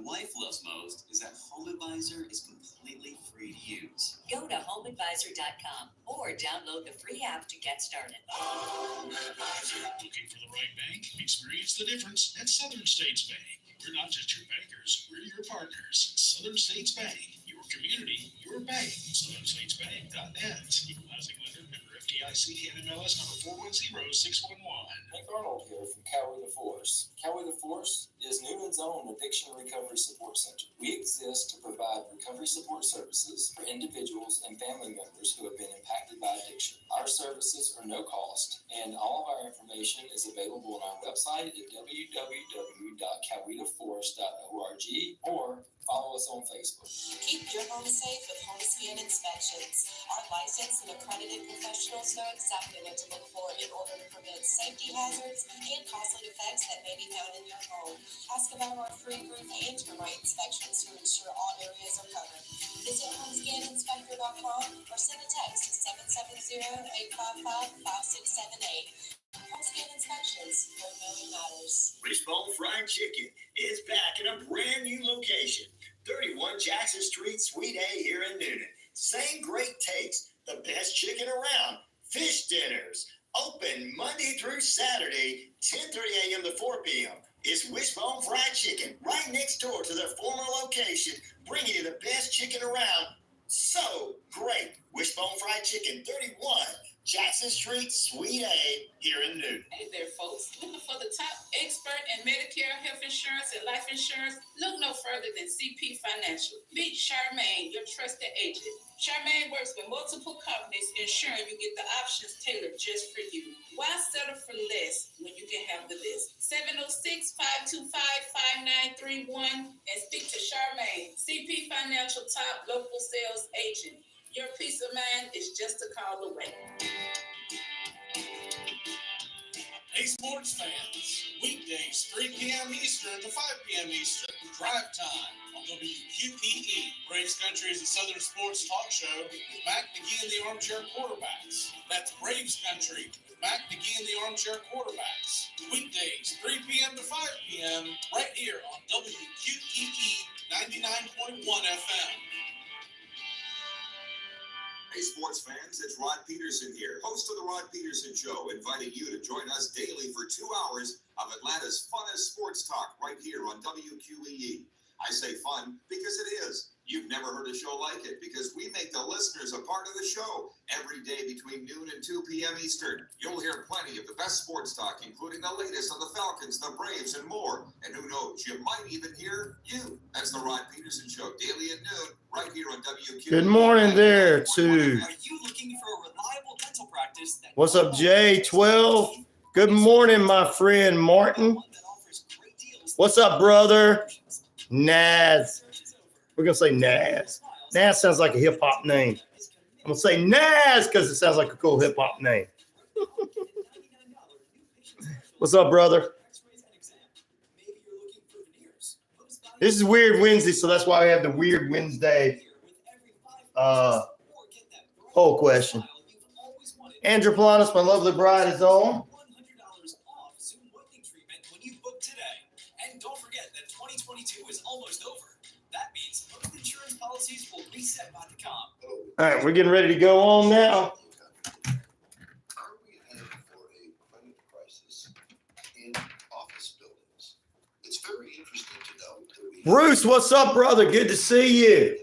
wife loves most is that HomeAdvisor is completely free to use. Go to HomeAdvisor.com or download the free app to get started. Looking for the right bank? Experience the difference at Southern States Bank. We're not just your bankers, we're your partners. Southern States Bank, your community, your bank. SouthernStatesBank.net. Equalizing lender, member FDIC, and MLS number 410611. Nick Arnold here from Cowee the Force. Cowee the Force is Newman's own addiction recovery support center. We exist to provide recovery support services for individuals and family members who have been impacted by addiction. Our services are no cost, and all of our information is available on our website at www.coweetheforce.org or follow us on Facebook. Keep your home safe with home scan inspections. Our licensed and accredited professionals know exactly what to look for in order to prevent safety hazards and costly defects that may be found in your home. Ask about our free roof and termite inspections to ensure all areas are covered. Visit homescaninspector.com or send a text to 770-855-5678. Homescan Inspections, where knowing matters. Wishbone Fried Chicken is back in a brand new location. 31 Jackson Street, Suite A here in Newnan. Same great taste, the best chicken around. Fish dinners, open Monday through Saturday, 10:30 a.m. to 4 p.m. It's Wishbone Fried Chicken right next door to their former location, bringing you the best chicken around. So great. Wishbone Fried Chicken, 31 Jackson Street, Suite A, here in Newton. Hey there, folks. Looking for the top expert in Medicare, health insurance, and life insurance? Look no further than CP Financial. Meet Charmaine, your trusted agent. Charmaine works with multiple companies, ensuring you get the options tailored just for you. Why settle for less when you can have the best? 706-525-5931 and speak to Charmaine, CP Financial top local sales agent. Your peace of mind is just a call away. Hey, sports fans. Weekdays, 3 p.m. Eastern to 5 p.m. Eastern. Drive time on WQEE. Braves Country is a Southern sports talk show with Mac McGee and the Armchair Quarterbacks. That's Braves Country with Mac McGee and the Armchair Quarterbacks. Weekdays, 3 p.m. to 5 p.m. right here on WQEE 99.1 FM. Hey, sports fans, it's Rod Peterson here, host of The Rod Peterson Show, inviting you to join us daily for 2 hours of Atlanta's funnest sports talk right here on WQEE. I say fun because it is. You've never heard a show like it because we make the listeners a part of the show every day between noon and 2 p.m. Eastern. You'll hear plenty of the best sports talk, including the latest on the Falcons, the Braves, and more. And who knows, you might even hear you. That's The Rod Peterson Show, daily at noon, right here on WQEE. Good morning there, too. Are you looking for a reliable dental practice? What's up, J12? Good morning, my friend Martin. What's up, brother? Naz. We're going to say Naz. Naz sounds like a hip-hop name. I'm going to say Naz because it sounds like a cool hip-hop name. What's up, brother? This is Weird Wednesday, so that's why we have the Weird Wednesday poll question. Andrew Planis, my lovely bride, is on. And don't forget that 2022 is almost over. That means most insurance policies will reset by the comp. All right, we're getting ready to go on now. Are we headed for a climate crisis in office buildings? It's very interesting to know that we Bruce, what's up, brother? Good to see you.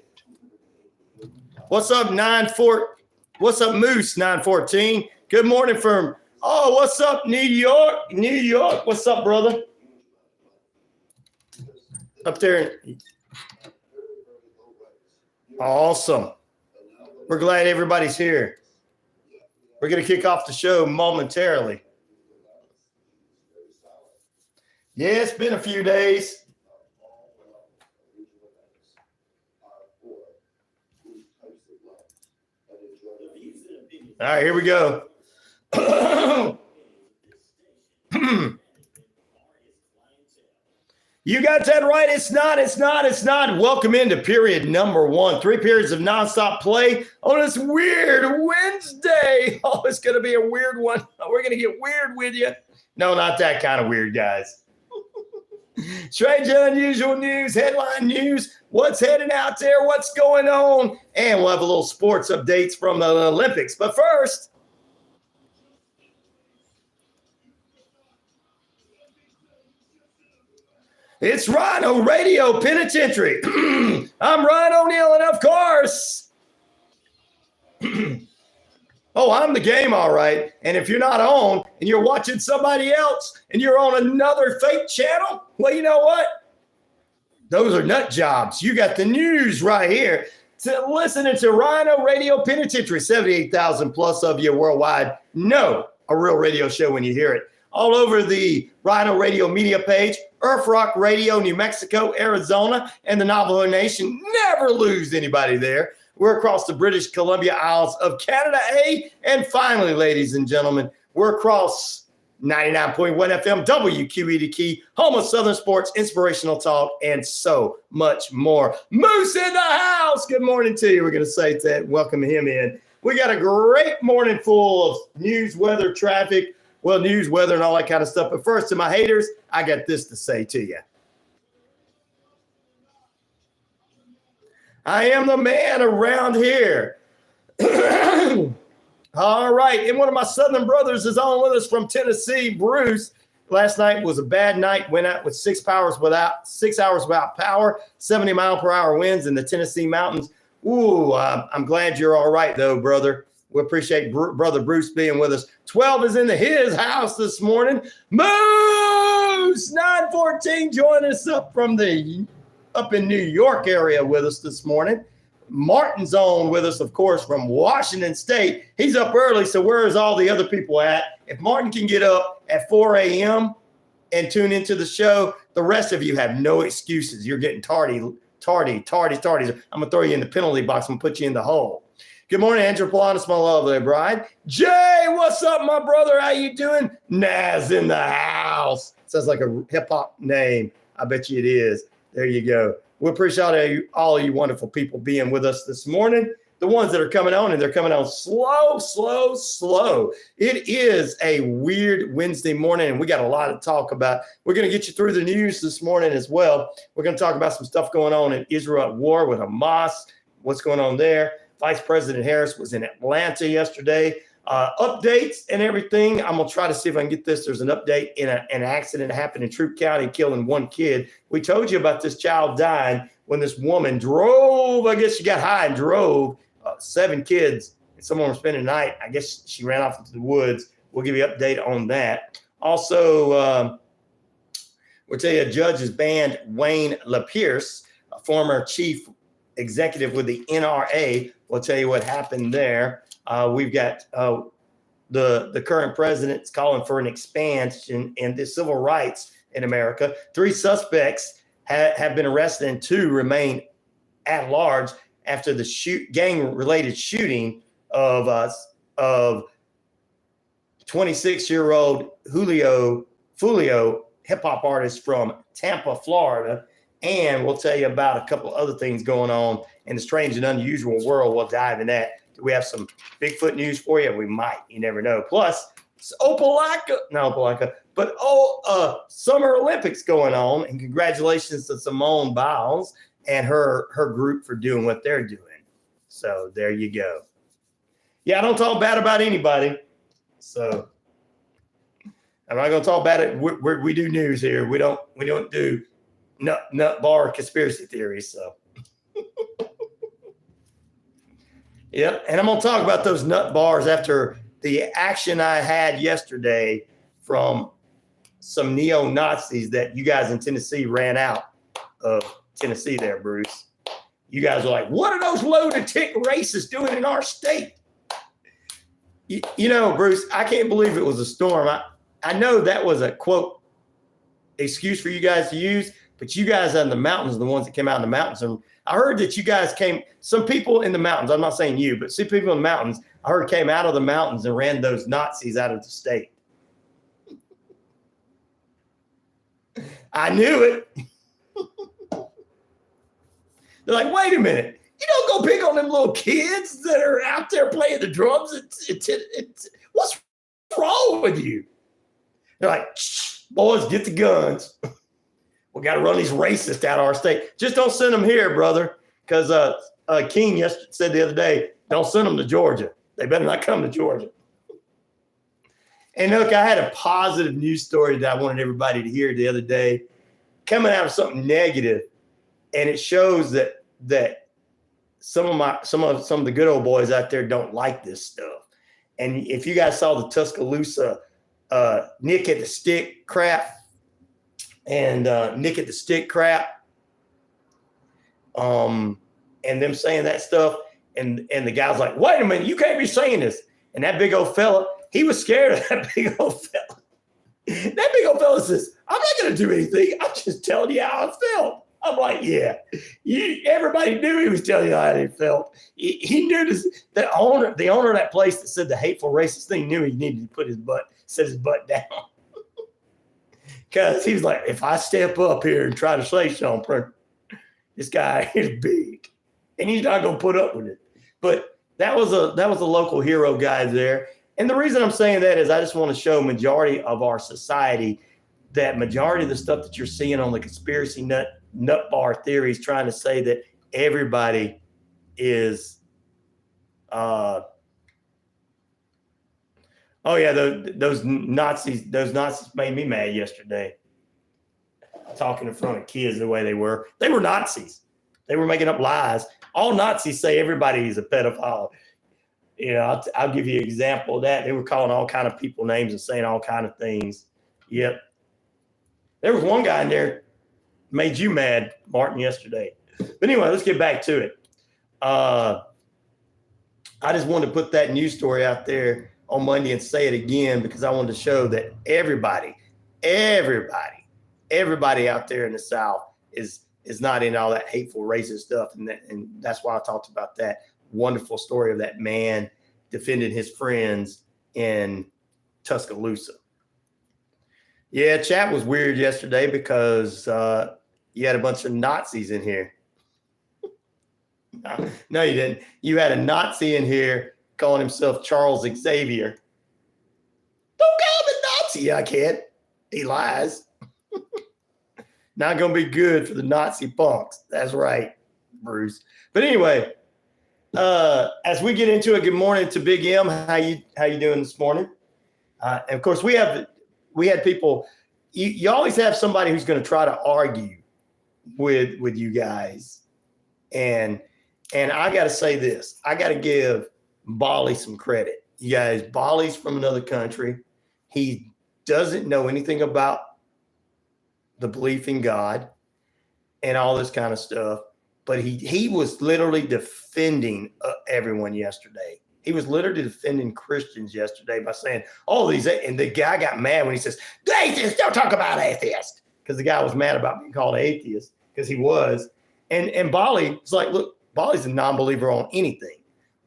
What's up, 9-4? What's up, Moose 914? Good morning from, what's up, New York? New York. What's up, brother? Up there. Awesome. We're glad everybody's here. We're going to kick off the show momentarily. Yeah, it's been a few days. All right, here we go. You got that right. It's not. Welcome into period number 1. 3 periods of nonstop play on this weird Wednesday. Oh, it's going to be a weird one. We're going to get weird with you. No, not that kind of weird, guys. Strange and unusual news, headline news, what's heading out there, what's going on, and we'll have a little sports updates from the Olympics. But first, it's RyanORadio Penitentiary. I'm Ryan O'Neal, and of course, I'm the game, all right. And if you're not on and you're watching somebody else and you're on another fake channel, well, you know what? Those are nut jobs. You got the news right here. To listening to RyanORadio Penitentiary, 78,000 plus of you worldwide know a real radio show when you hear it. All over the RyanORadio media page, Earth Rock Radio, New Mexico, Arizona, and the Navajo Nation. Never lose anybody there. We're across the British Columbia Isles of Canada, and finally, ladies and gentlemen, we're across 99.1 FM, WQEE the Key, home of Southern sports, inspirational talk, and so much more. Moose in the house. Good morning to you. We're going to say that, welcome him in. We got a great morning full of news, weather, traffic, news, weather, and all that kind of stuff. But first, to my haters, I got this to say to you. I am the man around here. All right. And one of my Southern brothers is on with us from Tennessee, Bruce. Last night was a bad night. Went out with 6 hours without power, 70 mile per hour winds in the Tennessee mountains. Ooh, I'm glad you're all right, though, brother. We appreciate Brother Bruce being with us. 12 is in his house this morning. Moose 914 joining us up in New York area with us this morning. Martin's on with us, of course, from Washington State. He's up early, so where's all the other people at? If Martin can get up at 4 a.m. and tune into the show, the rest of you have no excuses. You're getting tardy. I'm going to throw you in the penalty box and put you in the hole. Good morning, Andrew Polanis, my lovely bride. Jay, what's up, my brother? How you doing? Naz in the house. Sounds like a hip-hop name. I bet you it is. There you go. We appreciate all you wonderful people being with us this morning. The ones that are coming on, and they're coming on slow. It is a weird Wednesday morning, and we got a lot to talk about. We're going to get you through the news this morning as well. We're going to talk about some stuff going on in Israel at war with Hamas, what's going on there. Vice President Harris was in Atlanta yesterday. Updates and everything. I'm going to try to see if I can get this. There's an update in an accident that happened in Troup County, killing 1 kid. We told you about this child dying when this woman drove. I guess she got high and drove 7 kids. And someone was spending the night. I guess she ran off into the woods. We'll give you an update on that. Also, we'll tell you a judge has banned Wayne LaPierce, a former chief executive with the NRA. We'll tell you what happened there. We've got the current president's calling for an expansion in the civil rights in America. 3 suspects have been arrested and 2 remain at large after the gang-related shooting of 26-year-old Julio Foolio, hip-hop artist from Tampa, Florida. And we'll tell you about a couple other things going on in the strange and unusual world. We'll dive in that. Do we have some Bigfoot news for you? We might. You never know. Plus, Summer Olympics going on. And congratulations to Simone Biles and her group for doing what they're doing. So there you go. Yeah, I don't talk bad about anybody. So I'm not going to talk bad. We do news here. We don't do nut bar conspiracy theories. So. Yep, and I'm going to talk about those nut bars after the action I had yesterday from some neo-Nazis that you guys in Tennessee ran out of Tennessee there, Bruce. You guys are like, what are those lunatic racists doing in our state? You know, Bruce, I can't believe it was a storm. I know that was a, quote, excuse for you guys to use, but you guys in the mountains are the ones that came out in the mountains. And I heard that you guys some people in the mountains, I'm not saying you, but some people in the mountains, I heard came out of the mountains and ran those Nazis out of the state. I knew it. They're like, wait a minute. You don't go pick on them little kids that are out there playing the drums. What's wrong with you? They're like, boys, get the guns. We got to run these racists out of our state. Just don't send them here, brother. Because King said the other day, don't send them to Georgia. They better not come to Georgia. And look, I had a positive news story that I wanted everybody to hear the other day, coming out of something negative, and it shows that some of the good old boys out there don't like this stuff. And if you guys saw the Tuscaloosa Nick at the stick crap and Nick at the stick crap, and them saying that stuff, and the guy's like, wait a minute, you can't be saying this. And that big old fella, he was scared of that big old fella. That big old fella says, I'm not going to do anything. I'm just telling you how I felt. I'm like, yeah. Everybody knew he was telling you how he felt. He knew this. The owner of that place that said the hateful racist thing knew he needed to set his butt down. Because he was like, if I step up here and try to say something, this guy is big. And he's not going to put up with it. But that was a local hero guy there. And the reason I'm saying that is I just want to show majority of our society that majority of the stuff that you're seeing on the conspiracy nut bar theories trying to say that everybody is those Nazis made me mad yesterday. Talking in front of kids the way they were Nazis. They were making up lies. All Nazis say everybody is a pedophile. You know, I'll give you an example of that. They were calling all kind of people names and saying all kind of things. Yep. There was one guy in there made you mad, Martin, yesterday. But anyway, let's get back to it. I just wanted to put that news story out there on Monday and say it again because I wanted to show that everybody out there in the South is not in all that hateful, racist stuff. And that's why I talked about that wonderful story of that man defending his friends in Tuscaloosa. Yeah, chat was weird yesterday because you had a bunch of Nazis in here. No, you didn't. You had a Nazi in here calling himself Charles Xavier. Don't call him a Nazi. I can't. He lies. Not going to be good for the Nazi punks. That's right, Bruce. But anyway, as we get into it, good morning to Big M. How you doing this morning? And of course, we had people. You always have somebody who's going to try to argue with you guys, and I got to say this. I got to give Bali some credit. You guys, Bali's from another country. He doesn't know anything about the belief in God and all this kind of stuff. But he was literally defending everyone yesterday. He was literally defending Christians yesterday by saying, and the guy got mad when he says, the atheists, don't talk about atheists. Because the guy was mad about being called an atheist, because he was. And Bali was like, look, Bali's a non-believer on anything.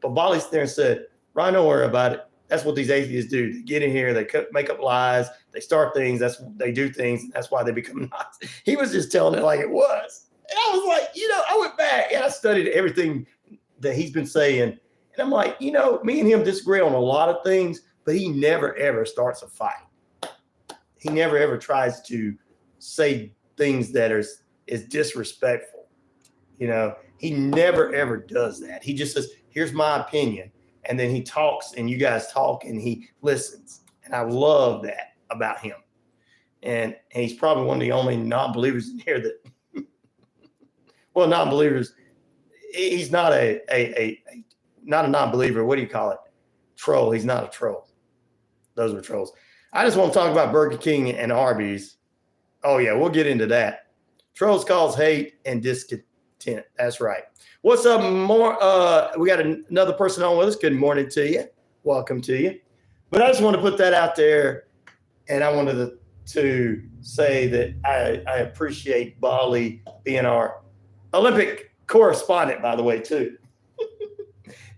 But Bali there and said, Ryan, don't worry about it. That's what these atheists do. They get in here, they make up lies, they start things, they do things, and that's why they become Nazis. He was just telling it like it was. And I was like, I went back and I studied everything that he's been saying. And I'm like, me and him disagree on a lot of things, but he never, ever starts a fight. He never, ever tries to say things that is disrespectful. He never, ever does that. He just says, here's my opinion. And then he talks and you guys talk and he listens. And I love that about him. And he's probably one of the only non-believers in here that, well, non-believers, he's not not a non-believer. What do you call it? Troll. He's not a troll. Those are trolls. I just want to talk about Burger King and Arby's. Oh, yeah, we'll get into that. Trolls cause hate and discontent. That's right. What's up, more? We got another person on with us. Good morning to you. Welcome to you. But I just want to put that out there, and I wanted to say that I appreciate Bali being our Olympic correspondent, by the way, too.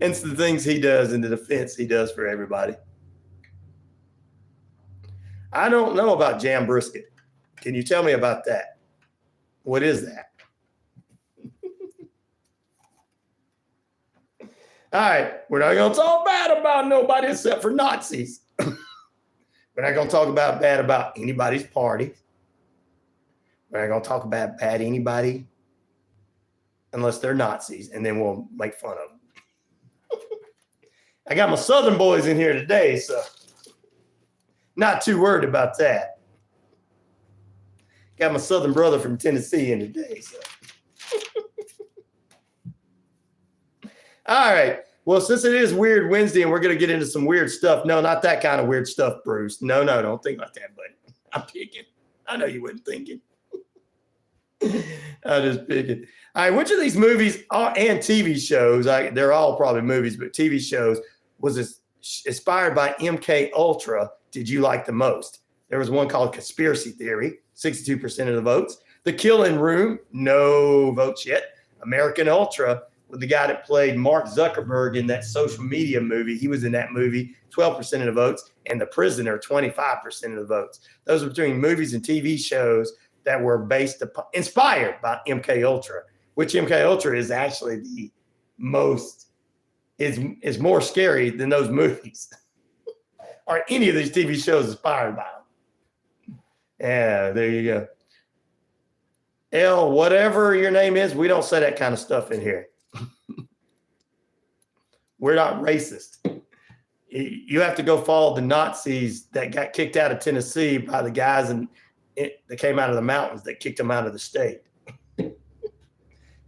And it's the things he does and the defense he does for everybody. I don't know about jam brisket. Can you tell me about that? What is that? All right, we're not going to talk bad about nobody except for Nazis. We're not going to talk bad about anybody's party. We're not going to talk about bad anybody unless they're Nazis, and then we'll make fun of them. I got my Southern boys in here today, so not too worried about that. Got my Southern brother from Tennessee in today, so. All right. Well, since it is Weird Wednesday and we're going to get into some weird stuff. No, not that kind of weird stuff, Bruce. No, don't think like that, buddy. I'm picking. I know you wasn't thinking. I'm just picking. All right. Which of these movies and TV shows, they're all probably movies, but TV shows, was inspired by MK Ultra did you like the most? There was one called Conspiracy Theory, 62% of the votes. The Killing Room, no votes yet. American Ultra, with the guy that played Mark Zuckerberg in that social media movie. He was in that movie, 12% of the votes. And The Prisoner, 25% of the votes. Those are between movies and TV shows that were inspired by MK Ultra, which MK Ultra is actually the most, is more scary than those movies. Or any of these TV shows inspired by them. Yeah, there you go. L, whatever your name is, we don't say that kind of stuff in here. We're not racist. You have to go follow the Nazis that got kicked out of Tennessee by the guys that came out of the mountains that kicked them out of the state.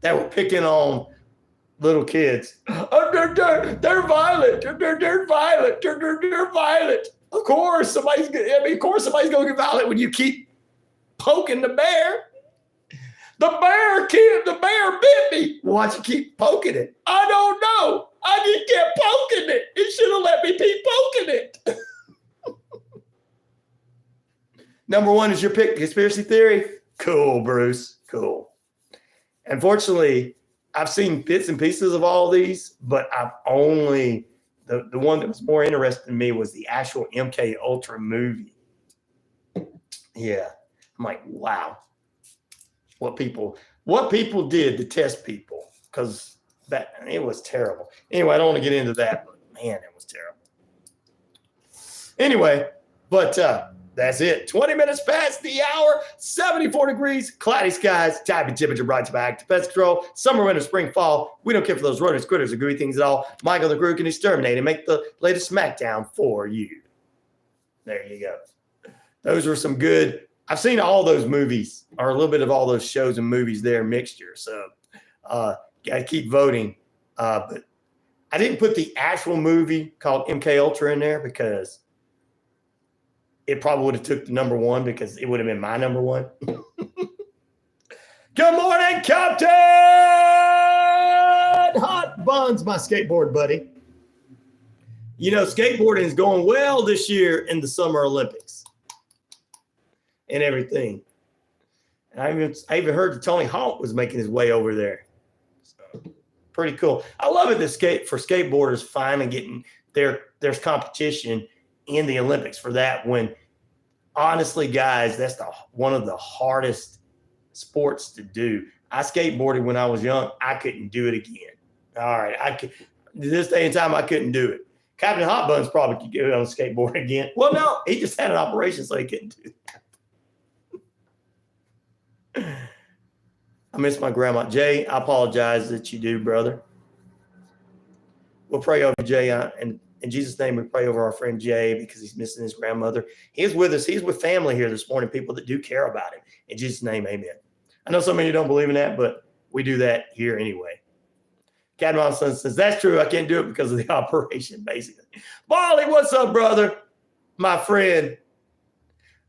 That were picking on little kids. Oh, they're violent. They're violent. They're violent. Of course, somebody's going to get violent when you keep poking the bear. The bear bit me. Why'd you keep poking it? I don't know. I just kept poking it. It should have let me keep poking it. Number one is your pick, Conspiracy Theory. Cool, Bruce. Cool. Unfortunately, I've seen bits and pieces of all these, but I've only the one that was more interesting to me was the actual MK Ultra movie. Yeah. I'm like, wow. What people did to test people, because it was terrible. Anyway, I don't want to get into that, but man, it was terrible. Anyway, but that's it. 20 minutes past the hour, 74 degrees, cloudy skies, type of temperature brought to you by Pest Control. Summer, winter, spring, fall. We don't care for those rodents, critters, or gooey things at all. Michael the Crew can exterminate and make the latest SmackDown for you. There you go. Those were some good. I've seen all those movies, or a little bit of all those shows and movies there mixture. So gotta keep voting. But I didn't put the actual movie called MK Ultra in there because it probably would have took the number one, because it would have been my number one. Good morning, Captain Hot Buns, my skateboard buddy. You know, skateboarding is going well this year in the Summer Olympics and everything. And I even heard that Tony Hawk was making his way over there. So, pretty cool. I love it that for skateboarders finally getting there's competition in the Olympics for that, when honestly, guys, that's one of the hardest sports to do. I skateboarded when I was young. I couldn't do it again. All right. This day and time, I couldn't do it. Captain Hot Buns probably could get on a skateboard again. Well, no, he just had an operation, so he couldn't do it. I miss my grandma. Jay, I apologize that you do, brother. We'll pray over Jay, and in Jesus' name, we pray over our friend Jay, because he's missing his grandmother. He's with us. He's with family here this morning, people that do care about him. In Jesus' name, amen. I know some of you don't believe in that, but we do that here anyway. Captain Monson says, that's true. I can't do it because of the operation, basically. Barley, what's up, brother? My friend.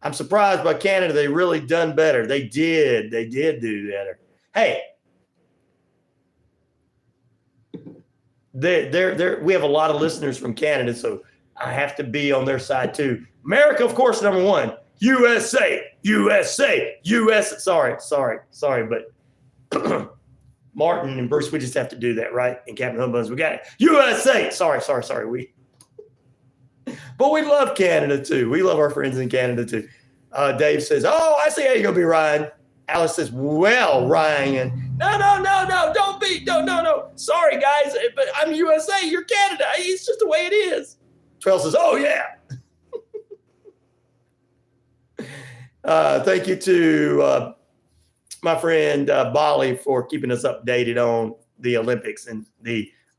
I'm surprised by Canada. They really done better. They did. They did do better. Hey, we have a lot of listeners from Canada, so I have to be on their side too. America, of course, number one. USA, USA, US. Sorry, but Martin and Bruce, we just have to do that, right? And Captain Humbuns, we got it. USA. Sorry. But we love Canada too. We love our friends in Canada too. Dave says, "Oh, I see how you're gonna be, Ryan." Alice says, "Well, Ryan, no, don't be, no. Sorry, guys, but I'm USA. You're Canada. It's just the way it is." 12 says, "Oh yeah." Thank you to my friend Bali for keeping us updated on the Olympics and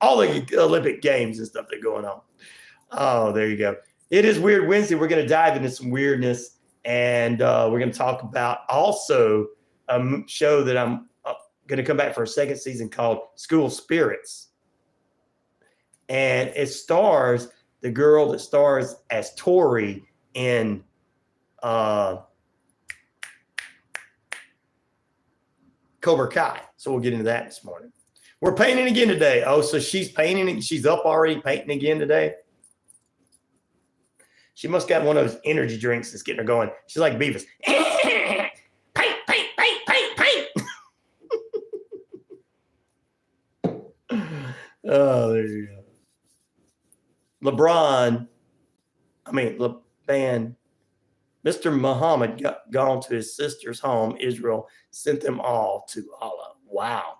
all the Olympic games and stuff that are going on. Oh, there you go. It is Weird Wednesday. We're going to dive into some weirdness, and we're going to talk about also a show that I'm going to come back for a second season called School Spirits. And it stars the girl that stars as Tori in Cobra Kai. So we'll get into that this morning. We're painting again today. Oh, so she's painting. She's up already painting again today. She must got one of those energy drinks that's getting her going. She's like Beavis. Paint, paint, paint, paint, paint. Oh, there you go. Mr. Muhammad gone to his sister's home, Israel, sent them all to Allah. Wow.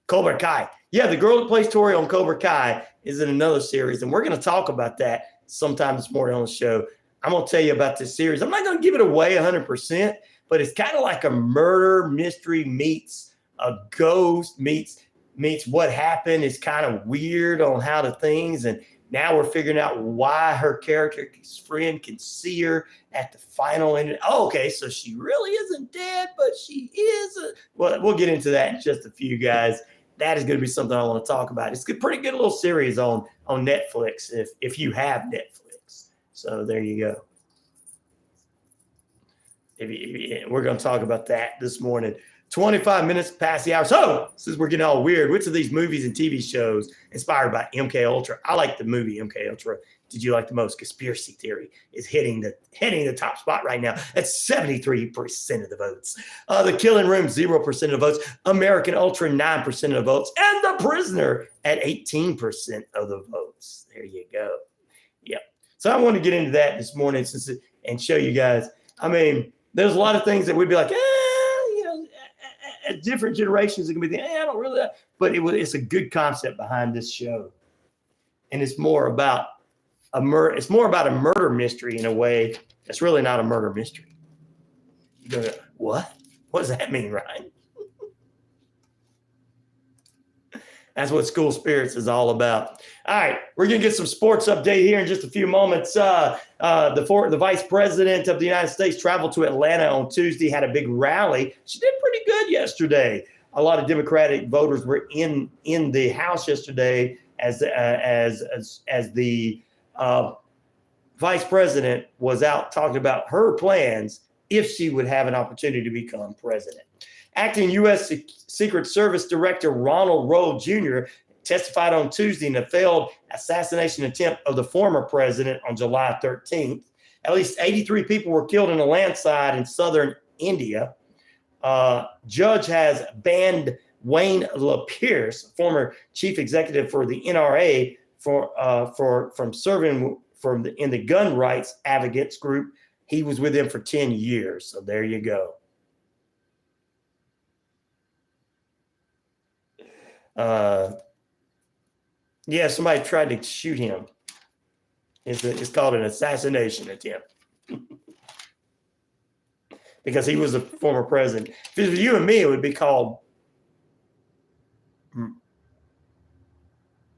Cobra Kai. Yeah, the girl that plays Tori on Cobra Kai is in another series, and we're going to talk about that sometime this morning on the show. I'm going to tell you about this series. I'm not going to give it away 100%, but it's kind of like a murder mystery meets a ghost meets what happened. It's kind of weird on how the things, and now we're figuring out why her character's friend can see her at the final end. Oh, okay, so she really isn't dead, but she is. Well, we'll get into that in just a few, guys. That is going to be something I want to talk about. It's a pretty good little series on Netflix if you have Netflix. So there you go. We're going to talk about that this morning. 25 minutes past the hour. So since we're getting all weird, which of these movies and TV shows inspired by MK Ultra? I like the movie MK Ultra. Did you like the most? Conspiracy Theory is hitting the top spot right now at 73% of the votes. The Killing Room, 0% of the votes. American Ultra, 9% of the votes. And The Prisoner at 18% of the votes. There you go. Yep. So I want to get into that this morning and show you guys. I mean, there's a lot of things that we'd be like, different generations are going to be thinking, I don't really, but it's a good concept behind this show. And it's more about a murder mystery in a way that's really not a murder mystery. You go, what? What does that mean, Ryan? That's what School Spirits is all about. All right, we're going to get some sports update here in just a few moments. The vice president of the United States traveled to Atlanta on Tuesday, had a big rally. She did pretty good yesterday. A lot of Democratic voters were in the House yesterday as the vice president was out talking about her plans if she would have an opportunity to become president. Acting U.S. Secret Service Director Ronald Rowe Jr. testified on Tuesday in a failed assassination attempt of the former president on July 13th. At least 83 people were killed in a landslide in southern India. Judge has banned Wayne LaPierce, former chief executive for the NRA, from serving in the gun rights advocates group. He was with them for 10 years. So there you go. Somebody tried to shoot him. It's called an assassination attempt. Because he was a former president. If it was you and me, it would be called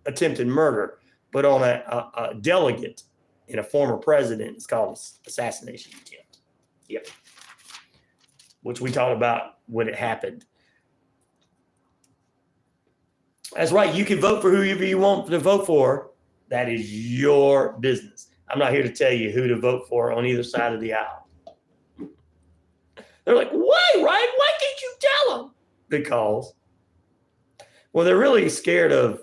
attempted murder. But on a delegate and a former president, it's called assassination attempt. Yep. Which we talked about when it happened. That's right. You can vote for whoever you want to vote for. That is your business. I'm not here to tell you who to vote for on either side of the aisle. They're like, why, Ryan? Why can't you tell them? Because, well, they're really scared of,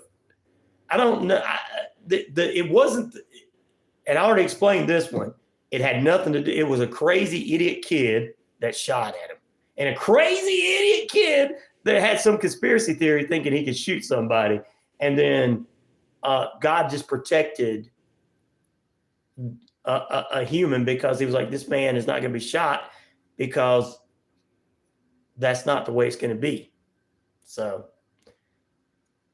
I don't know. It wasn't, and I already explained this one. It had nothing to do. It was a crazy idiot kid that shot at him. And a crazy idiot kid that had some conspiracy theory thinking he could shoot somebody. And then God just protected a human because he was like, this man is not going to be shot because that's not the way it's going to be. So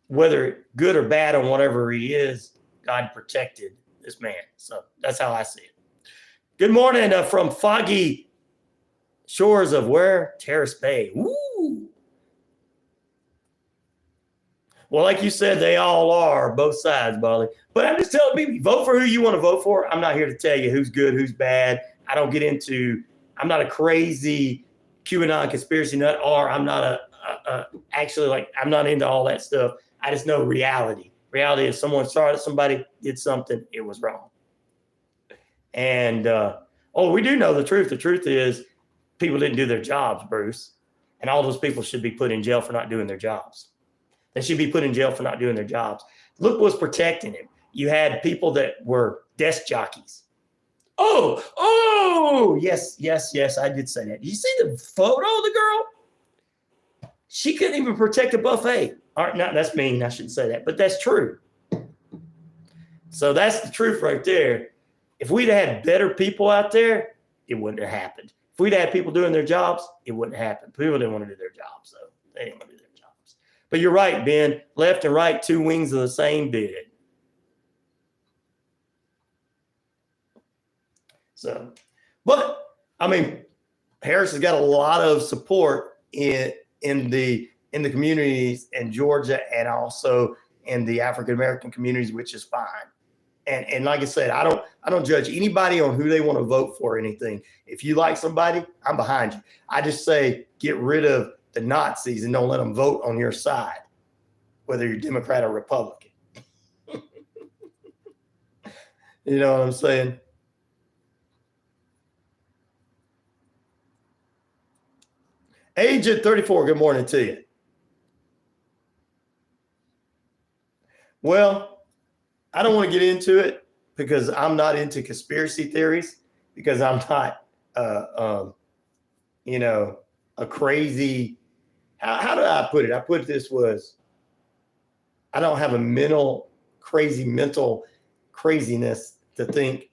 whether good or bad on whatever he is, God protected this man. So that's how I see it. Good morning from foggy Shores of where? Terrace Bay. Woo! Well, like you said, they all are, both sides, Bolly. But I'm just telling people, vote for who you want to vote for. I'm not here to tell you who's good, who's bad. I don't get into, I'm not a crazy QAnon conspiracy nut, or I'm not I'm not into all that stuff. I just know reality. Reality is someone started, somebody did something, it was wrong. And, we do know the truth. The truth is people didn't do their jobs, Bruce. And all those people should be put in jail for not doing their jobs. They should be put in jail for not doing their jobs. Look what's protecting him. You had people that were desk jockeys. Yes, I did say that. Did you see the photo of the girl? She couldn't even protect a buffet. All right, no, that's mean. I shouldn't say that, but that's true. So that's the truth right there. If we'd had better people out there, it wouldn't have happened. If we'd had people doing their jobs, it wouldn't happen. People didn't want to do their jobs, though. They didn't want to do their jobs. But you're right, Ben. Left and right, two wings of the same bed. So, but I mean, Harris has got a lot of support in the communities in Georgia and also in the African American communities, which is fine. And like I said, I don't judge anybody on who they want to vote for or anything. If you like somebody, I'm behind you. I just say get rid of the Nazis and don't let them vote on your side, whether you're Democrat or Republican. You know what I'm saying? Agent 34, good morning to you. Well, I don't want to get into it because I'm not into conspiracy theories, because I'm not, a crazy, how do I put it? I put it this was, I don't have a mental craziness to think,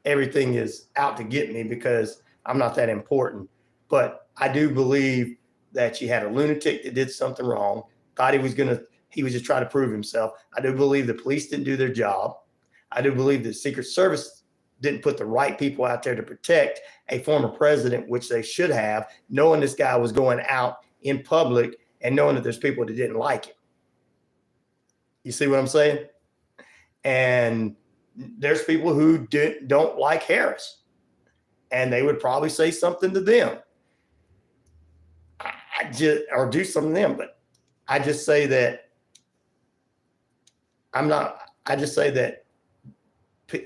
everything is out to get me, because I'm not that important. But I do believe that you had a lunatic that did something wrong, thought he was just trying to prove himself. I do believe the police didn't do their job. I do believe the Secret Service didn't put the right people out there to protect a former president, which they should have, knowing this guy was going out in public and knowing that there's people that didn't like him. You see what I'm saying? And there's people who don't like Harris, and they would probably say something to them. Or do something to them, but I just say that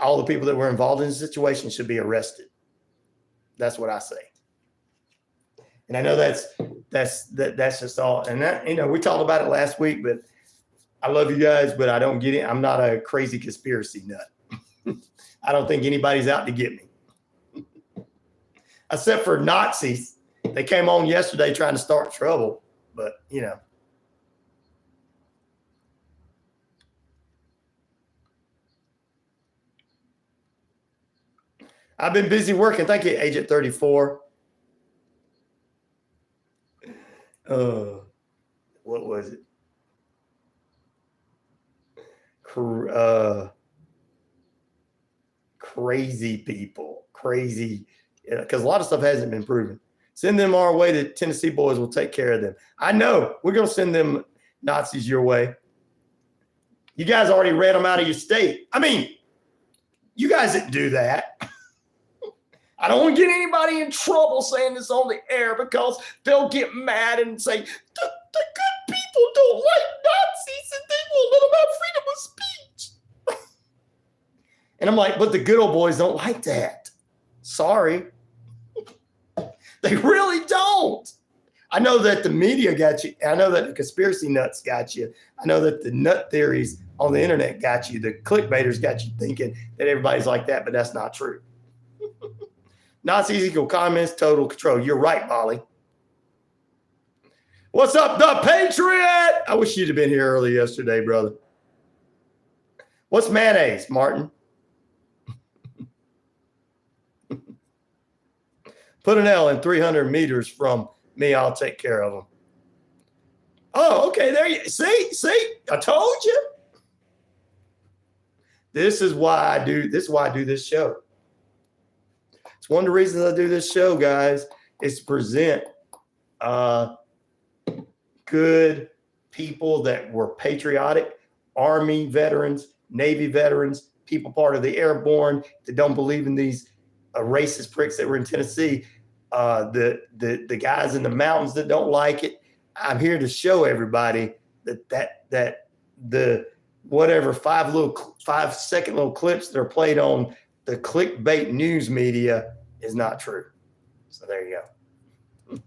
all the people that were involved in the situation should be arrested. That's what I say. And I know that's just all. And that, we talked about it last week, but I love you guys, but I don't get it. I'm not a crazy conspiracy nut. I don't think anybody's out to get me. Except for Nazis. They came on yesterday trying to start trouble, but I've been busy working. Thank you, Agent 34. What was it? Crazy people. Crazy. Because a lot of stuff hasn't been proven. Send them our way. The Tennessee boys will take care of them. I know. We're going to send them Nazis your way. You guys already ran them out of your state. I mean, you guys didn't do that. I don't want to get anybody in trouble saying this on the air, because they'll get mad and say, the good people don't like Nazis and they won't let them have freedom of speech. And I'm like, but the good old boys don't like that. Sorry. They really don't. I know that the media got you. I know that the conspiracy nuts got you. I know that the nut theories on the internet got you. The clickbaiters got you thinking that everybody's like that, but that's not true. Nazis equal communists, total control. You're right, Molly. What's up, the Patriot? I wish you'd have been here early yesterday, brother. What's mayonnaise, Martin? Put an L in 300 meters from me. I'll take care of them. Oh, okay. There you see. I told you. This is why I do this show. It's one of the reasons I do this show, guys. is to present good people that were patriotic, Army veterans, Navy veterans, people part of the airborne that don't believe in these racist pricks that were in Tennessee, the guys in the mountains that don't like it. I'm here to show everybody that the whatever 5-second little clips that are played on the clickbait news media is not true. So there you go.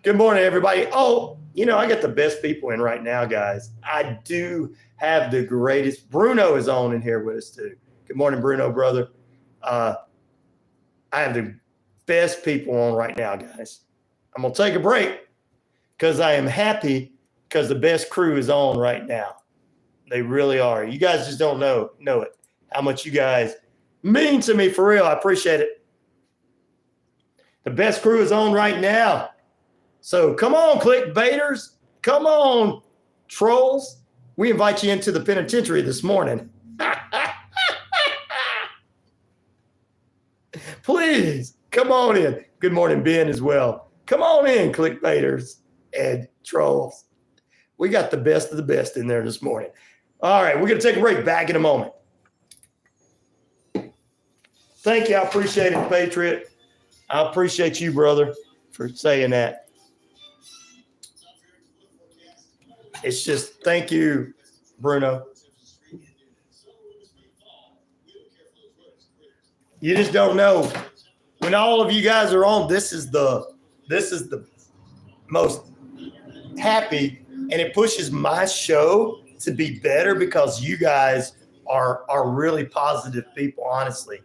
Good morning, everybody. Oh, I got the best people in right now, guys. I do have the greatest. Bruno is on in here with us too. Good morning, Bruno, brother. I have the best people on right now, guys. I'm going to take a break because I am happy because the best crew is on right now. They really are. You guys just don't know it, how much you guys mean to me, for real. I appreciate it. The best crew is on right now. So come on, clickbaiters. Come on, trolls. We invite you into the penitentiary this morning. Please, come on in. Good morning, Ben, as well. Come on in, clickbaiters and trolls. We got the best of the best in there this morning. All right, we're going to take a break. Back in a moment. Thank you. I appreciate it, Patriot. I appreciate you, brother, for saying that. It's just, thank you, Bruno. You just don't know. When all of you guys are on, this is the most happy, and it pushes my show to be better because you guys are really positive people, honestly.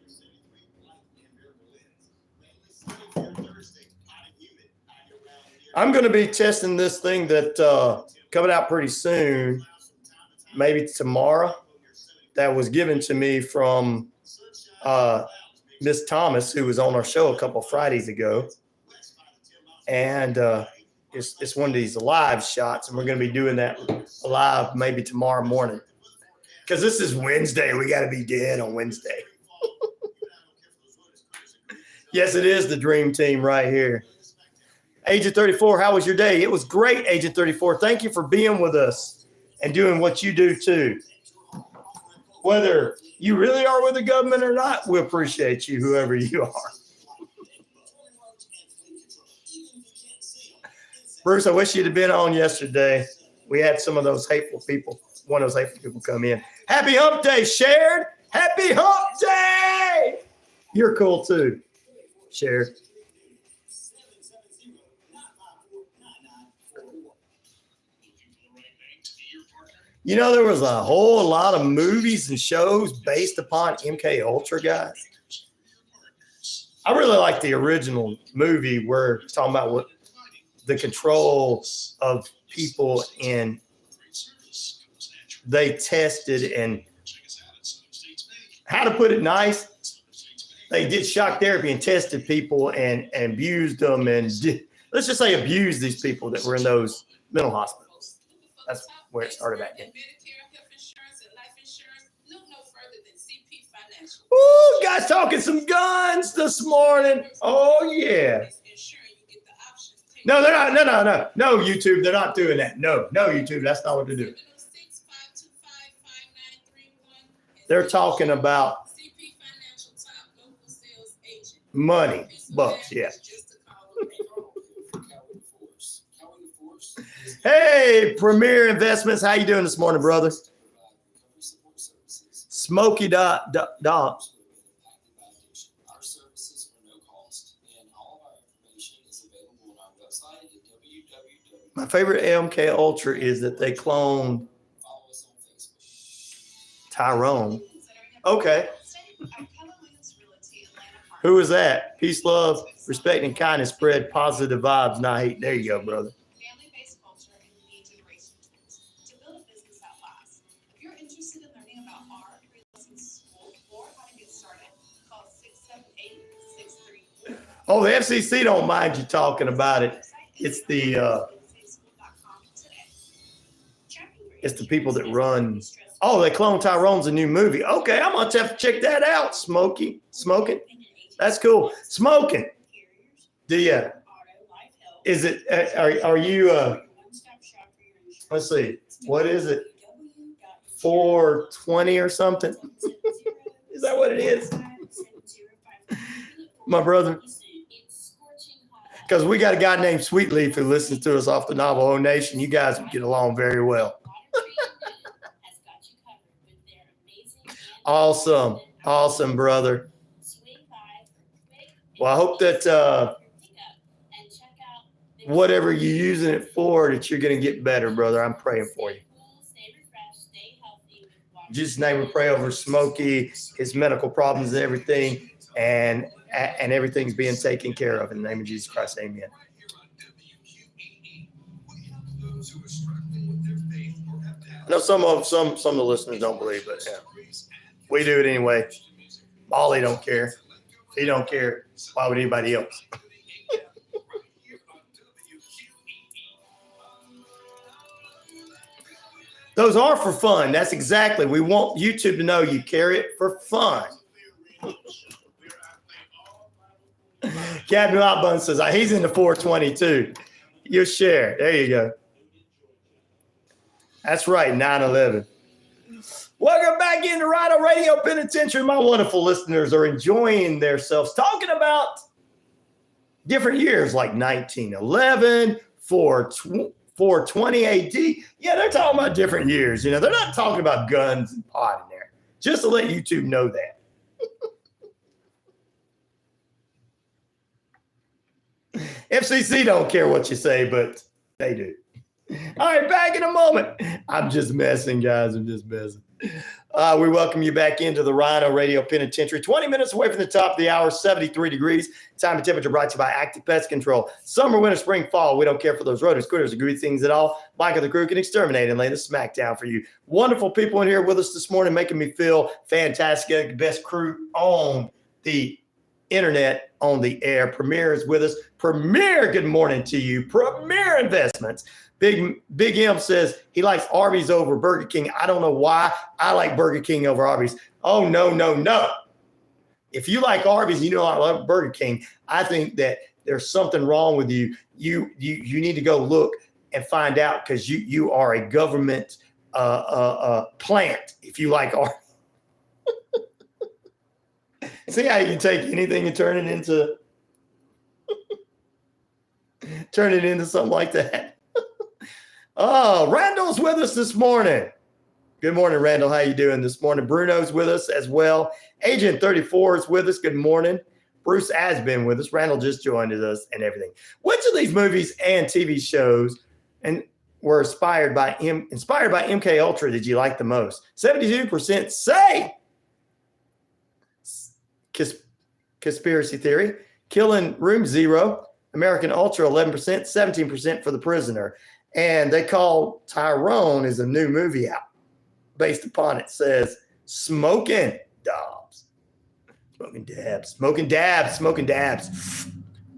I'm going to be testing this thing that coming out pretty soon, maybe tomorrow, that was given to me from Miss Thomas, who was on our show a couple of Fridays ago. And it's one of these live shots, and we're going to be doing that live maybe tomorrow morning. Because this is Wednesday. We got to be dead on Wednesday. Yes, it is the dream team right here. Agent 34, how was your day? It was great, Agent 34. Thank you for being with us and doing what you do too. Whether you really are with the government or not, we appreciate you, whoever you are. Bruce, I wish you'd have been on yesterday. We had some of those hateful people, one of those hateful people come in. Happy Hump Day, Shared. Happy Hump Day. You're cool too, Shared. There was a whole lot of movies and shows based upon MK Ultra, guys. I really like the original movie where it's talking about what the control of people, and they tested, and how to put it nice, they did shock therapy and tested people and abused them, and let's just say abused these people that were in those mental hospitals. That's where it started back then. Ooh, guys talking some guns this morning. Oh, yeah. No, they're not. No, YouTube, they're not doing that. No, YouTube, that's not what they're doing. They're talking about money, bucks, yeah. Hey, Premier Investments, how you doing this morning, brother? Smoky Dot. Our services are no cost, and all of our information is available on our website at www. My favorite MK Ultra is that they clone Tyrone. Okay. Who is that? Peace, love, respect, and kindness spread positive vibes, not hate. There you go, brother. Family-based culture and lead generation tools to build a business that lasts. If you're interested in learning about our freelancing school or how to get started, call 678-634. Oh, the FCC don't mind you talking about it. It's the people that run. Oh, they clone Tyrone's a new movie. Okay, I'm gonna have to check that out. Smoking. That's cool. Smoking. Do you? Is it? Are you? Let's see. What is it? 420 or something? Is that what it is? My brother. Because we got a guy named Sweetleaf who listens to us off the Navajo Nation. You guys would get along very well. Awesome. Awesome, brother. Well, I hope that whatever you're using it for, that you're going to get better, brother. I'm praying for you. Just name and pray over Smokey, his medical problems and everything, and everything's being taken care of in the name of Jesus Christ. Amen. I know some of the listeners don't believe, but yeah, we do it anyway. Molly don't care. He don't care. Why would anybody else? Those are for fun. That's exactly. We want YouTube to know you carry it for fun. Captain Outbun says he's into 422. You share. There you go. That's right. 9/11. Welcome back into RyanORadio Penitentiary. My wonderful listeners are enjoying themselves talking about different years like 1911, 420 AD. Yeah, they're talking about different years. You know, they're not talking about guns and pot in there. Just to let YouTube know that. FCC don't care what you say, but they do. All right, back in a moment. I'm just messing, guys. I'm just messing. We welcome you back into the RyanORadio Penitentiary. 20 minutes away from the top of the hour, 73 degrees. Time and temperature brought to you by Active Pest Control. Summer, winter, spring, fall. We don't care for those rodents, critters, or good things at all. Michael the Crew can exterminate and lay the smack down for you. Wonderful people in here with us this morning, making me feel fantastic. The best crew on the internet, on the air. Premier is with us. Premier, good morning to you. Premier Investments. Big M says he likes Arby's over Burger King. I don't know why. I like Burger King over Arby's. Oh, no. If you like Arby's, you know I love Burger King. I think that there's something wrong with you. You need to go look and find out, because you are a government plant if you like Arby's. See how you can take anything and turn it into something like that. Oh, Randall's with us this morning. Good morning, Randall. How you doing this morning? Bruno's with us as well. Agent 34 is with us. Good morning. Bruce has been with us. Randall just joined us and everything. Which of these movies and TV shows were inspired by MK Ultra did you like the most? 72% say Conspiracy Theory. Killing Room Zero. American Ultra 11%, 17% for The Prisoner. And they call Tyrone is a new movie out. Based upon it says Smoking Dabs. Smoking Dabs.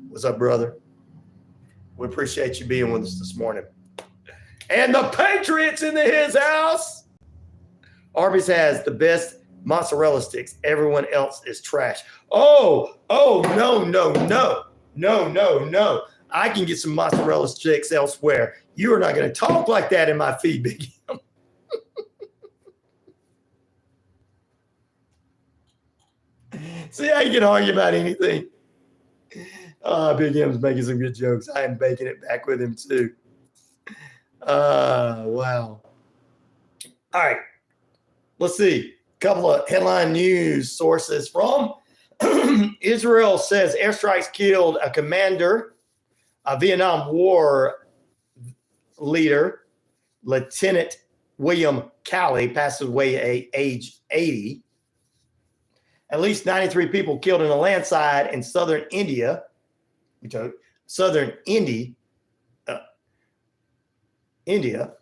What's up, brother? We appreciate you being with us this morning. And the Patriots in his house. Arby's has the best mozzarella sticks. Everyone else is trash. Oh, no. I can get some mozzarella sticks elsewhere. You are not going to talk like that in my feed, Big M. See how you can argue about anything. Big M's making some good jokes. I am baking it back with him too. Wow. All right. Let's see. A couple of headline news sources from Israel says airstrikes killed a commander, a Vietnam War leader, Lieutenant William Calley, passes away at age 80. At least 93 people killed in a landslide in southern India. India.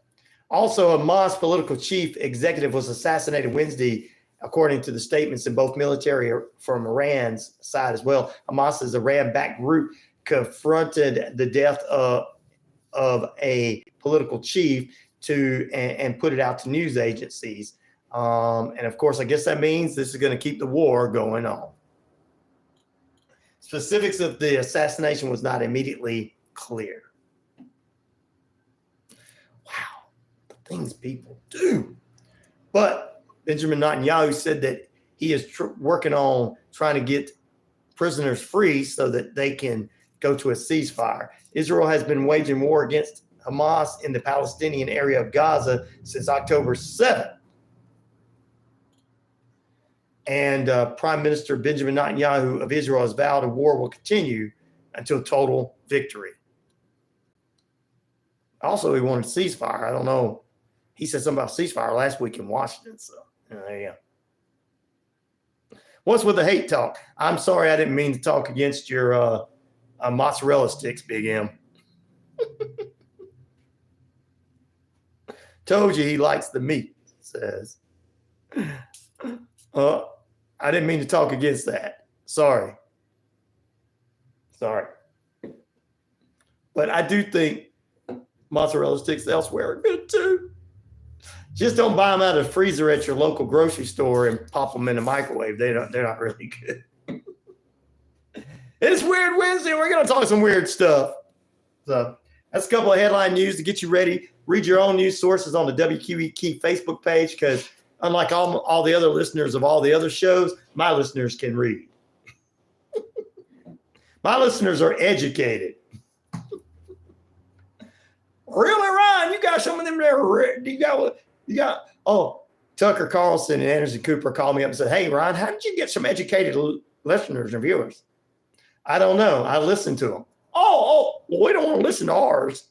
Also, a Hamas political chief executive was assassinated Wednesday, according to the statements in both military from Iran's side as well. Hamas's Iran-backed group confronted the death of a political chief and put it out to news agencies. And of course, I guess that means this is going to keep the war going on. Specifics of the assassination was not immediately clear. Wow, the things people do. But Benjamin Netanyahu said that he is working on trying to get prisoners free so that they can go to a ceasefire. Israel has been waging war against Hamas in the Palestinian area of Gaza since October 7th. And Prime Minister Benjamin Netanyahu of Israel has vowed a war will continue until total victory. Also, he wanted a ceasefire. I don't know. He said something about ceasefire last week in Washington. So there you go. What's with the hate talk? I'm sorry, I didn't mean to talk against your mozzarella sticks, Big M. Told you he likes the meat, says. I didn't mean to talk against that. Sorry. But I do think mozzarella sticks elsewhere are good too. Just don't buy them out of the freezer at your local grocery store and pop them in the microwave. They're not really good. It's Weird Wednesday. We're going to talk some weird stuff. So that's a couple of headline news to get you ready. Read your own news sources on the WQEE Facebook page, because unlike all the other listeners of all the other shows, my listeners can read. My listeners are educated. Really, Ryan? You got some of them there? You got? Oh, Tucker Carlson and Anderson Cooper called me up and said, "Hey, Ryan, how did you get some educated listeners and viewers?" I don't know. I listened to them. Well, we don't want to listen to ours.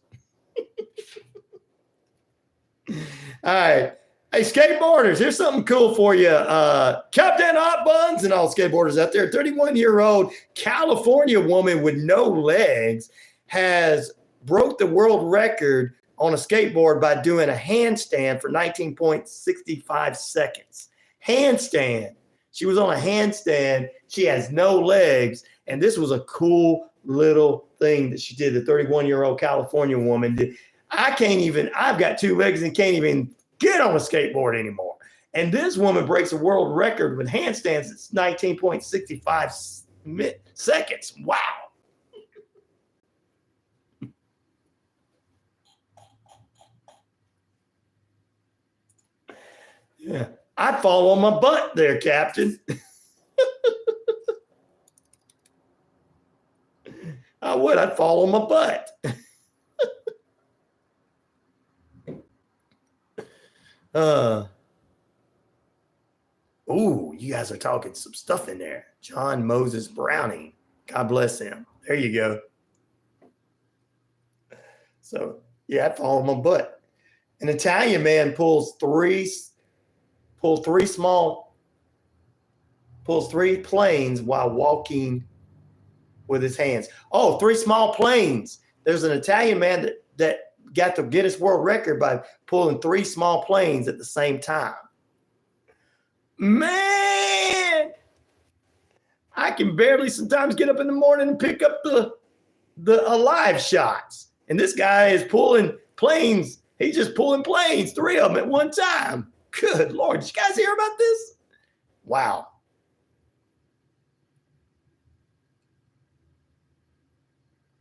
All right. Hey, skateboarders, here's something cool for you. Captain Hot Buns and all skateboarders out there. 31-year-old California woman with no legs has broke the world record on a skateboard by doing a handstand for 19.65 seconds. Handstand. She was on a handstand. She has no legs. And this was a cool little thing that she did. The 31-year-old California woman did. I've got 2 legs and can't even get on a skateboard anymore. And this woman breaks a world record with handstands. It's 19.65 seconds. Wow. Yeah. I'd fall on my butt there, Captain. I would. I'd fall on my butt. You guys are talking some stuff in there. John Moses Browning. God bless him. There you go. So, yeah, I'd fall on my butt. An Italian man pulls three planes while walking with his hands. 3 small planes. There's an Italian man that got the Guinness World Record by pulling 3 small planes at the same time. Man, I can barely sometimes get up in the morning and pick up the alive shots. And this guy is pulling planes. He's just pulling planes, 3 of them at one time. Good Lord. Did you guys hear about this? Wow.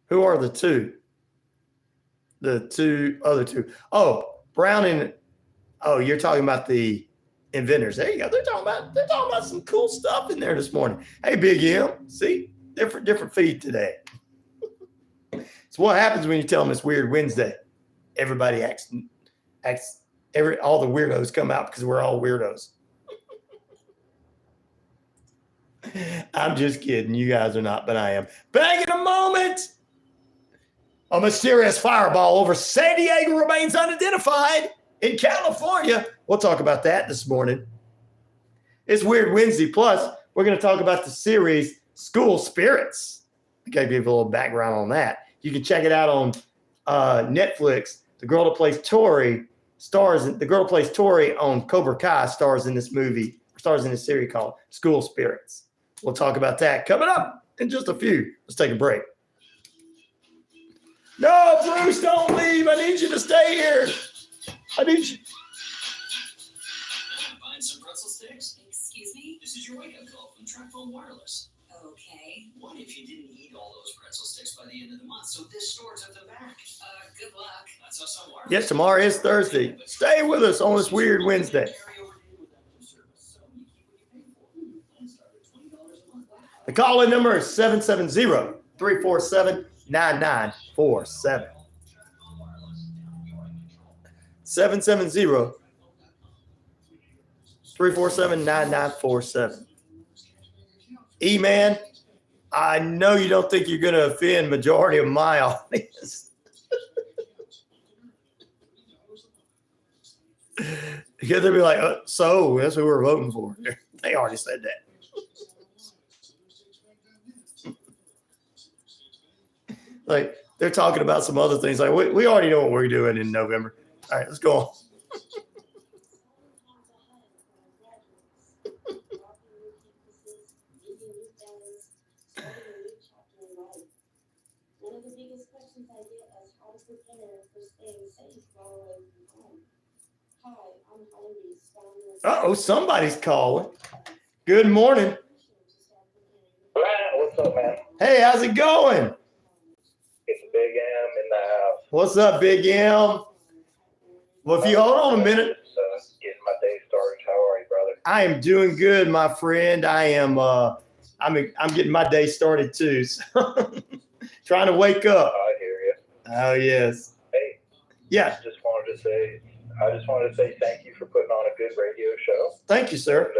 Who are the 2? The other 2. Browning. You're talking about the inventors. There you go. They're talking about some cool stuff in there this morning. Hey, Big M. See, different feed today. So what happens when you tell them it's Weird Wednesday? Everybody acts. All the weirdos come out because we're all weirdos. I'm just kidding. You guys are not, but I am. Back in a moment. A mysterious fireball over San Diego remains unidentified in California. We'll talk about that this morning. It's Weird Wednesday. Plus, we're going to talk about the series School Spirits. I got to give you a little background on that. You can check it out on Netflix. The girl that plays Tori on Cobra Kai stars in this series called School Spirits. We'll talk about that coming up in just a few. Let's take a break. No, Bruce, don't leave. I need you to stay here. I need you. Buying some pretzel sticks? Excuse me? This is your wake-up call from Tracphone Wireless. Okay. Hey, what if you didn't eat all those pretzel sticks by the end of the month? So this store's at the back. Good luck. That's how some are. Yes, tomorrow is Thursday. Stay with us on this weird Wednesday. The call-in number is 770-347-9947. 770-347-9947. E-Man, I know you don't think you're going to offend majority of my audience. Because they'll be like, so that's who we're voting for. They already said that. Like, they're talking about some other things. Like, we already know what we're doing in November. All right, let's go on. One of the biggest questions I get is how to prepare for staying safe while away from home. Hi, I'm Heidi. Uh-oh, somebody's calling. Good morning. Ryan, what's up, man? Hey, how's it going? It's Big M in the house. What's up, Big M? Well, if you hold on a minute. Getting my day started. How are you, brother? I am doing good, my friend. I'm getting my day started too. So trying to wake up. I hear you. Oh, yes. Hey. Yeah. I just wanted to say thank you for putting on a good radio show. Thank you, sir. And,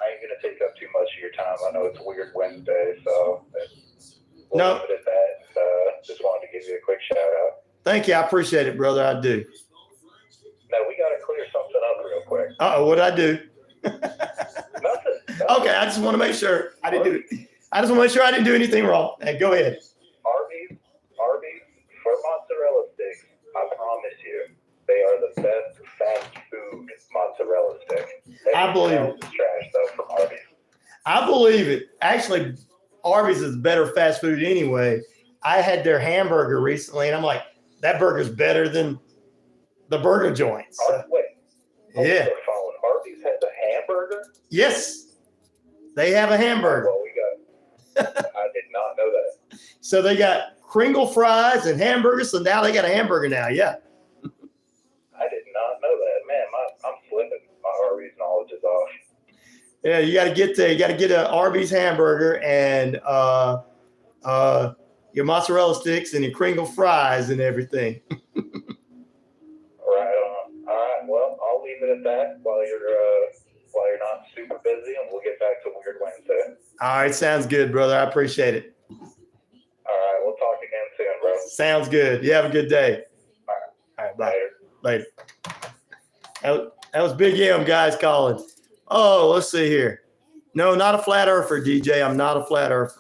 I ain't going to take up too much of your time. I know it's a weird Wednesday, so we'll leave it at that. Just wanted to give you a quick shout out. Thank you. I appreciate it, brother. I do. Now, we got to clear something up real quick. Uh-oh, what'd I do? Nothing. Okay, I just want to make sure I didn't do it. I just want to make sure I didn't do anything wrong. Hey, go ahead. Arby's for mozzarella sticks, I promise you, they are the best fast food mozzarella stick. I believe it. Trash though from Arby's. I believe it. Actually, Arby's is better fast food anyway. I had their hamburger recently, and I'm like, that burger's better than the burger joints. Wait. Yeah. Arby's has a hamburger? Yes. They have a hamburger. Well, we got. I did not know that. So they got Kringle fries and hamburgers. So now they got a hamburger now. Yeah. I did not know that. Man, I'm slipping. My Arby's knowledge is off. Yeah, you got to get there. You got to get an Arby's hamburger and your mozzarella sticks and your Kringle fries and everything. Right on. All right. Well, I'll leave it at that while you're not super busy, and we'll get back to Weird Wednesday. All right, sounds good, brother. I appreciate it. All right, we'll talk again soon, bro. Sounds good. You have a good day. All right. All right, bye. Later. That was Big M, guys, calling. Oh, let's see here. No, not a flat earther, DJ. I'm not a flat earther.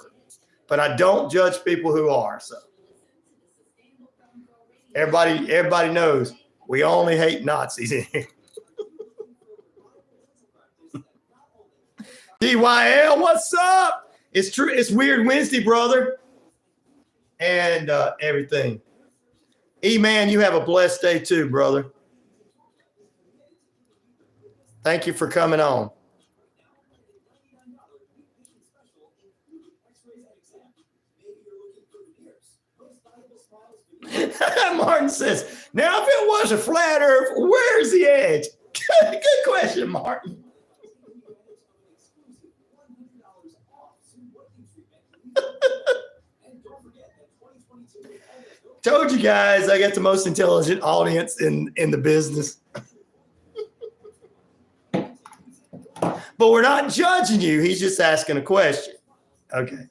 But I don't judge people who are. So everybody knows we only hate Nazis in here. DYL, what's up? It's true. It's Weird Wednesday, brother. And everything. E-Man, you have a blessed day too, brother. Thank you for coming on. Martin says, now if it was a flat earth, where's the edge? Good question, Martin. Told you guys I got the most intelligent audience in the business. But we're not judging you. He's just asking a question. Okay.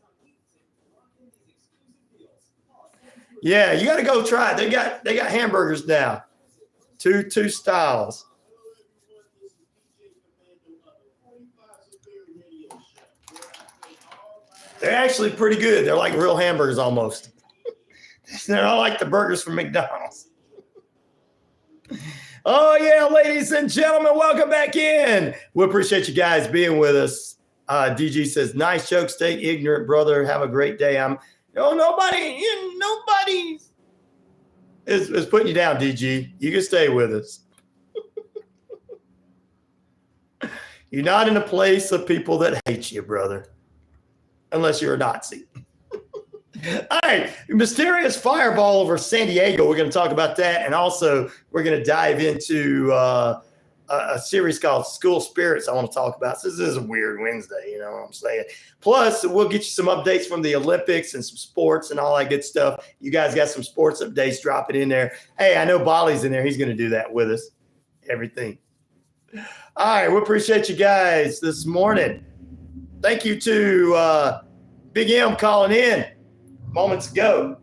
Yeah, you got to go try it. They got hamburgers now. Two styles. They're actually pretty good. They're like real hamburgers almost. They're not like the burgers from McDonald's. Oh, yeah, ladies and gentlemen, welcome back in. We appreciate you guys being with us. DG says, nice joke, stay ignorant, brother. Have a great day. Nobody is putting you down, DG. You can stay with us. You're not in a place of people that hate you, brother. unless you're a Nazi. All right, mysterious fireball over San Diego. We're going to talk about that, and also we're going to dive into a series called School Spirits I want to talk about. So this is a weird Wednesday, you know what I'm saying? Plus, we'll get you some updates from the Olympics and some sports and all that good stuff. You guys got some sports updates dropping in there. Hey, I know Bolly's in there. He's going to do that with us. Everything. All right, we appreciate you guys this morning. Thank you to Big M calling in moments ago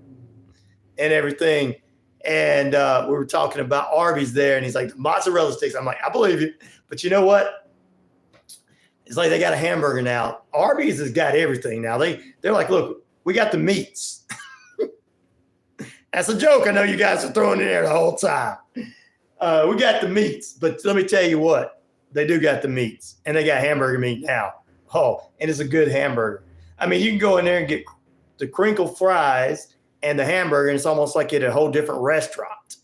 and everything. And we were talking about Arby's there, and he's like, the mozzarella sticks. I'm like, I believe you. But you know what? It's like they got a hamburger now. Arby's has got everything now. They're like, look, we got the meats. That's a joke. I know you guys are throwing in there the whole time. We got the meats. But let me tell you what. They do got the meats. And they got hamburger meat now. Oh, and it's a good hamburger. I mean, you can go in there and get the crinkle fries and the hamburger, and it's almost like at a whole different restaurant.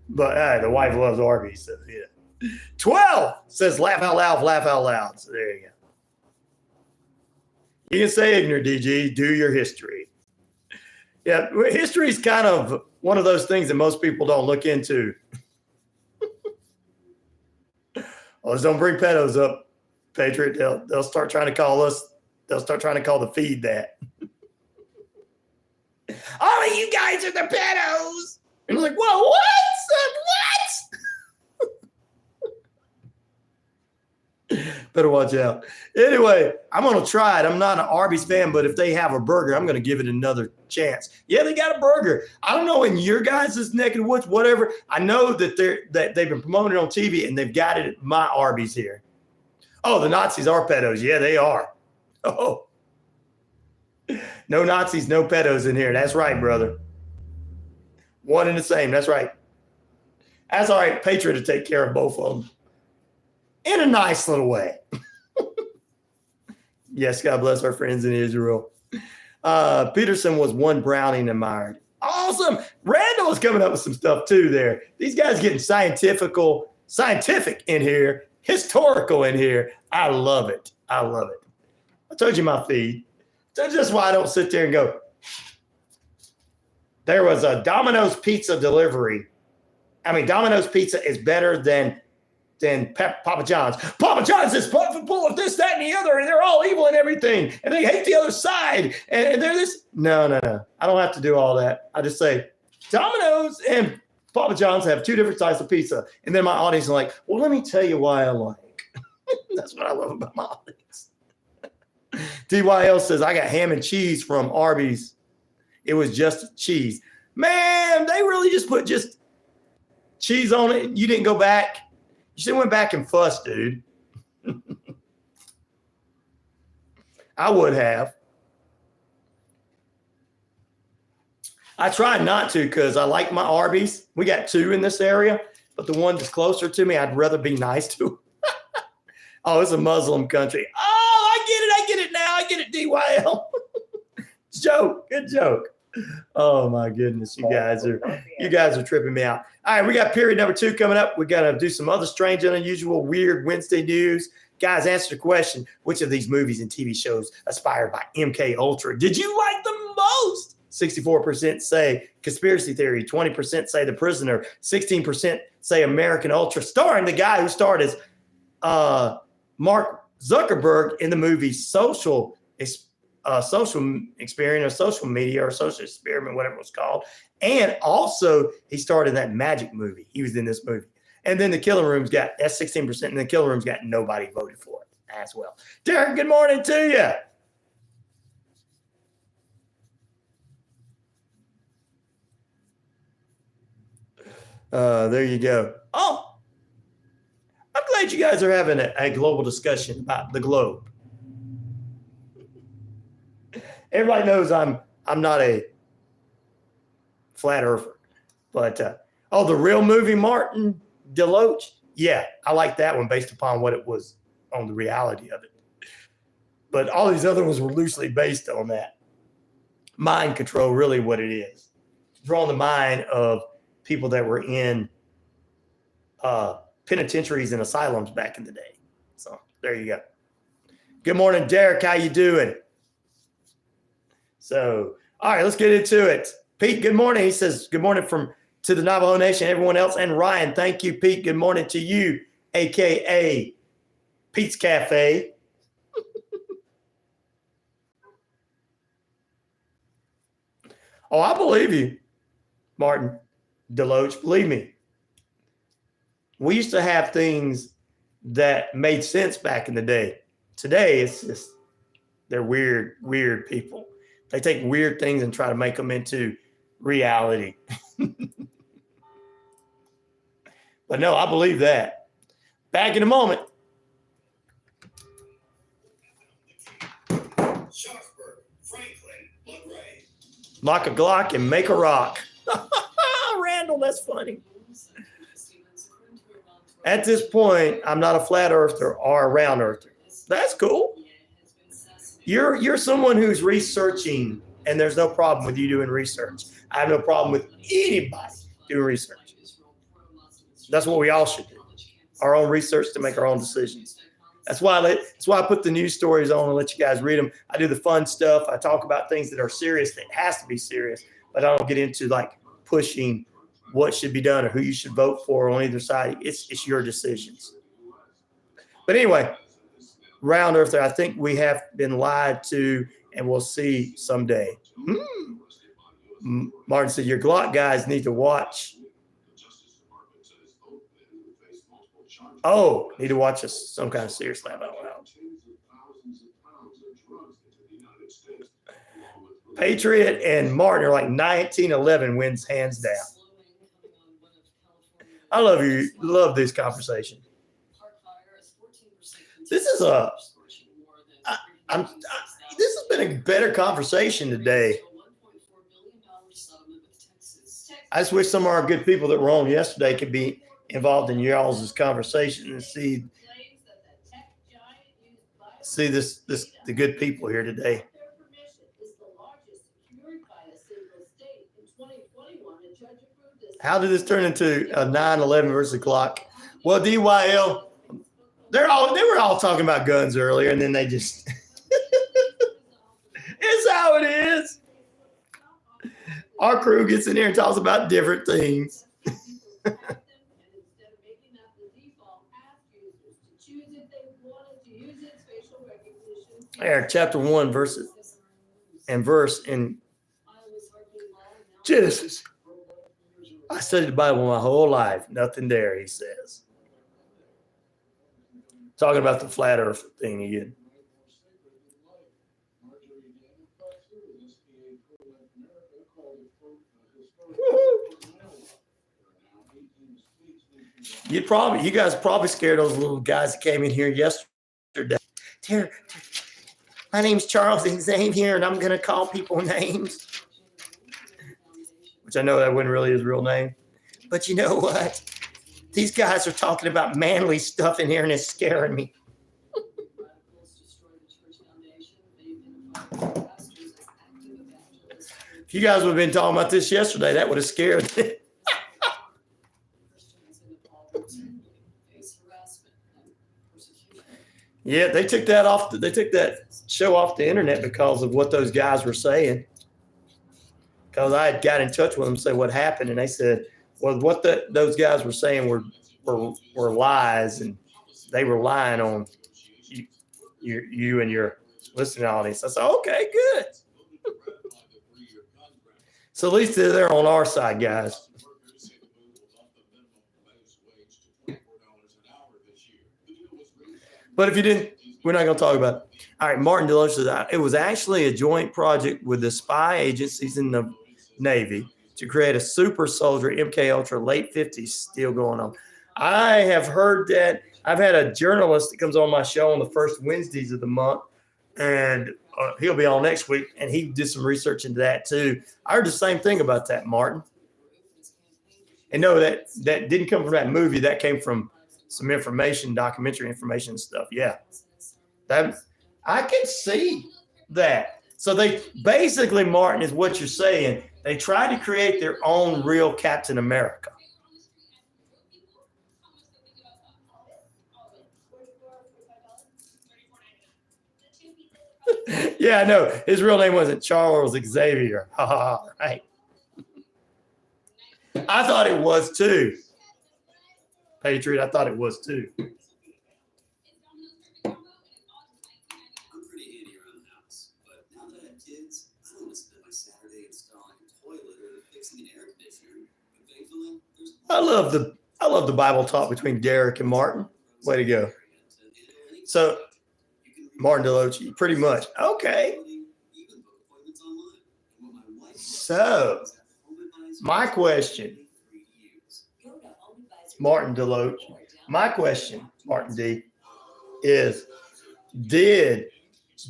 But the wife loves Arby's. So yeah. 12 says laugh out loud, laugh out loud. So there you go. You can say ignorant, DG, do your history. Yeah, history is kind of one of those things that most people don't look into. Well, just don't bring pedos up, Patriot. They'll start trying to call us. They'll start trying to call the feed that. All of you guys are the pedos. And I'm like, whoa, what? What? Better watch out. Anyway, I'm going to try it. I'm not an Arby's fan, but if they have a burger, I'm going to give it another chance. Yeah, they got a burger. I don't know in your guys' neck of the woods, whatever. I know that they've been promoting it on TV, and they've got it at my Arby's here. Oh, the Nazis are pedos. Yeah, they are. Oh. No Nazis, no pedos in here. That's right, brother. One and the same. That's right. That's all right. Patriot to take care of both of them in a nice little way. Yes, God bless our friends in Israel. Peterson was one Browning admired. Awesome. Randall is coming up with some stuff too there. These guys getting scientific in here, historical in here. I love it. I love it. I told you my feed. That's just why I don't sit there and go. There was a Domino's pizza delivery. I mean, Domino's pizza is better than Papa John's. Papa John's is full of this, that, and the other, and they're all evil and everything, and they hate the other side, and they're this. No. I don't have to do all that. I just say Domino's and Papa John's have two different types of pizza, and then my audience is like, well, let me tell you why I like. That's what I love about my audience. DYL says, I got ham and cheese from Arby's. It was just cheese. Man, they really just put just cheese on it. You didn't go back. You should have went back and fussed, dude. I would have. I tried not to because I like my Arby's. We got two in this area, but the one that's closer to me, I'd rather be nice to. Oh, it's a Muslim country. Oh, I get it now. I get it, DYL. Joke. Good joke. Oh my goodness. You guys are tripping me out. All right, we got period number 2 coming up. We got to do some other strange and unusual weird Wednesday news. Guys, answer the question, which of these movies and TV shows inspired by MK Ultra did you like the most? 64% say Conspiracy Theory, 20% say The Prisoner, 16% say American Ultra, starring the guy who starred as Mark Zuckerberg in the movie Social Experiment or Social Media or Social Experiment, whatever it was called. And also he starred in that Magic movie. He was in this movie. And then the Killing Room's got, that's 16%, and the Killing Room's got nobody voted for it as well. Derek, good morning to you. There you go. Oh, I'm glad you guys are having a global discussion about the globe. Everybody knows I'm not a flat earther, but the real movie Martin Deloach, yeah, I like that one based upon what it was on the reality of it. But all these other ones were loosely based on that. Mind control, really what it is. Drawing the mind of people that were in penitentiaries and asylums back in the day. So there you go. Good morning, Derek. How you doing? So, all right, let's get into it. Pete, good morning. He says, good morning to the Navajo Nation, everyone else. And Ryan, thank you, Pete. Good morning to you, a.k.a. Pete's Cafe. Oh, I believe you, Martin Deloach. Believe me. We used to have things that made sense back in the day. Today, it's just, they're weird people. They take weird things and try to make them into reality. But no, I believe that. Back in a moment. Sharpsburg, Franklin, LaGray. Lock a Glock and make a rock. Randall, that's funny. At this point, I'm not a flat earther or a round earther. That's cool. You're someone who's researching, and there's no problem with you doing research. I have no problem with anybody doing research. That's what we all should do. Our own research to make our own decisions. That's why I put the news stories on and let you guys read them. I do the fun stuff. I talk about things that are serious, that has to be serious, but I don't get into like pushing what should be done or who you should vote for on either side. It's your decisions. But anyway, round earther, I think we have been lied to, and we'll see someday. Martin said, your Glock guys need to watch. Oh, need to watch some kind of serious lab out loud. Patriot and Martin are like 19-11 wins hands down. I love this conversation. This is this has been a better conversation today. I just wish some of our good people that were on yesterday could be involved in y'all's conversation and see the good people here today. How did this turn into a 9/11 versus Glock? Well, DYL, they were all talking about guns earlier, and then they just it's how it is. Our crew gets in here and talks about different things. There, chapter 1, verse in Genesis. I studied the Bible my whole life. Nothing there, he says. Talking about the flat earth thing again. You guys probably scared those little guys that came in here yesterday. My name's Charles Xavier, and I'm going to call people names. Which I know that wasn't really his real name. But you know what? These guys are talking about manly stuff in here, and it's scaring me. If you guys would have been talking about this yesterday, that would have scared me. Yeah, they took that show off the internet because of what those guys were saying. Because I had got in touch with them and said what happened, and they said, well, what those guys were saying were lies, and they were lying on you and your listening audience. I said, okay, good. So at least they're on our side, guys. But if you didn't, we're not going to talk about it. All right, Martin Deloach says it was actually a joint project with the spy agencies in the Navy to create a super soldier MK Ultra late 50s still going on. I have heard that. I've had a journalist that comes on my show on the first Wednesdays of the month, and he'll be on next week, and he did some research into that too. I heard the same thing about that, Martin. And no, that didn't come from that movie. That came from some information, documentary information and stuff. Yeah. That I can see that. So they basically, Martin, is what you're saying. They tried to create their own real Captain America. Yeah, I know. His real name wasn't Charles Xavier. Ha ha, right. I thought it was too. Patriot, I thought it was too. I'm pretty handy around the house, but now that I have kids, I don't want to spend my Saturday installing a toilet or fixing an air conditioner. But thankfully, there's I love the Bible talk between Derek and Martin. Way to go. So, Martin Deloach, pretty much. Okay. So, my question, Martin Deloach, my question, Martin D, is did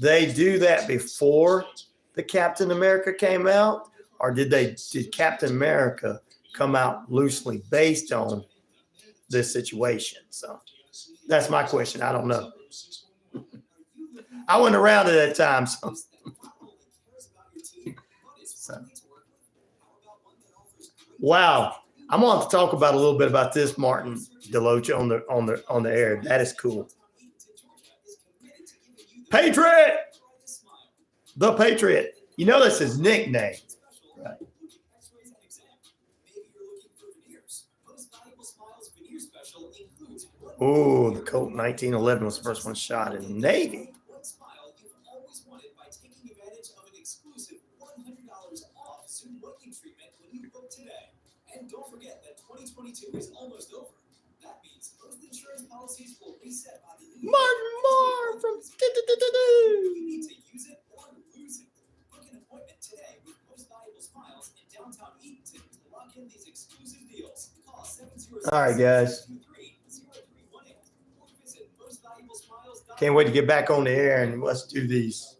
they do that before the Captain America came out? Or did Captain America come out loosely based on this situation? So that's my question. I don't know. I wasn't around at that time. So. Wow. I'm going to have to talk about a little bit about this, Martin Deloach, on the air. That is cool. Patriot. The Patriot. You know that's his nickname. Right. Oh, the Colt 1911 was the first one shot in the Navy. And don't forget that 2022 is almost over. That means most insurance policies will reset by the new Martin Moore from You need to use it or lose it. Book an appointment today with Most Valuable Smiles in downtown Eatonton to lock in these exclusive deals. Call 706 All right, guys. Can't wait to get back on the air and let's do these.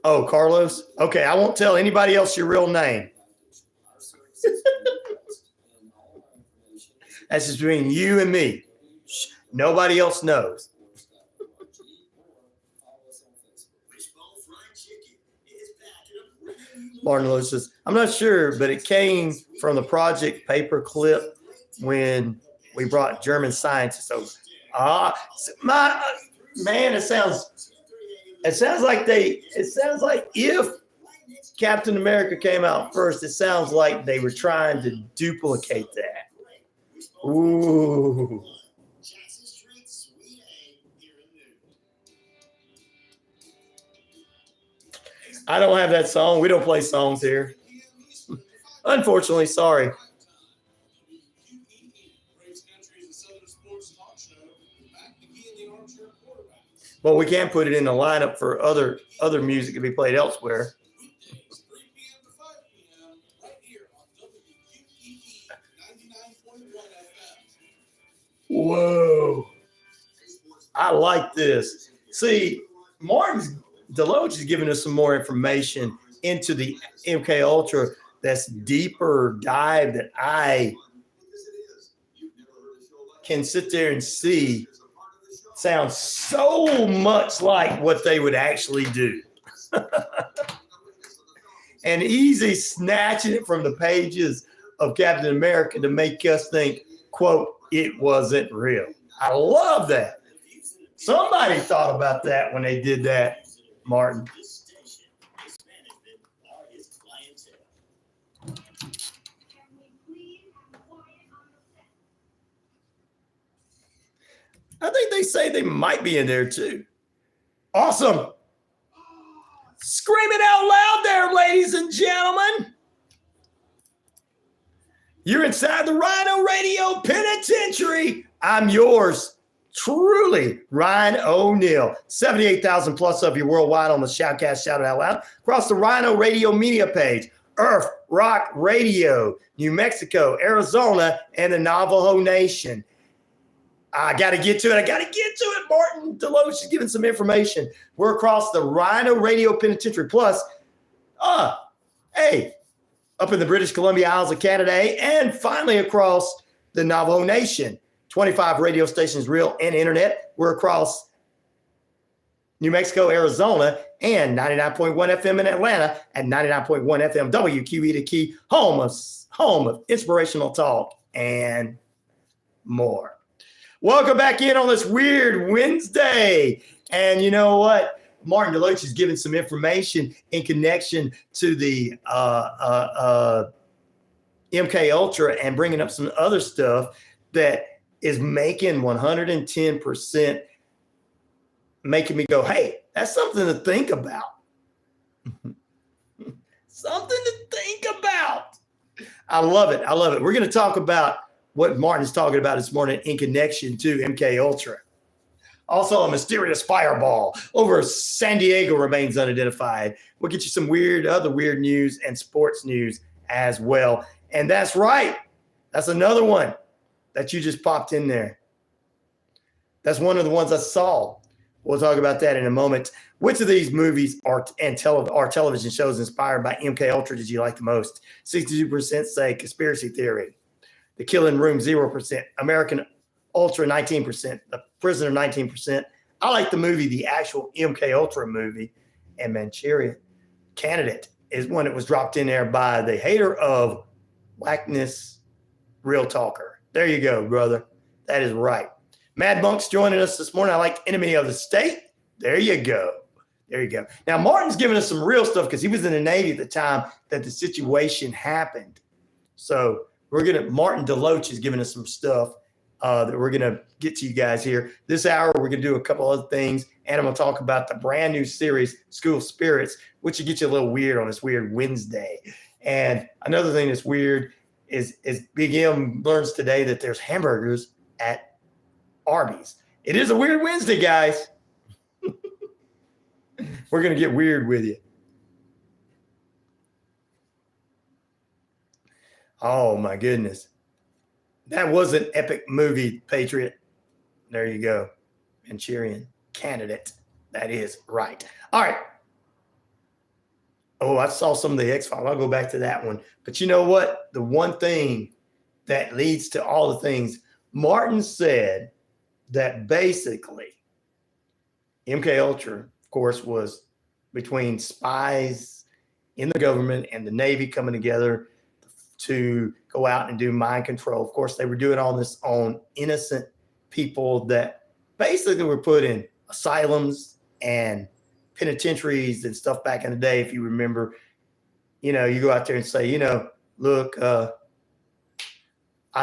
Oh, Carlos? Okay, I won't tell anybody else your real name. That's just between you and me. Shh, nobody else knows. Martin Lewis says, I'm not sure, but it came from the Project Paperclip when we brought German scientists over. Man, it sounds like if Captain America came out first, it sounds like they were trying to duplicate that. Ooh. I don't have that song. We don't play songs here. Unfortunately, sorry. Well, we can put it in the lineup for other music to be played elsewhere. Whoa. I like this. See, Martin Deloach is giving us some more information into the MK Ultra that's deeper dive that I can sit there and see. Sounds so much like what they would actually do. And easy snatching it from the pages of Captain America to make us think, quote, it wasn't real. I love that. Somebody thought about that when they did that, Martin. I think they say they might be in there too. Awesome. Scream it out loud there, ladies and gentlemen. You're inside the RyanORadio Penitentiary. I'm yours truly, Ryan O'Neal. 78,000 plus of you worldwide on the Shoutcast Shout It Out Loud. Across the RyanORadio media page, Earth Rock Radio, New Mexico, Arizona, and the Navajo Nation. I got to get to it. Martin Deloach is giving some information. We're across the RyanORadio Penitentiary. Plus, hey, up in the British Columbia Isles of Canada, and finally across the Navajo Nation. 25 radio stations, real and internet. We're across New Mexico, Arizona, and 99.1 FM in Atlanta, and 99.1 FM WQEE the Key, home of inspirational talk and more. Welcome back in on this weird Wednesday. And you know what? Martin Deloach is giving some information in connection to the MK Ultra and bringing up some other stuff that is making 110% making me go, hey, that's something to think about. Something to think about. I love it. I love it. We're going to talk about what Martin's talking about this morning in connection to MK Ultra. Also, a mysterious fireball over San Diego remains unidentified. We'll get you some other weird news and sports news as well. And that's right. That's another one that you just popped in there. That's one of the ones I saw. We'll talk about that in a moment. Which of these movies are television shows inspired by MK Ultra did you like the most? 62% say Conspiracy Theory. The Killing Room, 0%. American Ultra, 19%. The Prisoner, 19%. I like the movie, the actual MK Ultra movie. And Manchurian Candidate is one that was dropped in there by the hater of whackness, Real Talker. There you go, brother. That is right. Mad Monk's joining us this morning. I like Enemy of the State. There you go. There you go. Now, Martin's giving us some real stuff because he was in the Navy at the time that the situation happened. So Martin Deloach is giving us some stuff that we're going to get to you guys here. This hour, we're going to do a couple other things, and I'm going to talk about the brand new series, School of Spirits, which will get you a little weird on this weird Wednesday. And another thing that's weird is Big M learns today that there's hamburgers at Arby's. It is a weird Wednesday, guys. We're going to get weird with you. Oh, my goodness. That was an epic movie, Patriot. There you go. Manchurian Candidate. That is right. All right. Oh, I saw some of the X-Files. I'll go back to that one. But you know what? The one thing that leads to all the things, Martin said that basically MK Ultra, of course, was between spies in the government and the Navy coming together to go out and do mind control. Of course, they were doing all this on innocent people that basically were put in asylums and penitentiaries and stuff back in the day. If you remember, you go out there and say, look, I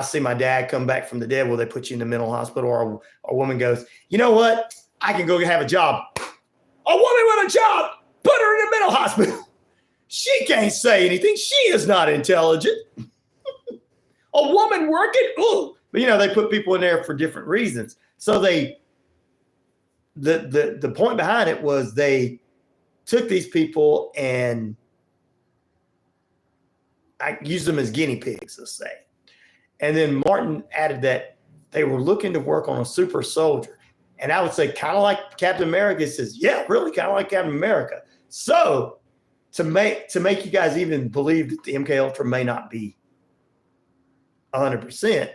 see my dad come back from the dead. Well, they put you in the mental hospital, or a woman goes, you know what? I can go have a job. A woman with a job, put her in the mental hospital. She can't say anything. She is not intelligent. A woman working? Ooh. But, they put people in there for different reasons. So the point behind it was they took these people and I used them as guinea pigs, let's say. And then Martin added that they were looking to work on a super soldier. And I would say kind of like Captain America. Says, yeah, really kind of like Captain America. So to make you guys even believe that the MK Ultra may not be 100%,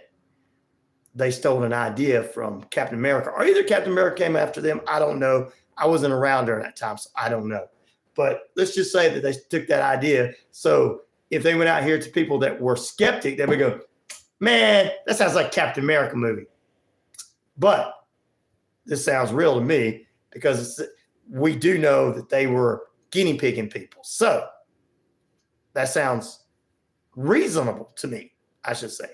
they stole an idea from Captain America. Or either Captain America came after them. I don't know. I wasn't around during that time, so I don't know. But let's just say that they took that idea. So if they went out here to people that were skeptic, they would go, man, that sounds like Captain America movie. But this sounds real to me because we do know that they were guinea pigging people. So that sounds reasonable to me, I should say,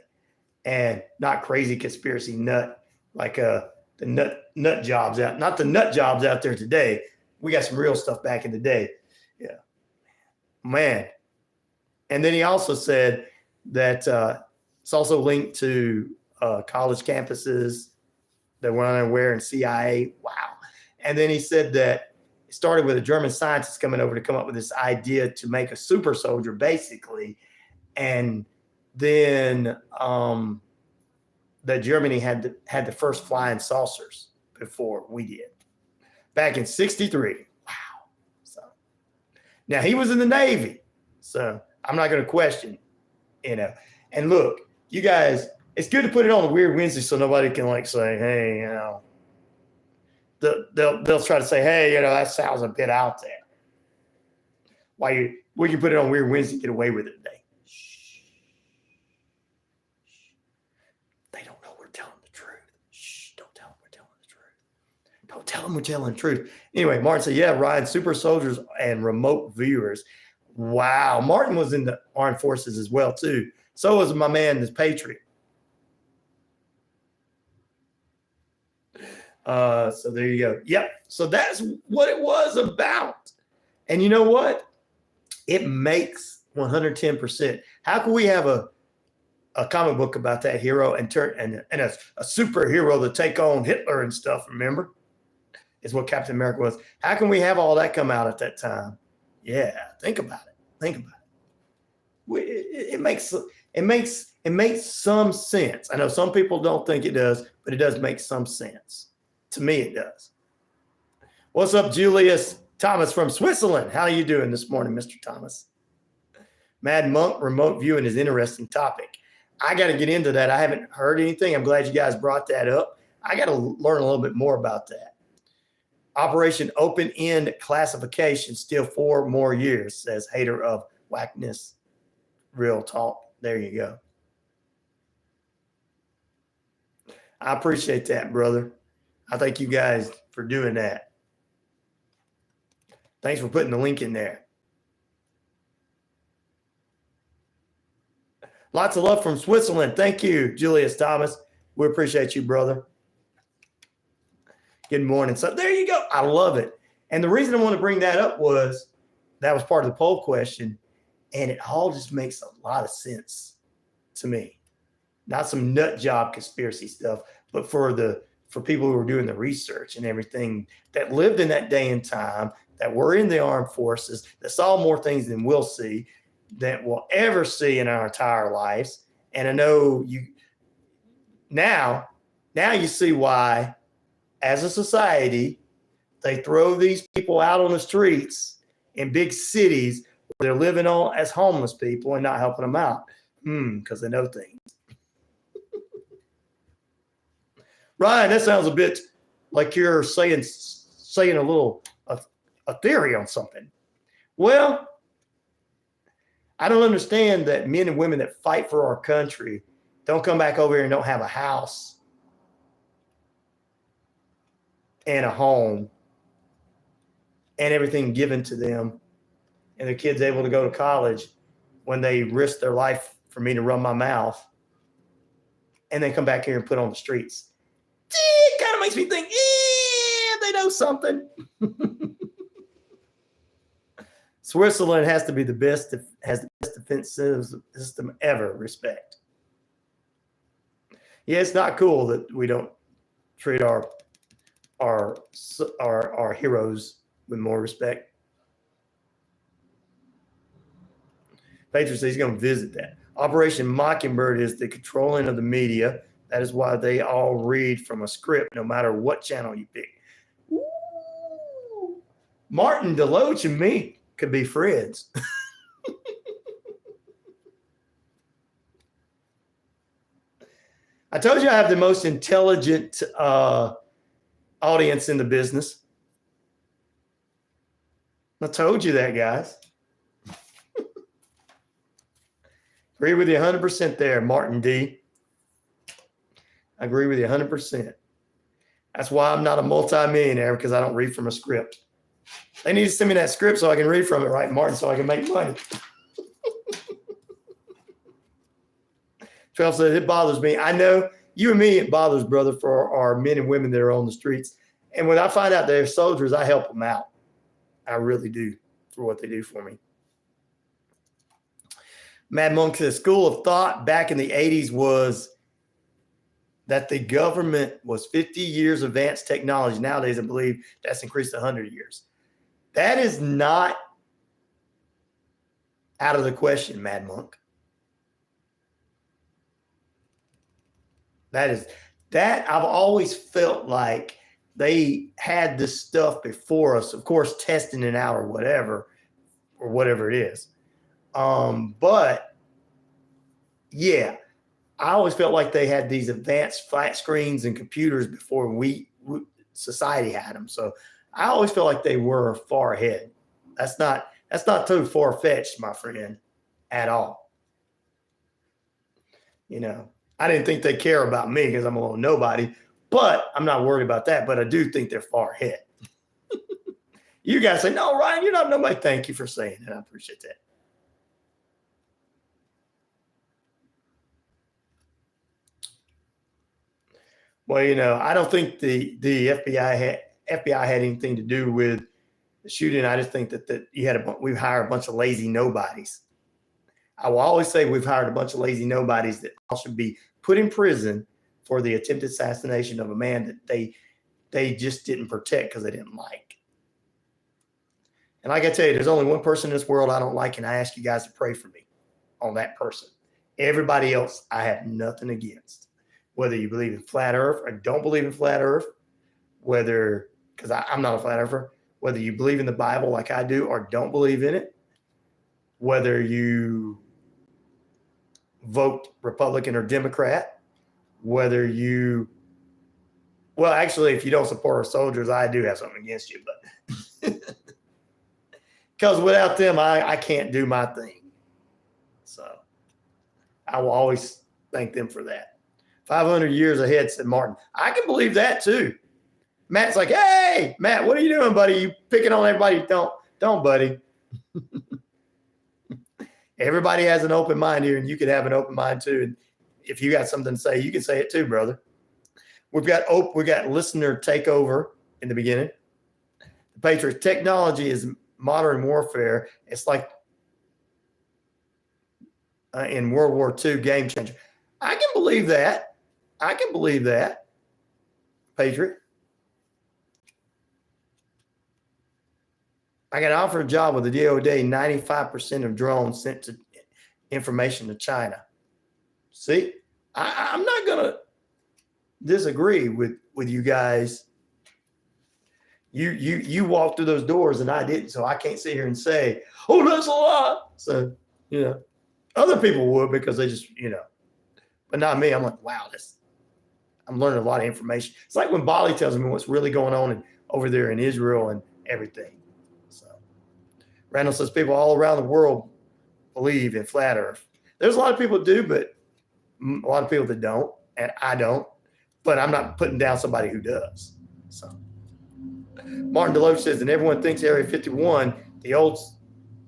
and not crazy conspiracy nut like the nut jobs out. Not the nut jobs out there today. We got some real stuff back in the day. Yeah, man. And then he also said that it's also linked to college campuses that were unaware and CIA. Wow. And then he said that it started with a German scientist coming over to come up with this idea to make a super soldier, basically. And then that Germany had the first flying saucers before we did. Back in 1963. Wow. So now he was in the Navy. So I'm not going to question, And look, you guys, it's good to put it on a weird Wednesday so nobody can say, hey, they'll try to say, hey, that sounds a bit out there. We can put it on Weird Wednesday and get away with it today. Shh. They don't know we're telling the truth. Shh. Tell them we're telling the truth. Anyway, Martin said, yeah, Ryan, super soldiers and remote viewers. Wow. Martin was in the armed forces as well, too. So was my man, this Patriot. So there you go. Yep. So that's what it was about. And you know what? It makes 110%. How can we have a comic book about that hero and a superhero to take on Hitler and stuff? Remember, is what Captain America was. How can we have all that come out at that time? Yeah, think about it. Think about it. It makes some sense. I know some people don't think it does, but it does make some sense. To me, it does. What's up, Julius Thomas from Switzerland? How are you doing this morning, Mr. Thomas? Mad Monk remote viewing is an interesting topic. I got to get into that. I haven't heard anything. I'm glad you guys brought that up. I got to learn a little bit more about that. Operation Open End Classification, still 4 more years, says hater of whackness. Real talk. There you go. I appreciate that, brother. I thank you guys for doing that. Thanks for putting the link in there. Lots of love from Switzerland. Thank you, Julius Thomas. We appreciate you, brother. Good morning. So there you go. I love it. And the reason I want to bring that up was that was part of the poll question, and it all just makes a lot of sense to me. Not some nut job conspiracy stuff, but for people who were doing the research and everything that lived in that day and time, that were in the armed forces, that saw more things than we'll see, that we'll ever see in our entire lives. And I know you now you see why, as a society, they throw these people out on the streets in big cities where they're living on as homeless people and not helping them out. Because they know things. Ryan, that sounds a bit like you're saying a little a theory on something. Well, I don't understand that men and women that fight for our country don't come back over here and don't have a house and a home and everything given to them, and their kids able to go to college when they risk their life for me to run my mouth, and they come back here and put on the streets. It kind of makes me think, they know something. Switzerland has to be the best, has the best defense system ever. Respect. Yeah, it's not cool that we don't treat our heroes with more respect. Patriot says he's going to visit that. Operation Mockingbird is the controlling of the media. That is why they all read from a script, no matter what channel you pick. Ooh. Martin Deloach and me could be friends. I told you I have the most intelligent audience in the business. I told you that, guys. Agree with you 100% there, Martin D. I agree with you 100%. That's why I'm not a multimillionaire, because I don't read from a script. They need to send me that script so I can read from it, right, Martin, so I can make money. 12 says, it bothers me. I know you and me, it bothers, brother, for our men and women that are on the streets. And when I find out they're soldiers, I help them out. I really do, for what they do for me. Mad Monk says, school of thought back in the 80s was that the government was 50 years advanced technology. Nowadays, I believe that's increased 100 years. That is not out of the question, Mad Monk. That I've always felt like they had this stuff before us, of course, testing it out or whatever it is. But yeah, I always felt like they had these advanced flat screens and computers before society had them. So I always felt like they were far ahead. That's not too far-fetched, my friend, at all. You know, I didn't think they care about me because I'm a little nobody. But I'm not worried about that. But I do think they're far ahead. You guys say, no, Ryan, you're not nobody. Thank you for saying that. I appreciate that. Well, I don't think the FBI had anything to do with the shooting. I just think that we hired a bunch of lazy nobodies. I will always say we've hired a bunch of lazy nobodies that all should be put in prison for the attempted assassination of a man that they just didn't protect because they didn't like. And like I tell you, there's only one person in this world I don't like, and I ask you guys to pray for me on that person. Everybody else, I have nothing against. Whether you believe in flat earth or don't believe in flat earth, because I'm not a flat earther, whether you believe in the Bible like I do or don't believe in it, whether you vote Republican or Democrat, whether you, well, actually, if you don't support our soldiers, I do have something against you, but because without them, I can't do my thing. So I will always thank them for that. 500 years ahead, said Martin. I can believe that too. Matt's like, hey, Matt, what are you doing, buddy? You picking on everybody? Don't, buddy. Everybody has an open mind here, and you can have an open mind too. And if you got something to say, you can say it too, brother. We've got listener takeover in the beginning. The Patriots, technology is modern warfare. It's like in World War II, game changer. I can believe that. Patriot. I got offered a job with the DOD. 95% of drones sent to information to China. See, I'm not gonna disagree with you guys. You walked through those doors and I didn't, so I can't sit here and say, "Oh, that's a lot." So other people would because they just but not me. I'm like, wow, I'm learning a lot of information. It's like when Bali tells me what's really going on over there in Israel and everything. So Randall says people all around the world believe in flat earth. There's a lot of people that do, but a lot of people that don't, and I don't. But I'm not putting down somebody who does. So Martin Deloach says, and everyone thinks Area 51,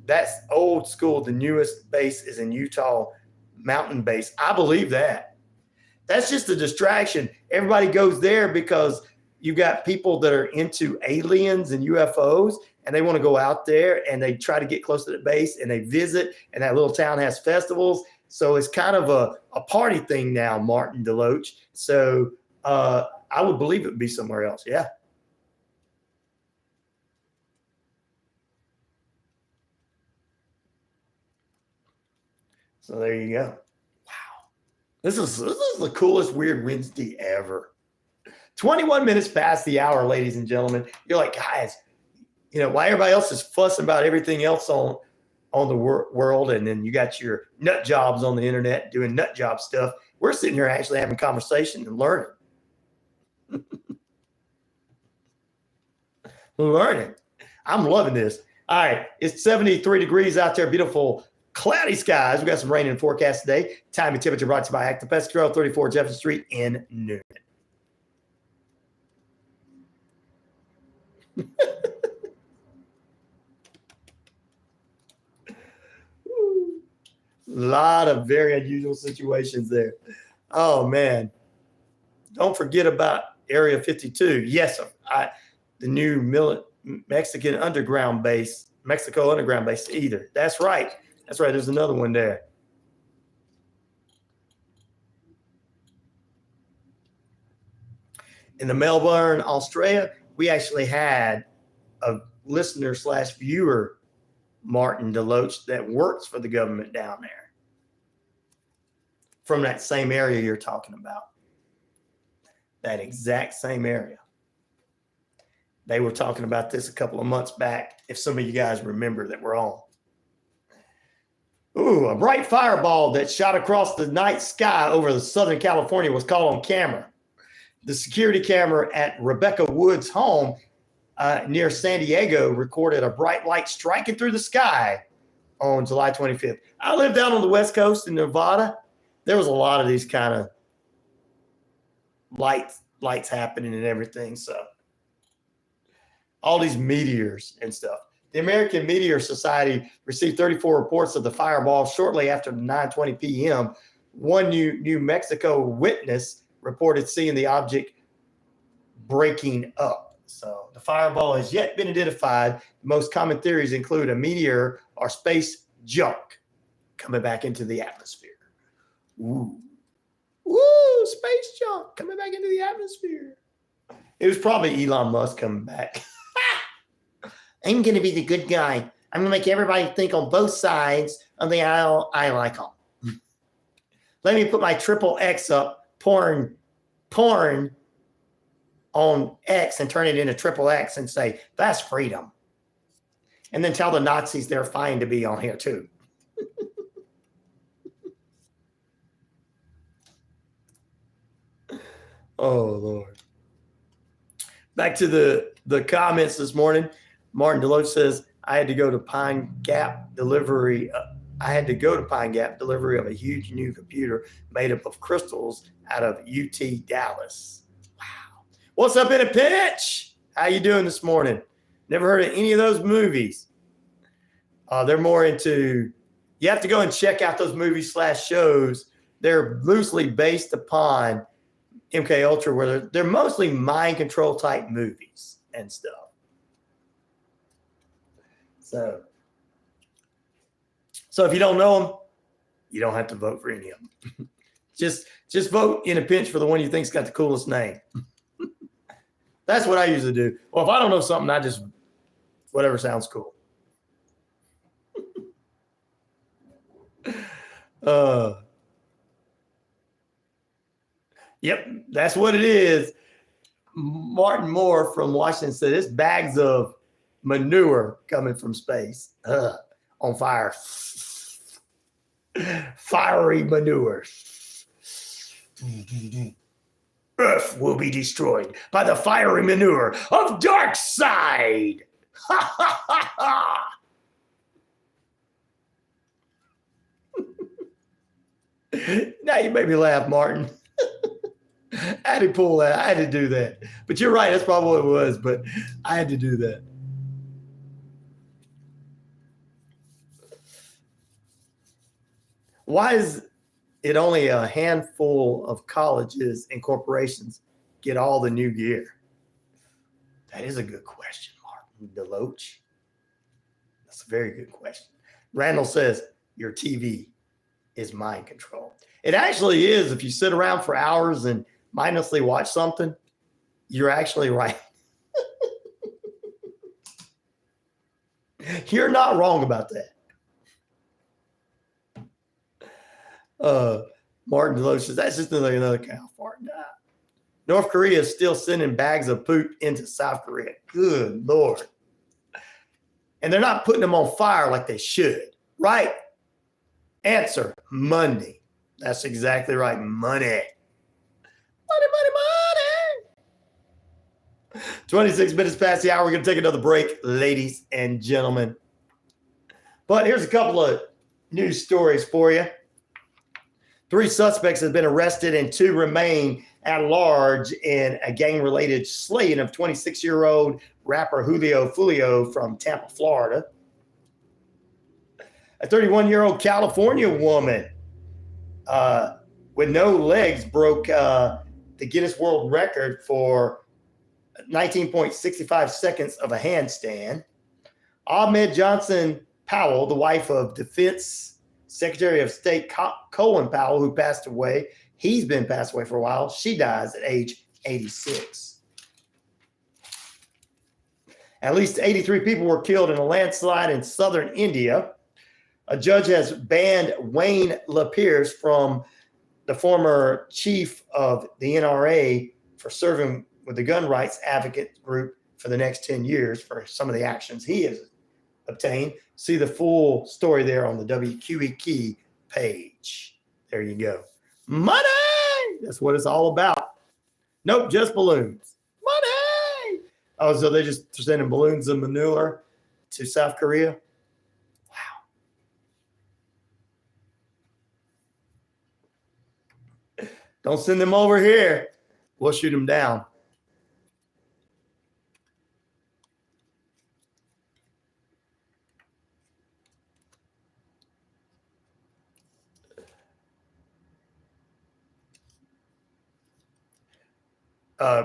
that's old school. The newest base is in Utah, mountain base. I believe that. That's just a distraction. Everybody goes there because you got people that are into aliens and UFOs, and they want to go out there and they try to get close to the base and they visit, and that little town has festivals. So it's kind of a party thing now, Martin Deloach. So I would believe it would be somewhere else. Yeah. So there you go. Wow. This is the coolest Weird Wednesday ever. 21 minutes past the hour, ladies and gentlemen. You're like, guys, why everybody else is fussing about everything else on the world, and then you got your nut jobs on the internet doing nut job stuff. We're sitting here actually having conversation and learning. Learning. I'm loving this. All right. It's 73 degrees out there. Beautiful cloudy skies. We got some rain in the forecast today. Time and temperature brought to you by Active Pest Control, 34 Jefferson Street in Newton. A lot of very unusual situations there. Oh, man. Don't forget about Area 52. Yes, the new Mexico underground base either. That's right. There's another one there. In the Melbourne, Australia, we actually had a listener/viewer, Martin Deloach, that works for the government down there from that same area you're talking about. That exact same area. They were talking about this a couple of months back, if some of you guys remember that we're on. Ooh, a bright fireball that shot across the night sky over the Southern California was caught on camera. The security camera at Rebecca Wood's home near San Diego recorded a bright light striking through the sky on July 25th. I lived down on the West Coast in Nevada. There was a lot of these kind of light lights happening and everything. So all these meteors and stuff. The American Meteor Society received 34 reports of the fireball shortly after 9:20 p.m. One New Mexico witness reported seeing the object breaking up. So the fireball has yet been identified. The most common theories include a meteor or space junk coming back into the atmosphere. Ooh. Woo, space junk coming back into the atmosphere. It was probably Elon Musk coming back. I'm going to be the good guy. I'm going to make everybody think on both sides of the aisle. I like them. Let me put my triple X up, porn on X and turn it into triple X and say, that's freedom. And then tell the Nazis they're fine to be on here too. Oh, Lord. Back to the comments this morning. Martin Deloach says, I had to go to Pine Gap delivery of a huge new computer made up of crystals out of UT Dallas. Wow. What's up in a pinch? How you doing this morning? Never heard of any of those movies. They're more into, you have to go and check out those movies / shows. They're loosely based upon MK Ultra, where they're mostly mind control type movies and stuff. So if you don't know them, you don't have to vote for any of them. just vote in a pinch for the one you think's got the coolest name. That's what I usually do. Well, if I don't know something, I just whatever sounds cool. Yep, that's what it is. Martin Moore from Washington said it's bags of manure coming from space on fire. Fiery manure. Earth will be destroyed by the fiery manure of dark side. Ha ha ha ha. Now you made me laugh, Martin. I had to pull that. I had to do that. But you're right. That's probably what it was. But I had to do that. Why is it only a handful of colleges and corporations get all the new gear? That is a good question, Martin Deloach. That's a very good question. Randall says, your TV is mind control. It actually is. If you sit around for hours and mindlessly watch something, you're actually right. You're not wrong about that. Martin Deloach says, that's just another cow fart. North Korea is still sending bags of poop into South Korea. Good Lord. And they're not putting them on fire like they should. Right? Answer, money. That's exactly right. Money. Money, money, money. 26 minutes past the hour. We're going to take another break, ladies and gentlemen. But here's a couple of news stories for you. 3 suspects have been arrested and 2 remain at large in a gang-related slaying of 26-year-old rapper Julio Foolio from Tampa, Florida. A 31-year-old California woman with no legs broke the Guinness World Record for 19.65 seconds of a handstand. Ahmed Johnson Powell, the wife of Defense Secretary of State Colin Powell, who passed away. He's been passed away for a while. She dies at age 86. At least 83 people were killed in a landslide in southern India. A judge has banned Wayne LaPierce from the former chief of the NRA for serving with the gun rights advocate group for the next 10 years for some of the actions he has obtained. See the full story there on the WQEE page. There you go. Money! That's what it's all about. Nope, just balloons. Money! Oh, so they're just sending balloons of manure to South Korea? Wow. Don't send them over here. we'll shoot them down.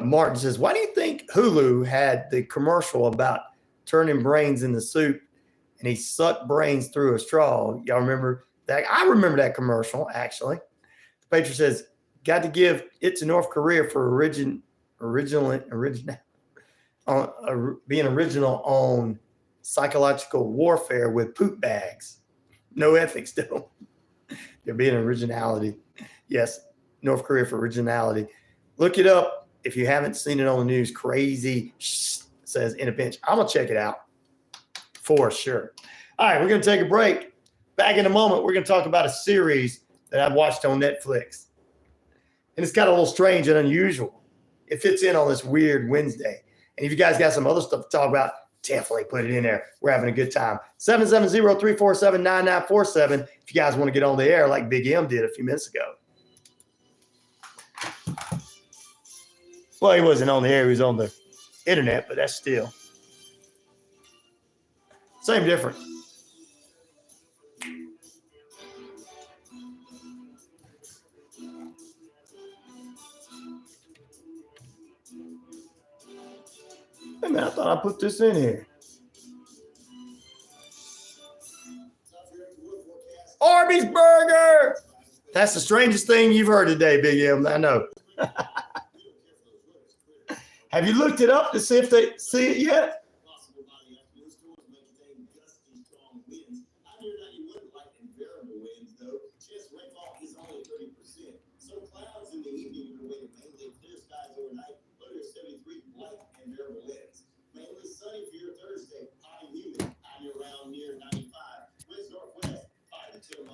Martin says, why do you think Hulu had the commercial about turning brains into soup and he sucked brains through a straw? Y'all remember that? I remember that commercial, actually. The Patriot says, got to give it to North Korea for being original on psychological warfare with poop bags. No ethics, though. They're being originality. Yes, North Korea for originality. Look it up. If you haven't seen it on the news, crazy says in a pinch. I'm going to check it out for sure. All right, we're going to take a break. Back in a moment, we're going to talk about a series that I've watched on Netflix. And it's kind of a little strange and unusual. It fits in on this weird Wednesday. And if you guys got some other stuff to talk about, definitely put it in there. We're having a good time. 770-347-9947 if you guys want to get on the air like Big M did a few minutes ago. Well, he wasn't on the air. He was on the internet, but that's still same difference. Hey, man, I thought I put this in here. Arby's Burger. That's the strangest thing you've heard today, Big M. I know. Have you looked it up to see if they see it yet?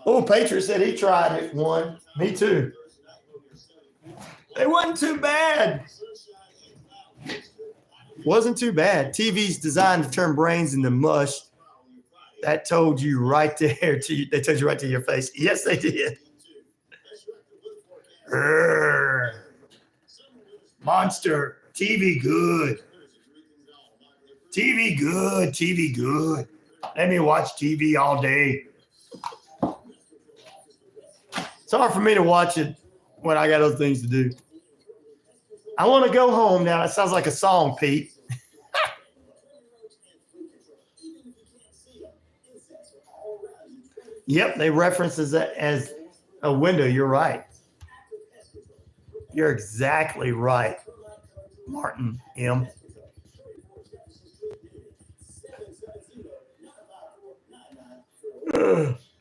Oh, Patriot said he tried it one. Me too. It wasn't too bad. Wasn't too bad. TV's designed to turn brains into mush. That told you right there. They told you right to your face. Yes, they did. Monster. TV good. TV good. TV good. Let me watch TV all day. It's hard for me to watch it when I got other things to do. I want to go home now. That sounds like a song, Pete. Yep, they reference that as a window. You're right. You're exactly right, Martin M.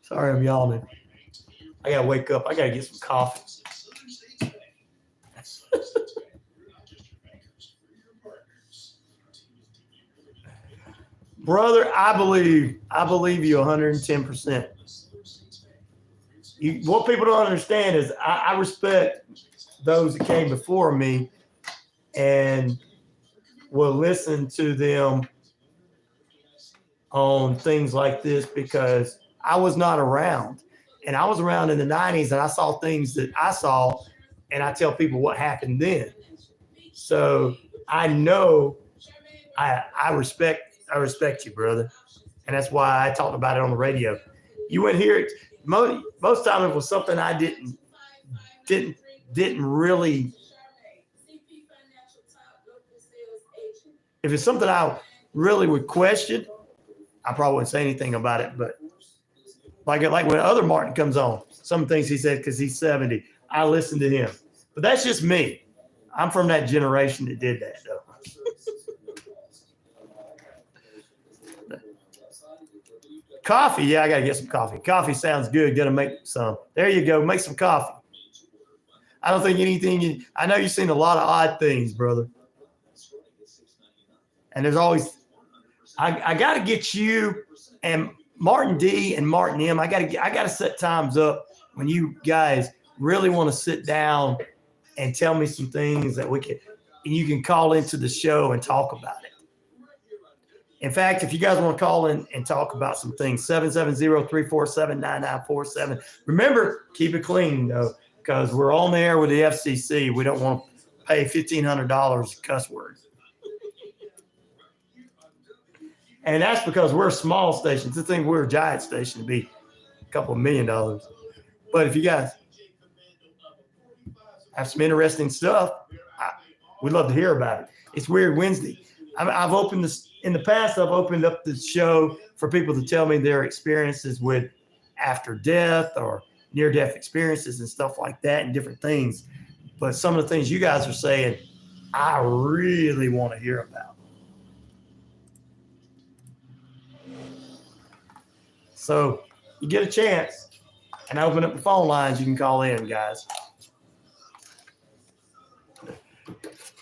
Sorry, I'm yawning. I got to wake up. I got to get some coffee. Brother, I believe you 110%. What people don't understand is I respect those that came before me and will listen to them on things like this because I was not around. And I was around in the 90s and I saw things that I saw and I tell people what happened then. So I know I respect you, brother. And that's why I talked about it on the radio. You wouldn't hear it. Most time it was something I didn't really. If it's something I really would question, I probably wouldn't say anything about it. But like when other Martin comes on, some things he said because he's 70, I listen to him. But that's just me. I'm from that generation that did that, though. Coffee, yeah, I got to get some coffee. Coffee sounds good. Got to make some. There you go. Make some coffee. I don't think anything. I know you've seen a lot of odd things, brother. And there's always. I got to get you and Martin D and Martin M. I got to set times up when you guys really want to sit down and tell me some things that you can call into the show and talk about it. In fact, if you guys want to call in and talk about some things, 770-347-9947. Remember, keep it clean, though, because we're on the air with the FCC. We don't want pay $1,500 cuss words. And that's because we're a small station. To think we're a giant station to be a couple $1 million. But if you guys have some interesting stuff, we'd love to hear about it. It's Weird Wednesday. I've opened this in the past. I've opened up the show for people to tell me their experiences with after death or near-death experiences and stuff like that and different things. But some of the things you guys are saying, I really want to hear about. So you get a chance and I open up the phone lines. You can call in, guys.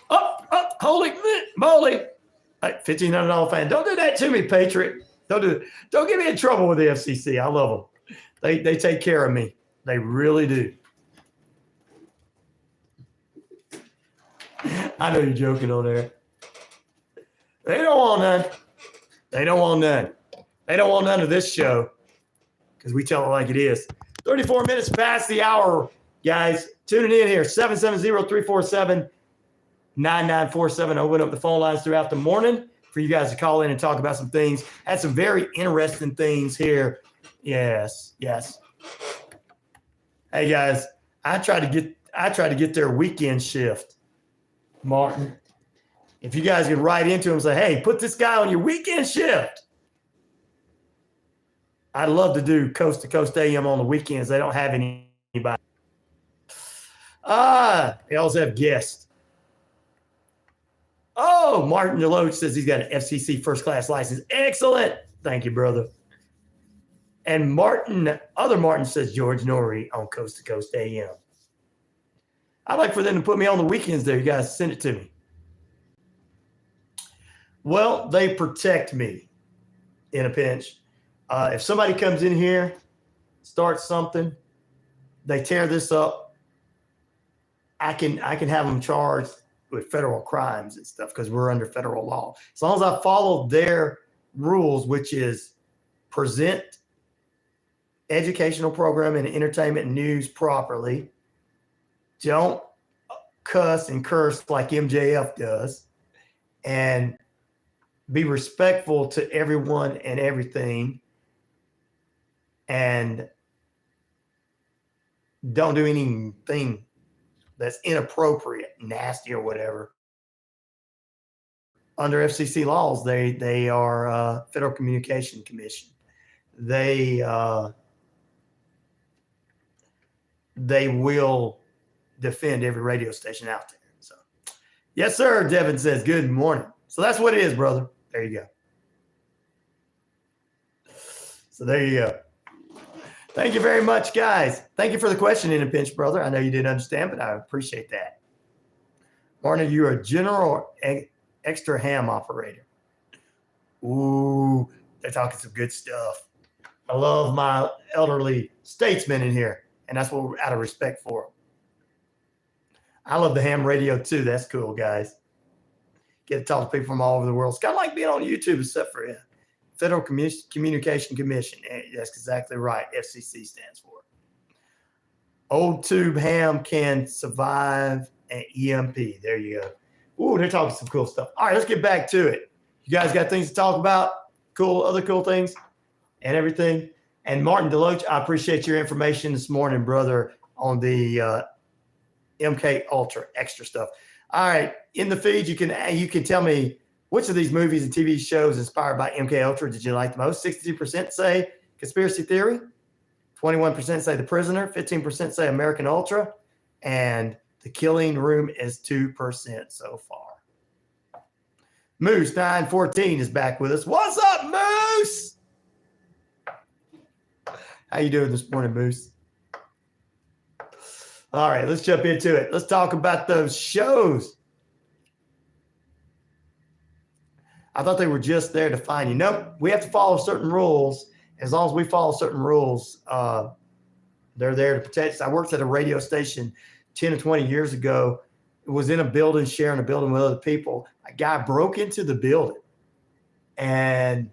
Holy moly. $1,500 fan. Don't do that to me, Patriot. Don't do it. Don't get me in trouble with the FCC. I love them. They take care of me. They really do. I know you're joking on there. They don't want none. They don't want none. They don't want none of this show because we tell it like it is. 34 minutes past the hour, guys. Tuning in here, 770-347-9947. Open up the phone lines throughout the morning for you guys to call in and talk about some things. Had some very interesting things here. Yes. Hey guys, I try to get their weekend shift. Martin, if you guys could write into him and say, hey, put this guy on your weekend shift. I'd love to do Coast to Coast AM on the weekends. They don't have anybody. They also have guests. Oh, Martin Deloach says he's got an FCC first class license. Excellent. Thank you, brother. And other Martin says George Norrie on Coast to Coast AM. I'd like for them to put me on the weekends there. You guys send it to me. Well, they protect me in a pinch. If somebody comes in here, starts something, they tear this up, I can have them charged with federal crimes and stuff because we're under federal law. As long as I follow their rules, which is present educational program and entertainment news properly, don't cuss and curse like MJF does, and be respectful to everyone and everything, and don't do anything that's inappropriate, nasty, or whatever. Under FCC laws, they are Federal Communication Commission. They will defend every radio station out there. So, yes, sir. Devin says, good morning. So that's what it is, brother. There you go. So there you go. Thank you very much, guys. Thank you for the question in a pinch, brother. I know you didn't understand, but I appreciate that. Martin, you're a general or extra ham operator. Ooh, they're talking some good stuff. I love my elderly statesmen in here, and that's what we're out of respect for them. I love the ham radio too. That's cool, guys. Get to talk to people from all over the world. It's kind of like being on YouTube, except for Federal Communication Commission. That's exactly right. FCC stands for. Old tube ham can survive an EMP. There you go. Ooh, they're talking some cool stuff. All right, let's get back to it. You guys got things to talk about? Other cool things and everything. And Martin Deloach, I appreciate your information this morning, brother, on the MK Ultra extra stuff. All right, in the feed, you can tell me which of these movies and TV shows inspired by MK Ultra did you like the most? 62% say Conspiracy Theory, 21% say The Prisoner, 15% say American Ultra, and The Killing Room is 2% so far. Moose 914 is back with us. What's up, Moose? How you doing this morning, Moose? All right, let's jump into it. Let's talk about those shows. I thought they were just there to find you. Nope, we have to follow certain rules. As long as we follow certain rules, they're there to protect us. I worked at a radio station 10 or 20 years ago. It was in a building, sharing a building with other people. A guy broke into the building and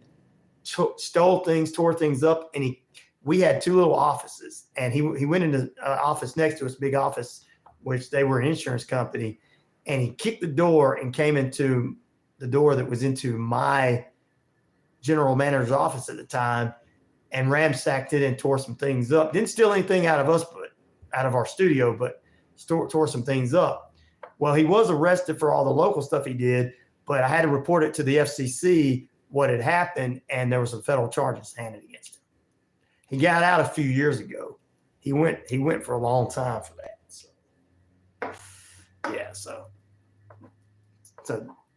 stole things, tore things up, and we had two little offices, and he went into an office next to us, big office, which they were an insurance company, and he kicked the door and came into the door that was into my general manager's office at the time and ransacked it and tore some things up. Didn't steal anything out of us, but out of our studio, but tore some things up. Well, he was arrested for all the local stuff he did, but I had to report it to the FCC what had happened, and there were some federal charges handed against him. He got out a few years ago. He went for a long time for that. So, yeah, so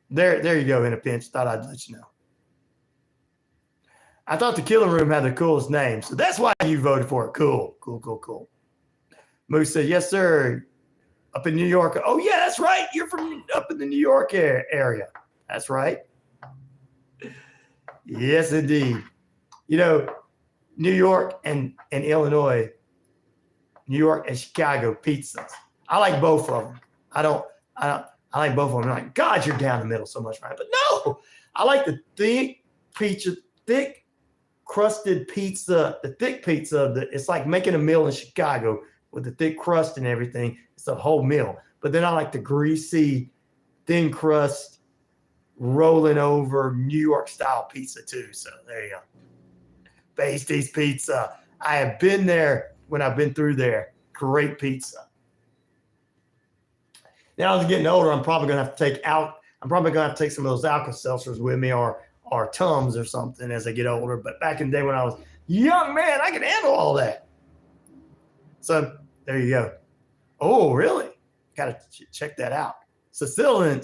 there you go. In a pinch, thought I'd let you know. I thought the Killing Room had the coolest name, so that's why you voted for it. Cool. Moose said, yes, sir. Up in New York. Oh, yeah, that's right. You're from up in the New York area. That's right. Yes, indeed. You know, New York and Illinois, New York and Chicago pizzas. I like both of them. I like both of them. I'm like, God, you're down the middle so much, right? But no, I like the thick crusted pizza, the thick pizza. It's like making a meal in Chicago with the thick crust and everything. It's a whole meal. But then I like the greasy, thin crust, rolling over New York style pizza too. So there you go. Basties Pizza. I have been there when I've been through there. Great pizza. Now as I'm getting older, I'm probably gonna have to take some of those Alka-Seltzers with me or Tums or something as I get older. But back in the day when I was young man, I could handle all that. So there you go. Oh, really? Gotta check that out. Sicilian.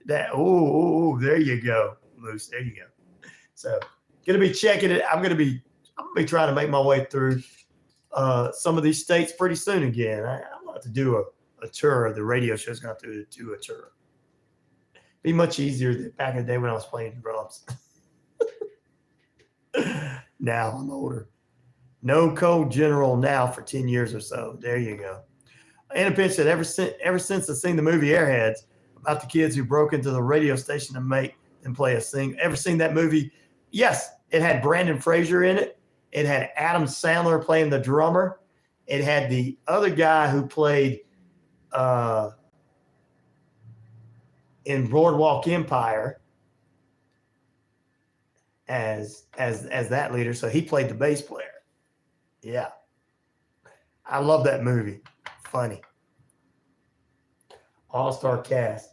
There you go, Moose. There you go. So gonna be checking it. I'm gonna be trying to make my way through some of these states pretty soon again. I'm about to do a tour. The radio show's going to do a tour. Be much easier than back in the day when I was playing drums. Now I'm older. No code general now for 10 years or so. There you go. Anna Pinch said, ever since I've seen the movie Airheads about the kids who broke into the radio station to make and play a sing. Ever seen that movie? Yes, it had Brandon Fraser in it. It had Adam Sandler playing the drummer. It had the other guy who played in Boardwalk Empire as that leader. So he played the bass player. Yeah. I love that movie. Funny. All-star cast.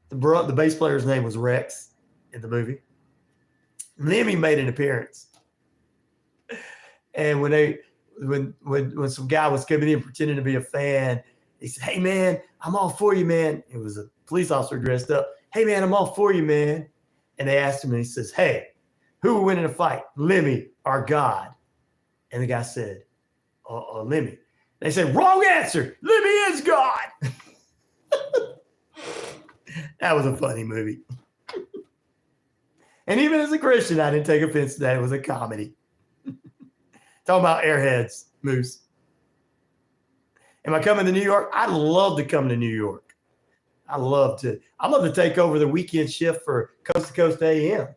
The bass player's name was Rex in the movie. Lemmy made an appearance. And when some guy was coming in pretending to be a fan, he said, "Hey man, I'm all for you, man." It was a police officer dressed up. "Hey man, I'm all for you, man." And they asked him, and he says, "Hey, who will win in a fight, Lemmy or God?" And the guy said, Lemmy. They said, "Wrong answer. Lemmy is God." That was a funny movie. And even as a Christian, I didn't take offense to that. It was a comedy. Talking about Airheads, Moose. Am I coming to New York? I'd love to come to New York. I love to take over the weekend shift for Coast to Coast AM.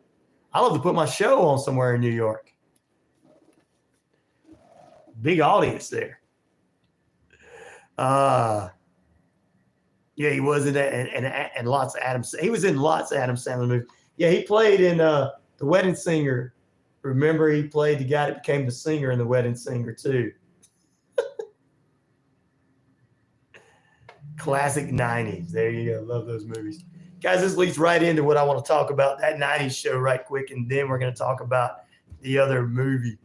I love to put my show on somewhere in New York. Big audience there. Yeah, he was in that and lots of Adam. He was in lots of Adam Sandler movies. Yeah, he played in The Wedding Singer. Remember, he played the guy that became the singer in The Wedding Singer too. Classic 90s. There you go. Love those movies. Guys, this leads right into what I want to talk about, that 90s show right quick, and then we're going to talk about the other movie.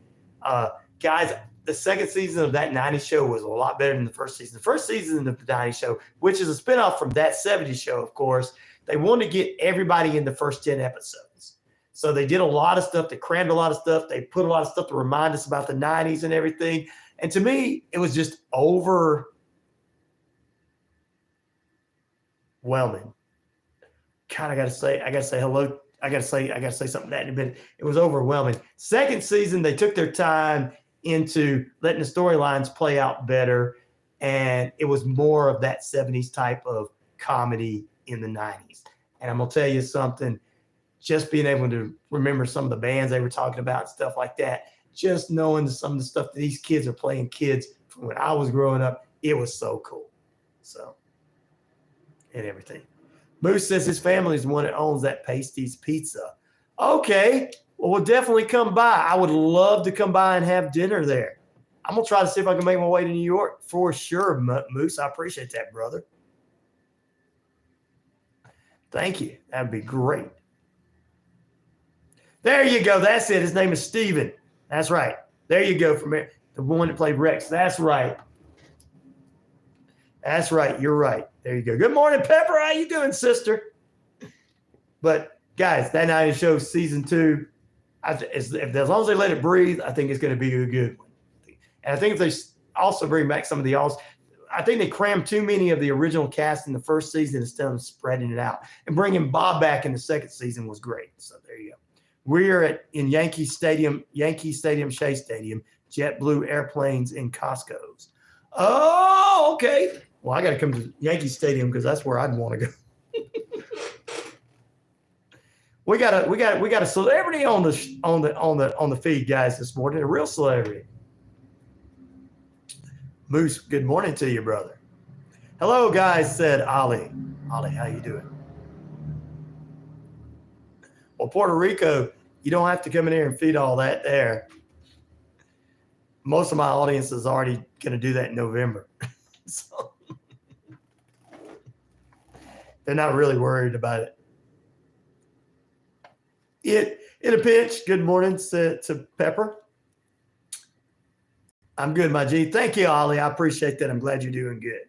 Guys, the second season of that 90s show was a lot better than the first season. The first season of the 90s show, which is a spinoff from that 70s show, of course, they wanted to get everybody in the first 10 episodes. So they did a lot of stuff. They crammed a lot of stuff. They put a lot of stuff to remind us about the 90s and everything. And to me, it was just overwhelming. God, I gotta say hello. I gotta say something to that in a minute. It was overwhelming. Second season, they took their time into letting the storylines play out better, and it was more of that 70s type of comedy in the 90s. And I'm gonna tell you something, just being able to remember some of the bands they were talking about and stuff like that just knowing some of the stuff that these kids are playing kids from when I was growing up, it was so cool. So, and everything. Moose says his family is the one that owns that Pasties Pizza. Okay. Well, we'll definitely come by. I would love to come by and have dinner there. I'm going to try to see if I can make my way to New York for sure, Moose. I appreciate that, brother. Thank you. That'd be great. There you go. That's it. His name is Steven. That's right. There you go. From there. The one that played Rex. That's right. That's right. You're right. There you go. Good morning, Pepper. How you doing, sister? But, guys, that night show season 2, as long as they let it breathe, I think it's going to be a good one. And I think if they also bring back some of the I think they crammed too many of the original cast in the first season instead of spreading it out. And bringing Bob back in the second season was great. So there you go. We're in Yankee Stadium, Shea Stadium, JetBlue airplanes in Costco's. Oh, okay. Well, I got to come to Yankee Stadium because that's where I'd want to go. We got a celebrity on the feed, guys, this morning. A real celebrity. Moose, good morning to you, brother. Hello, guys, said Ali. Ali, how you doing? Well, Puerto Rico, you don't have to come in here and feed all that there. Most of my audience is already going to do that in November. So they're not really worried about it. In a pinch, good morning to Pepper. I'm good, my G. Thank you, Ollie. I appreciate that. I'm glad you're doing good.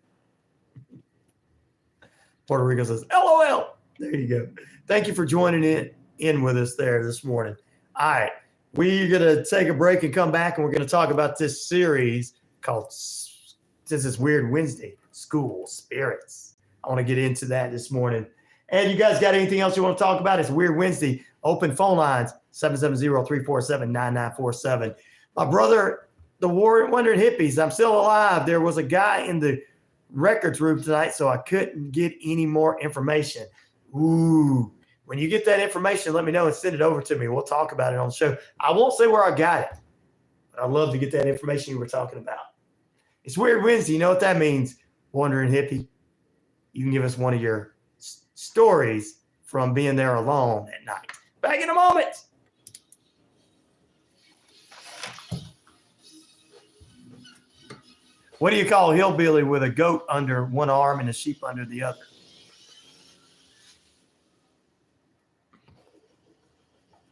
Puerto Rico says, LOL. There you go. Thank you for joining in with us there this morning. All right. We're going to take a break and come back, and we're going to talk about this series called, since it's Weird Wednesday, School Spirits. I want to get into that this morning. And you guys got anything else you want to talk about? It's Weird Wednesday. Open phone lines, 770-347-9947. My brother, the Wandering Hippies, I'm still alive. There was a guy in the records room tonight, so I couldn't get any more information. Ooh. When you get that information, let me know and send it over to me. We'll talk about it on the show. I won't say where I got it, but I'd love to get that information you were talking about. It's Weird Wednesday. You know what that means, Wandering Hippie? You can give us one of your stories from being there alone at night. Back in a moment. What do you call a hillbilly with a goat under one arm and a sheep under the other?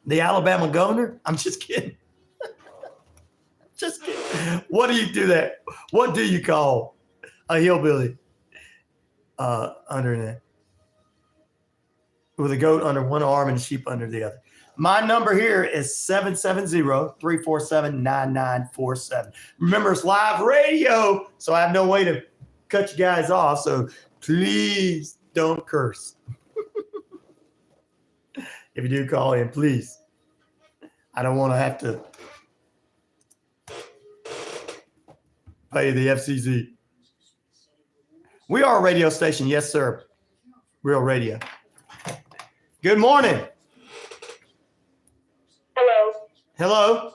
The Alabama governor? I'm just kidding. Just kidding. What do you do that? What do you call a hillbilly under that? With a goat under one arm and a sheep under the other. My number here is 770-347-9947. Remember, it's live radio, so I have no way to cut you guys off. So please don't curse. If you do call in, please. I don't want to have to pay the FCC. We are a radio station. Yes, sir. Real radio. Good morning. Hello. Hello.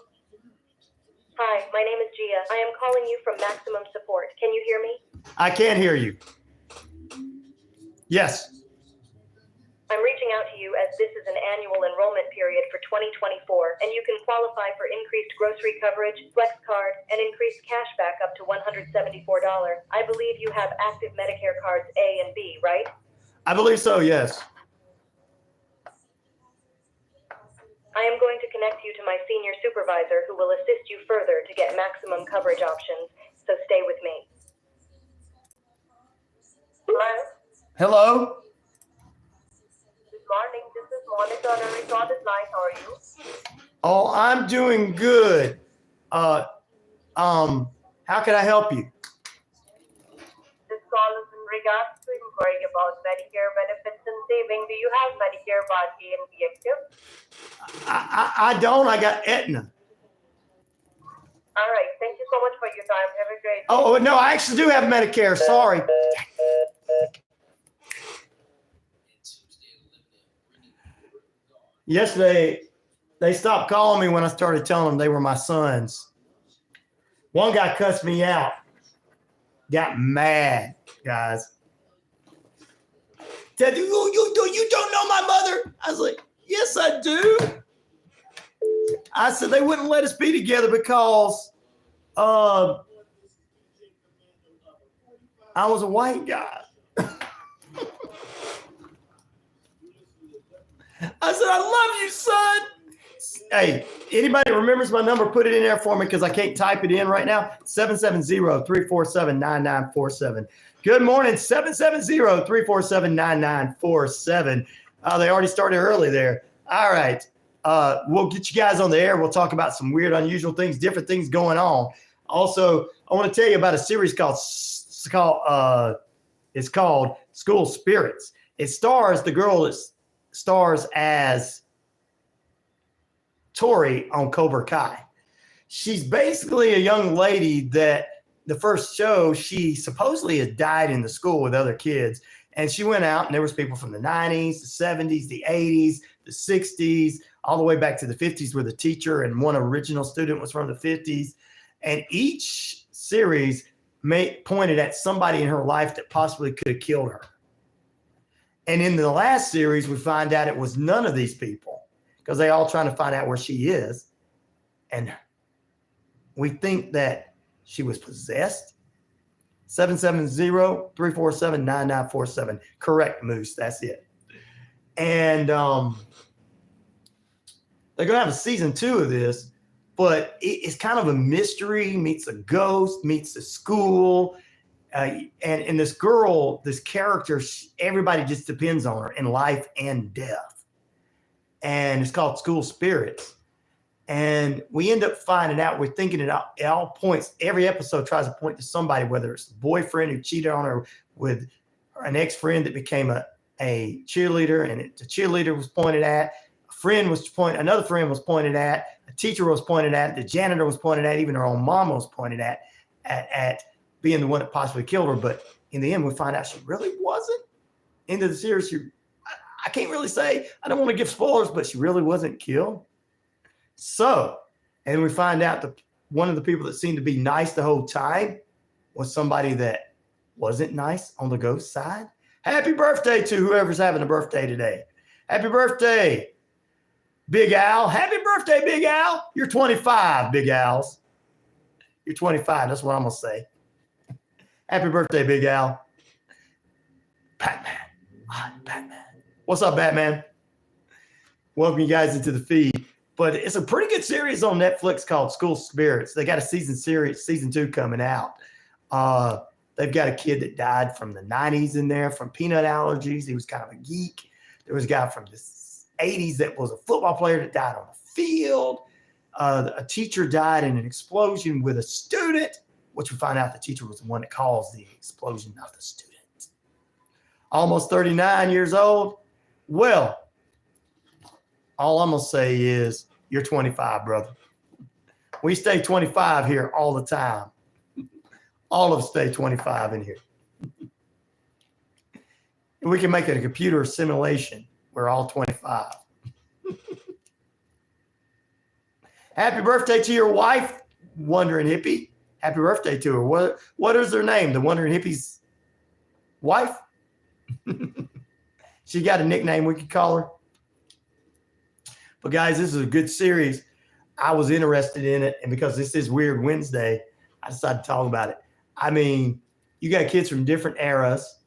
Hi, my name is Gia. I am calling you from Maximum Support. Can you hear me? I can hear you. Yes. I'm reaching out to you as this is an annual enrollment period for 2024, and you can qualify for increased grocery coverage, flex card, and increased cash back up to $174. I believe you have active Medicare cards A and B, right? I believe so, yes. I am going to connect you to my senior supervisor who will assist you further to get maximum coverage options, so stay with me. Hello? Hello? Good morning, this is Monica on a recorded line. How are you? Oh, I'm doing good. How can I help you? This call is in regards to inquiry about Medicare benefits and saving. Do you have Medicare Part A and B active? I don't. I got Aetna. All right. Thank you so much for your time. Have a great day. Oh, no, I actually do have Medicare. Sorry. Yesterday, They stopped calling me when I started telling them they were my sons. One guy cussed me out. Got mad, guys. Said, you don't know my mother? I was like, yes, I do. I said they wouldn't let us be together because I was a white guy. I said, I love you, son. Hey, anybody remembers my number, put it in there for me because I can't type it in right now. 770-347-9947. Good morning, 770-347-9947. They already started early there. All right. We'll get you guys on the air. We'll talk about some weird, unusual things, different things going on. Also, I want to tell you about a series called School Spirits. It stars the girl that stars as Tori on Cobra Kai. She's basically a young lady that the first show, she supposedly had died in the school with other kids. And she went out and there was people from the 90s, the 70s, the 80s, the 60s, all the way back to the 50s where the teacher and one original student was from the 50s. And each series pointed at somebody in her life that possibly could have killed her. And in the last series, we find out it was none of these people because they all trying to find out where she is. And we think that she was possessed. 770-347-9947. Correct, Moose. That's it. And they're going to have a season 2 of this, but it's kind of a mystery meets a ghost, meets a school. And this girl, this character, everybody just depends on her in life and death. And it's called School Spirits. And we end up finding out, we're thinking it all points, every episode tries to point to somebody, whether it's the boyfriend who cheated on her with an ex-friend that became a cheerleader, and the cheerleader was pointed at, another friend was pointed at, a teacher was pointed at, the janitor was pointed at, even her own mom was pointed at being the one that possibly killed her. But in the end, we find out she really wasn't. Into the series, I can't really say, I don't want to give spoilers, but she really wasn't killed. So, and we find out that one of the people that seemed to be nice the whole time was somebody that wasn't nice on the ghost side. Happy birthday to whoever's having a birthday today. Happy birthday, Big Al. Happy birthday, Big Al. You're 25, Big Al's. You're 25. That's what I'm going to say. Happy birthday, Big Al. Batman. Batman. What's up, Batman? Welcome you guys into the feed. But it's a pretty good series on Netflix called School Spirits. They got a season 2 coming out. They've got a kid that died from the 90s in there from peanut allergies. He was kind of a geek. There was a guy from the 80s that was a football player that died on the field. A teacher died in an explosion with a student, which we find out the teacher was the one that caused the explosion, not the student. Almost 39 years old. Well, all I'm going to say is you're 25, brother. We stay 25 here all the time. All of us stay 25 in here. And we can make it a computer simulation. We're all 25. Happy birthday to your wife, Wondering Hippie. Happy birthday to her. What is her name? The Wondering Hippie's wife? She got a nickname we could call her. But guys, this is a good series. I was interested in it, and because this is Weird Wednesday, I decided to talk about it. I mean, you got kids from different eras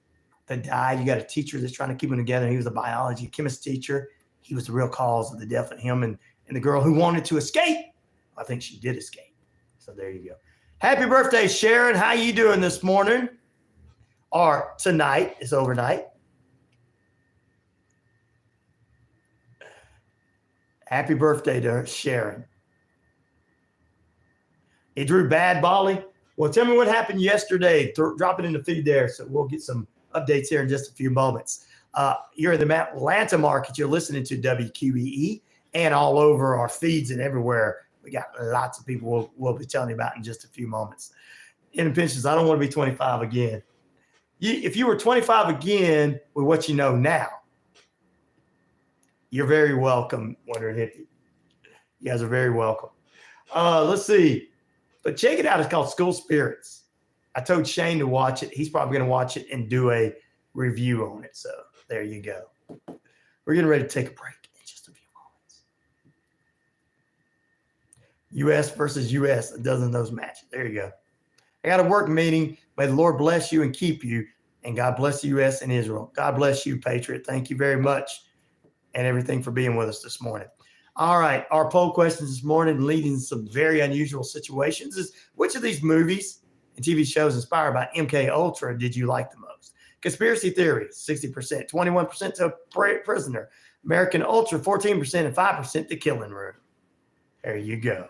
that died. You got a teacher that's trying to keep them together. He was a biology chemist teacher. He was the real cause of the death of him and the girl who wanted to escape. I think she did escape. So there you go. Happy birthday, Sharon. How you doing this morning? Or tonight. It's overnight. Happy birthday to Sharon. It drew bad, Bolly. Well, tell me what happened yesterday. Drop it in the feed there, so we'll get some updates here in just a few moments. You're in the Atlanta market. You're listening to WQEE and all over our feeds and everywhere. We got lots of people we'll be telling you about in just a few moments. Independence, I don't want to be 25 again. If you were 25 again with what you know now, you're very welcome, Wondering Hippie. You guys are very welcome. Let's see. But check it out. It's called School Spirits. I told Shane to watch it. He's probably going to watch it and do a review on it. So there you go. We're getting ready to take a break in just a few moments. U.S. versus U.S. A dozen of those matches. There you go. I got a work meeting. May the Lord bless you and keep you. And God bless the U.S. and Israel. God bless you, Patriot. Thank you very much and everything for being with us this morning. All right. Our poll questions this morning, leading some very unusual situations, is which of these movies and TV shows inspired by MK Ultra did you like the most? Conspiracy theories, 60%, 21% to Prisoner. American Ultra, 14%, and 5% to Killing Room. There you go.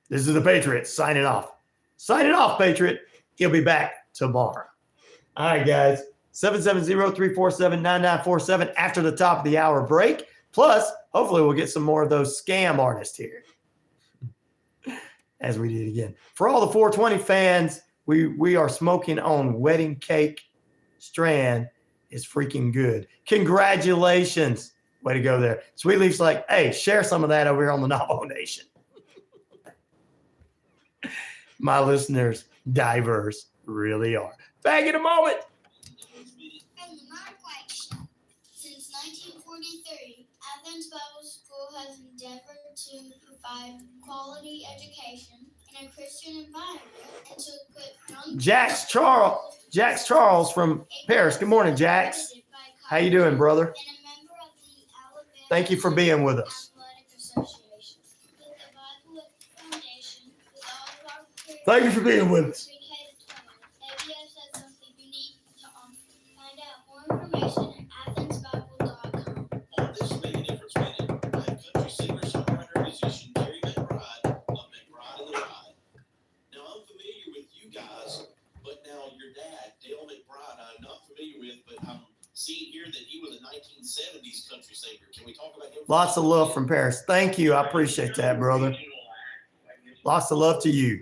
This is the Patriot signing off. Signing off, Patriot. He'll be back tomorrow. All right, guys. 770-347-9947 after the top of the hour break. Plus, hopefully we'll get some more of those scam artists here. As we did again. For all the 420 fans, we are smoking on Wedding Cake Strand is freaking good. Congratulations. Way to go there. Sweet Leaf's like, hey, share some of that over here on the Navajo Nation. My listeners, diverse, really are. Back in a moment. From the Mark White Show. Since 1943, Athens Bible School has endeavored to provide quality education in a Christian environment and to equip young Jax Charles from Paris. Good morning, Jax. How you doing, brother? and a member of the Alabama Thank you for being with us. Athletic Association. With the Bible Foundation, with all of our Thank you for being with us. pre-K to 12, ABS has something unique to offer. Find out more information at athensbible.com. On this Make a Difference minute, I have country singer, songwriter, musician Terry McBride of McBride and the Ride. Now, I'm familiar with you guys, but now your dad, Dale McBride, I'm not familiar with, but I'm seeing here that he was a 1970s country singer. Can we talk about him? Lots of love from Paris. Thank you. I appreciate that, brother. Lots of love to you.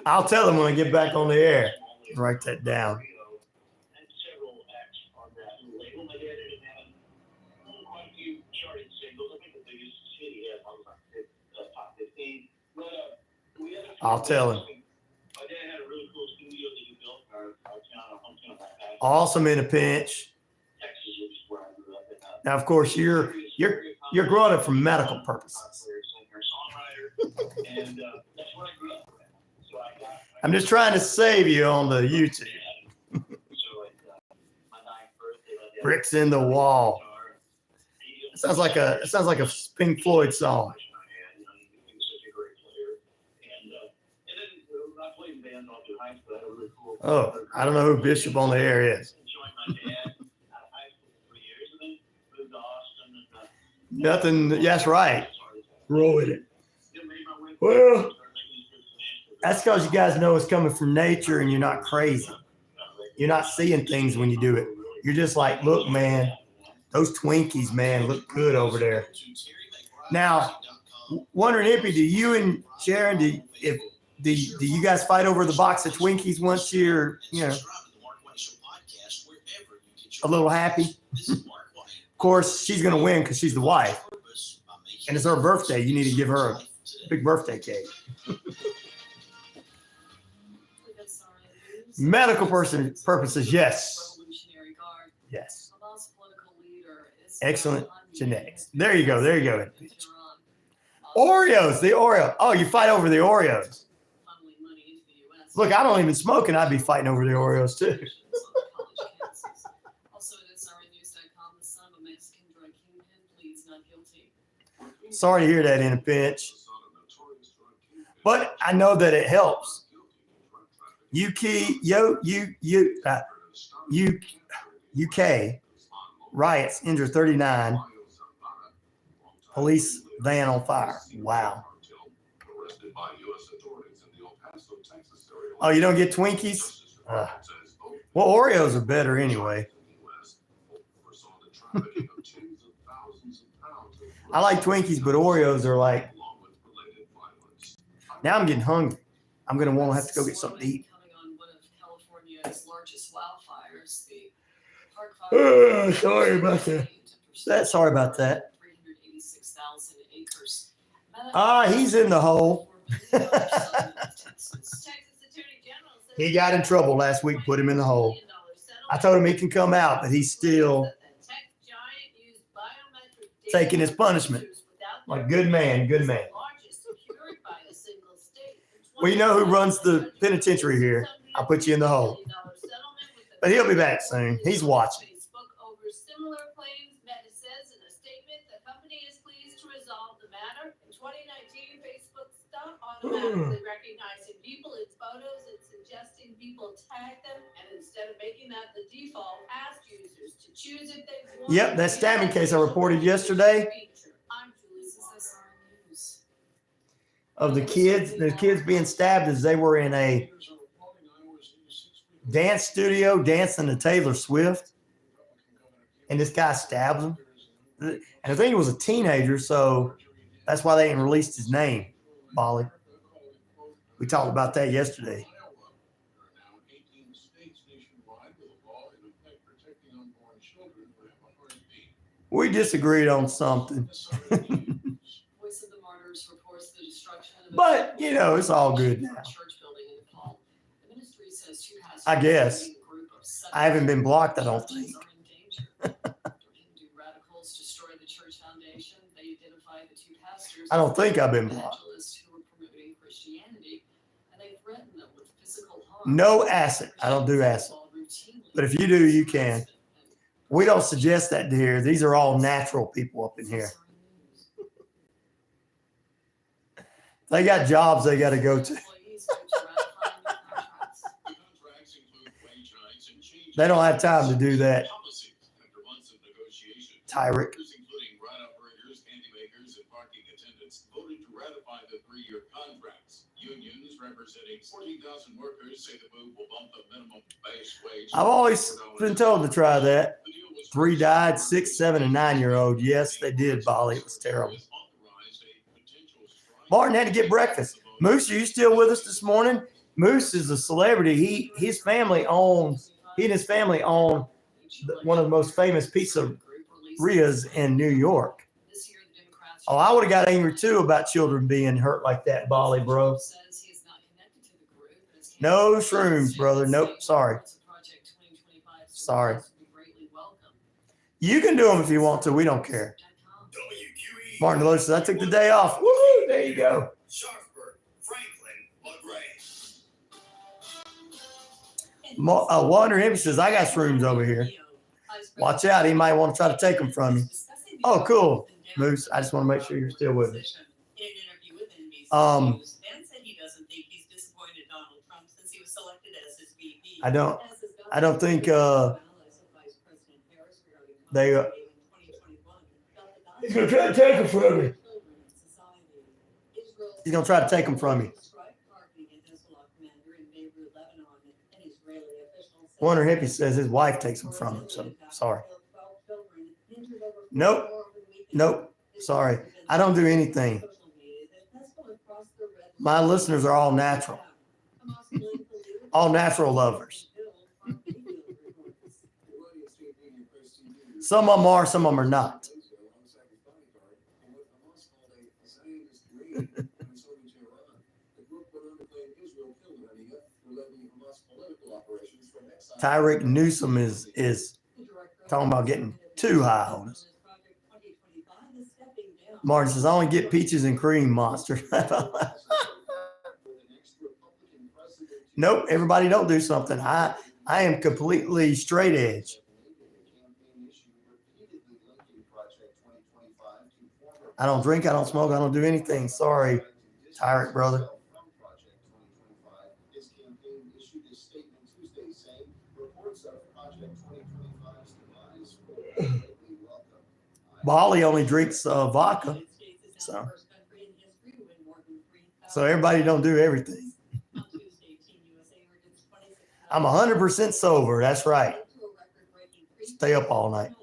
I'll tell him when I get back on the air. Write that down. I'll tell him. Awesome in a pinch. Now, of course, you're growing up for medical purposes. I'm just trying to save you on the YouTube. Bricks in the wall. It sounds like a Pink Floyd song. Oh, I don't know who Bishop on the air is. Nothing. That's right. Roll with it. Well, that's because you guys know it's coming from nature and you're not crazy. You're not seeing things when you do it. You're just like, look, man, those Twinkies, man, look good over there. Now, wondering, Ippy, do you and Sharon, do you guys fight over the box of Twinkies once you're, a little happy? Of course, she's going to win because she's the wife. And it's her birthday. You need to give her a big birthday cake. Medical purposes, yes. Yes. Excellent genetics. There you go. There you go. Oreos, the Oreo. Oh, you fight over the Oreos. Look, I don't even smoke, and I'd be fighting over the Oreos too. Sorry to hear that in a pinch. But I know that it helps. UK riots injure 39. Police van on fire. Wow. Oh, you don't get Twinkies? Well, Oreos are better anyway. I like Twinkies, but Oreos are like. Now I'm getting hungry. I'm going to want to have to go get something to eat. Coming on one of California's largest wildfires. Sorry about that. Sorry about that. He's in the hole. He got in trouble last week, put him in the hole. I told him he can come out, but he's still taking his punishment. Like, good man, good man. We know who runs the penitentiary here. I'll put you in the hole. But he'll be back soon. He's watching. Automatically recognizing people in photos and suggesting people tag them, and instead of making that the default, ask users to choose if they want. Yep, that stabbing case I reported yesterday of the kids being stabbed as they were in a dance studio dancing to Taylor Swift, and this guy stabs him. And I think he was a teenager, so that's why they ain't released his name, Bolly. We talked about that yesterday. We disagreed on something. But, it's all good now. I guess. I haven't been blocked, I don't think. I don't think I've been blocked. No acid. I don't do acid. But if you do, you can. We don't suggest that here. These are all natural people up in here. They got jobs they got to go to. They don't have time to do that. Tyrick. I've always been told to try that. 3 died, 6, 7, and 9-year-old. Yes, they did, Bolly. It was terrible. Martin had to get breakfast. Moose, are you still with us this morning? Moose is a celebrity. He and his family own one of the most famous pizzerias in New York. Oh, I would have got angry too about children being hurt like that, Bolly, bro. No shrooms, brother. Nope. Sorry. You can do them if you want to. We don't care. Martin Deloach says, I took the day off. Woo! There you go. Wander him says, I got shrooms over here. Watch out. He might want to try to take them from you. Oh, cool. Moose, I just want to make sure you're still with me. I don't think he's going to try to take them from me. He's going to try to take them from you. Wonder Hippie says his wife takes them from him, so sorry. Nope. Sorry. I don't do anything. My listeners are all natural. All natural lovers. Some of them are, some of them are not. Tyrick Newsom is talking about getting too high on us. Martin says, I only get peaches and cream, monster. Nope, everybody don't do something. I am completely straight edge. I don't drink, I don't smoke, I don't do anything. Sorry, Tyrick, brother. Bolly only drinks vodka, so everybody don't do everything. I'm 100% sober. That's right. Stay up all night.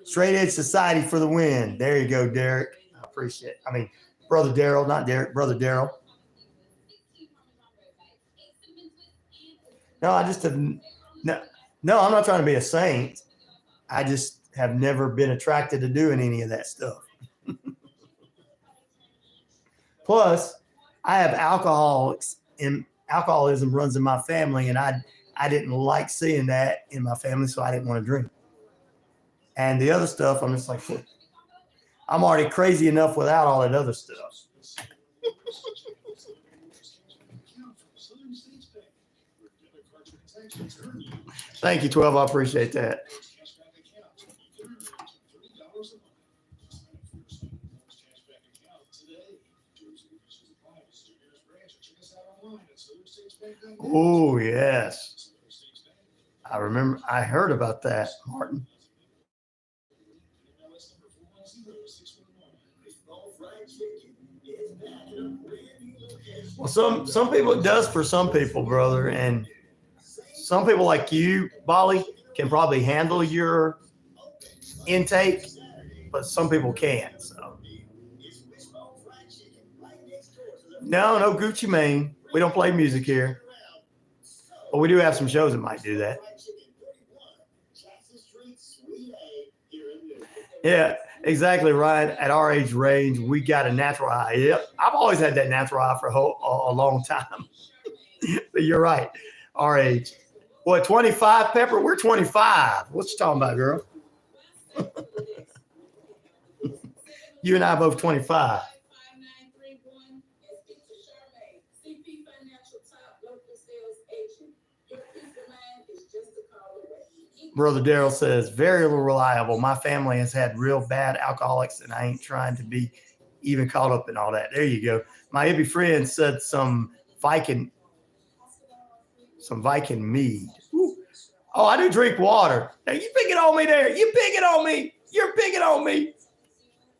Straight Edge Society for the win. There you go, Derek. I appreciate it. I mean, Brother Daryl, not Derek, Brother Daryl. No, I just have No, I'm not trying to be a saint. I just have never been attracted to doing any of that stuff. Plus, I have alcoholism runs in my family, and I didn't like seeing that in my family, so I didn't want to drink. And the other stuff, I'm just like, I'm already crazy enough without all that other stuff. Thank you, 12. I appreciate that. Oh, yes. I remember. I heard about that, Martin. Well, some people, it does for some people, brother. And some people like you, Bolly, can probably handle your intake, but some people can't. So. No Gucci Mane. We don't play music here. But we do have some shows that might do that. Yeah, exactly, Ryan. At our age range, we got a natural eye. Yep. I've always had that natural eye for a long time. But you're right. Our age. What, 25, Pepper? We're 25. What you talking about, girl? You and I both 25. Brother Daryl says, very reliable. My family has had real bad alcoholics, and I ain't trying to be even caught up in all that. There you go. My hippie friend said some Viking mead. Ooh. Oh, I do drink water. Now, you picking on me there. You picking on me. You're picking on me.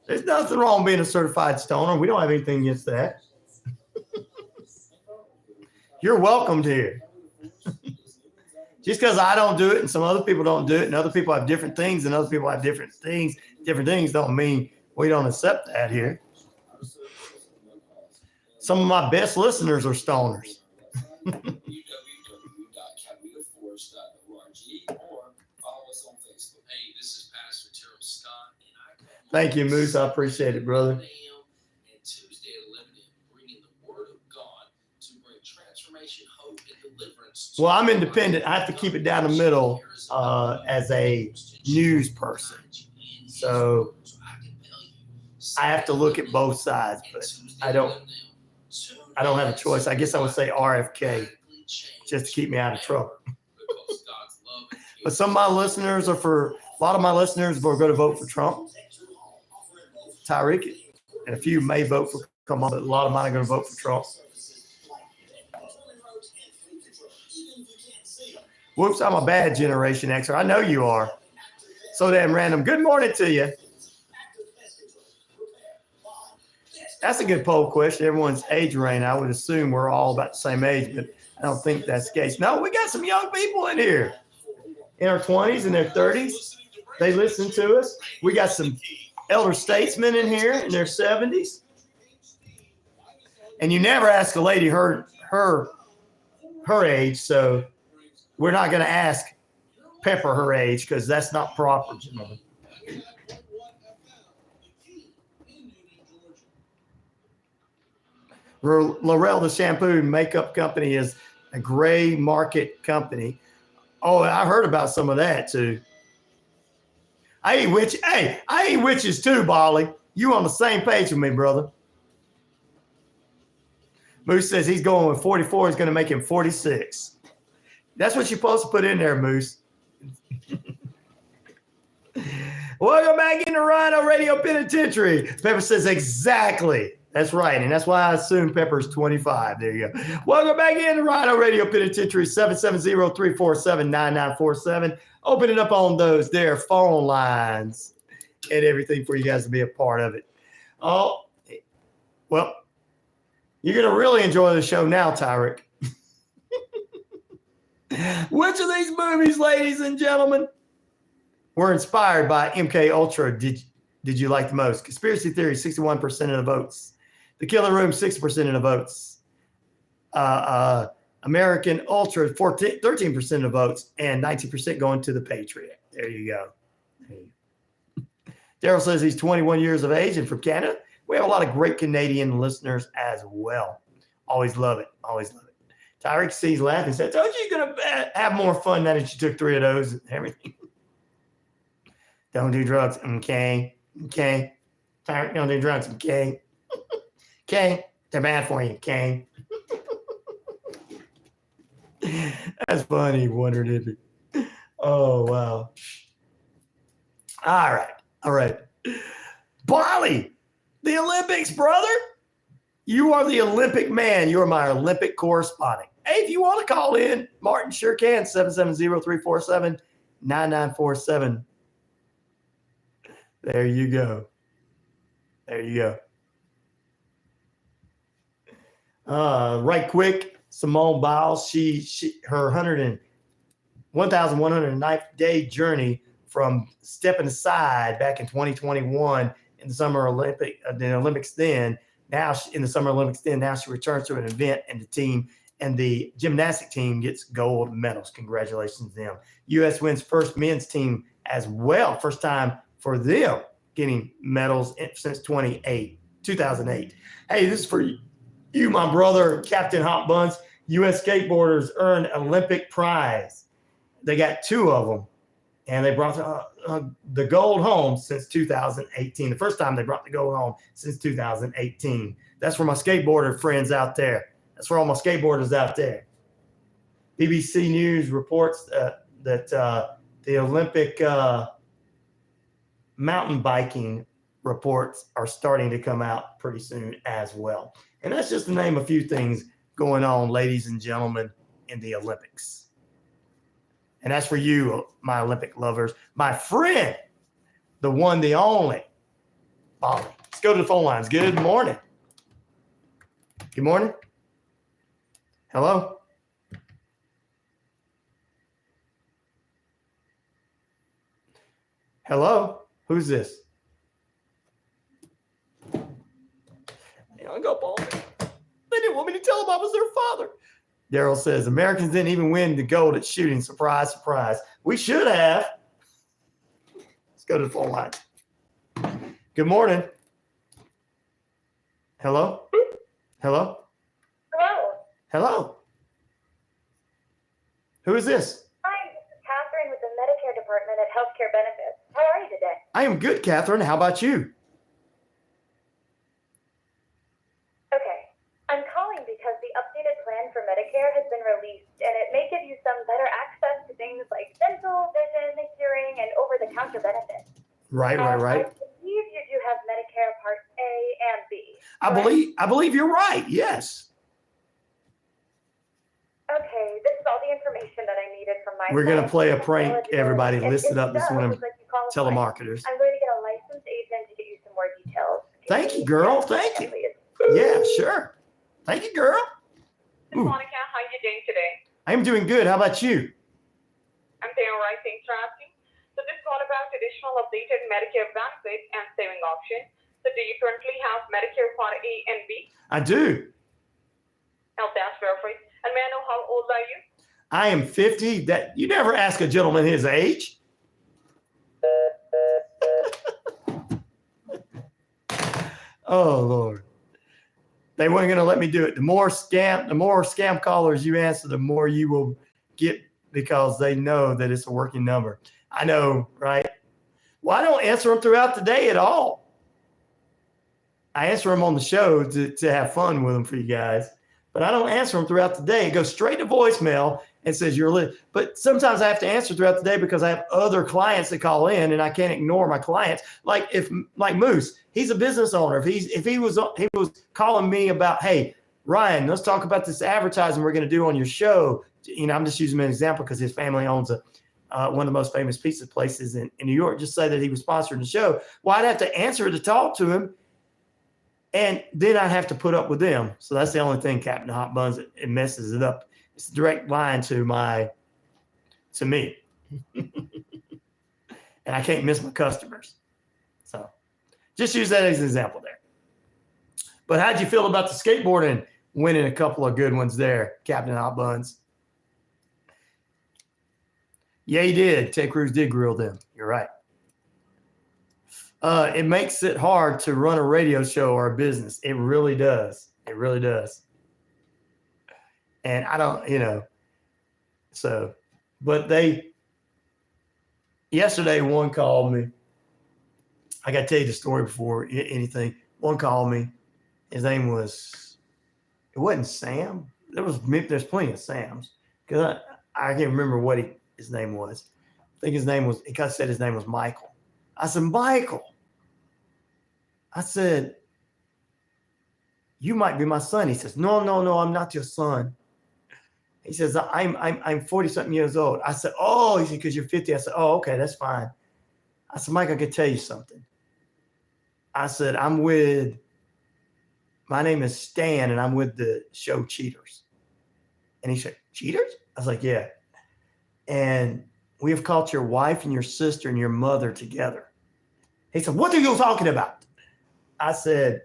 There's nothing wrong being a certified stoner. We don't have anything against that. You're welcomed here. Just because I don't do it and some other people don't do it and other people have different things and other people have different things don't mean we don't accept that here. Some of my best listeners are stoners. Thank you, Moose. I appreciate it, brother. Well, I'm independent. I have to keep it down the middle as a news person. So I have to look at both sides, but I don't have a choice. I guess I would say RFK just to keep me out of trouble. But some of my listeners a lot of my listeners are going to vote for Trump, Tyreek, and a few may vote for Kamala, but a lot of mine are going to vote for Trump. Whoops, I'm a bad Generation Xer. I know you are. So damn random. Good morning to you. That's a good poll question. Everyone's age range. I would assume we're all about the same age, but I don't think that's the case. No, we got some young people in here. In our 20s and their 30s. They listen to us. We got some elder statesmen in here in their 70s. And you never ask a lady her age, so we're not going to ask Pepper her age because that's not proper, gentlemen. L'Oreal, the shampoo and makeup company, is a gray market company. Oh, I heard about some of that too. I eat witches too, Bolly. You on the same page with me, brother. Moose says he's going with 44. He's going to make him 46. That's what you're supposed to put in there, Moose. Welcome back into RyanORadio Penitentiary. Pepper says exactly. That's right. And that's why I assume Pepper's 25. There you go. Welcome back into RyanORadio Penitentiary, 770-347-9947. Opening up on those there phone lines and everything for you guys to be a part of it. Oh, well, you're going to really enjoy the show now, Tyreek. Which of these movies, ladies and gentlemen, were inspired by MK Ultra did you like the most? Conspiracy Theory, 61% of the votes. The Killing Room, 60% of the votes. American Ultra, 13% of the votes, and 19% going to the Patriot. There you go. Daryl says he's 21 years of age and from Canada. We have a lot of great Canadian listeners as well. Always love it. Always love it. Tyreek sees laughing, says, "Told you you're going to have more fun now that you took 3 of those and everything." Don't do drugs. Okay. Okay. Tyreek, don't do drugs. Okay. Okay. They're bad for you. Okay. That's funny. Wondered if it. Oh, wow. All right. All right. Bali, the Olympics, brother. You are the Olympic man. You are my Olympic correspondent. Hey, if you want to call in, Martin sure can. 770-347-9947. There you go. There you go. Right quick, Simone Biles, her 1,109th day journey from stepping aside back in 2021 in the Summer Olympics then. Now in the Summer Olympics then, now she returns to an event and the gymnastic team gets gold medals. Congratulations to them. U.S. wins first men's team as well. First time for them getting medals since 2008. Hey, this is for you, my brother, Captain Hot Buns. U.S. skateboarders earned Olympic prize. They got 2 of them, and they brought the gold home since 2018. The first time they brought the gold home since 2018. That's for my skateboarder friends out there. That's for all my skateboarders out there. BBC News reports that the Olympic mountain biking reports are starting to come out pretty soon as well. And that's just to name a few things going on, ladies and gentlemen, in the Olympics. And that's for you, my Olympic lovers. My friend, the one, the only, Bali. Let's go to the phone lines. Good morning. Good morning. Hello? Hello? Who's this? Hang up on me. They didn't want me to tell them I was their father. Daryl says, Americans didn't even win the gold at shooting. Surprise, surprise. We should have. Let's go to the phone line. Good morning. Hello? Hello? Hello. Hello? Who is this? Hi, this is Catherine with the Medicare Department at Healthcare Benefits. How are you today? I am good, Catherine. How about you? Okay. I'm calling because the updated plan for Medicare has been released, and it may give you some better access to things like dental, vision, hearing, and over-the-counter benefits. Right. I believe you do have Medicare Part A and B. I believe you're right. Yes. Okay, this is all the information that I needed from my We're going to play a prank. eligibility. Everybody, And listen if up. This so, one of looks like you qualify. telemarketers. I'm going to get a licensed agent to get you some more details. Thank you, girl. Thank you. Yeah, sure. Thank you, girl. This is Monica. How are you doing today? I'm doing good. How about you? I'm doing all right. Thanks for asking. So this is all about additional updated Medicare benefits and saving options. So do you currently have Medicare Part A and B? I do. Oh, that's perfect. And may I know how old are you? I am 50. That you never ask a gentleman his age. Oh, Lord. They weren't going to let me do it. The more scam callers you answer, the more you will get because they know that it's a working number. I know, right? Well, I don't answer them throughout the day at all. I answer them on the show to have fun with them for you guys. But I don't answer them throughout the day. It goes straight to voicemail and says you're lit. But sometimes I have to answer throughout the day because I have other clients that call in and I can't ignore my clients. Like Moose, he's a business owner. If he was calling me about, hey, Ryan, let's talk about this advertising we're going to do on your show. You know, I'm just using him as an example because his family owns one of the most famous pizza places in New York. Just say that he was sponsoring the show. Well, I'd have to answer to talk to him. And then I'd have to put up with them. So that's the only thing, Captain Hot Buns, it messes it up. It's a direct line to me. And I can't miss my customers. So just use that as an example there. But how'd you feel about the skateboarding winning a couple of good ones there, Captain Hot Buns. Yeah, he did. Ted Cruz did grill them. You're right. It makes it hard to run a radio show or a business. It really does. It really does. And I don't, so, but yesterday one called me. I got to tell you the story before anything. One called me. His name was, it wasn't Sam. There's plenty of Sams. Because I can't remember what his name was. I think his name was, he said his name was Michael. I said, Michael. I said, you might be my son. He says, no, I'm not your son. He says, I'm 40 something years old. I said, oh, he said, because you're 50. I said, oh, okay, that's fine. I said, Mike, I can tell you something. I said, my name is Stan and I'm with the show Cheaters. And he said, Cheaters? I was like, yeah. And we have caught your wife and your sister and your mother together. He said, what are you talking about? I said,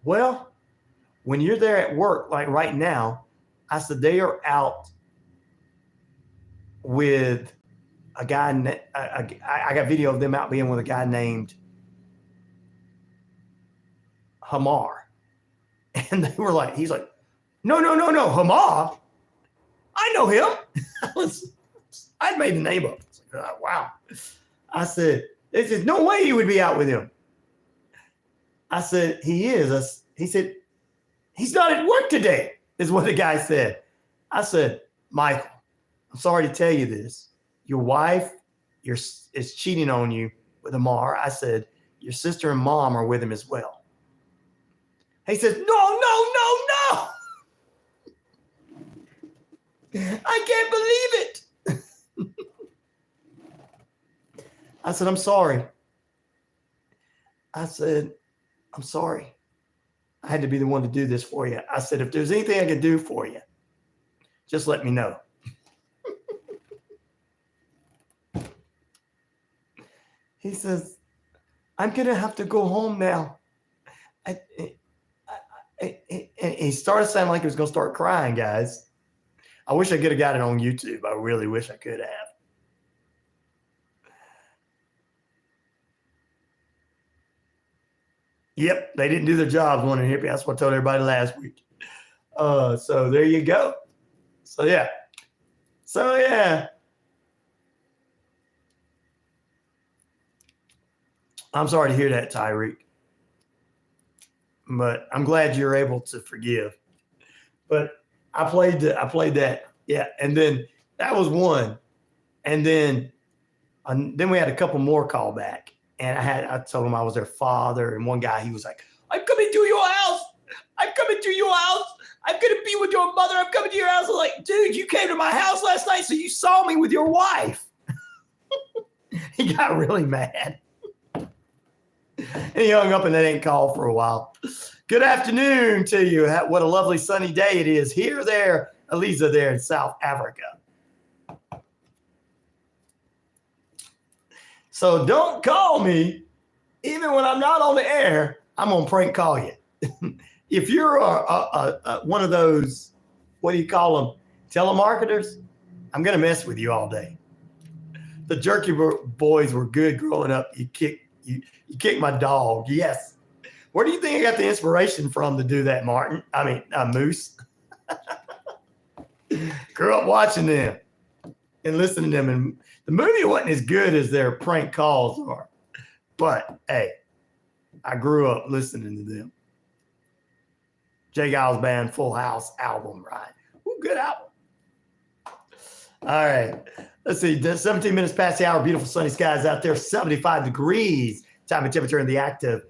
well, when you're there at work, like right now, I said, they are out with a guy. I got video of them out being with a guy named Hamas. And they were like, he's like, no, Hamas. I know him. I'd made the name up. Like, wow. I said, there's no way he would be out with him. I said, he is. He said, he's not at work today, is what the guy said. I said, Michael, I'm sorry to tell you this. Your wife is cheating on you with Amar. I said, your sister and mom are with him as well. He says, no. I can't believe it. I said, I'm sorry. I said, I'm sorry. I had to be the one to do this for you. I said, if there's anything I could do for you, just let me know. He says, I'm going to have to go home now. And he started sounding like he was going to start crying, guys. I wish I could have got it on YouTube. I really wish I could have. Yep, they didn't do their jobs one in hippie. That's what I told everybody last week. So there you go. So yeah. I'm sorry to hear that, Tyreek. But I'm glad you're able to forgive. But I played that. Yeah. And then that was one. And then we had a couple more call back. And I told him I was their father. And one guy, he was like, I'm coming to your house. I'm coming to your house. I'm going to be with your mother. I'm coming to your house. I was like, dude, you came to my house last night, so you saw me with your wife. He got really mad. And he hung up and they didn't call for a while. Good afternoon to you. What a lovely sunny day it is here, there, Eliza there in South Africa. So don't call me, even when I'm not on the air. I'm gonna prank call you. If you're one of those, what do you call them, telemarketers? I'm gonna mess with you all day. The Jerky Boys were good growing up. You kicked my dog. Yes. Where do you think I got the inspiration from to do that, Martin? Moose. Grew up watching them and listening to them, and the movie wasn't as good as their prank calls are. But hey, I grew up listening to them. Jay Giles Band, Full House album, right? Ooh, good album. All right. Let's see. 17 minutes past the hour. Beautiful sunny skies out there. 75 degrees. Time and temperature in the active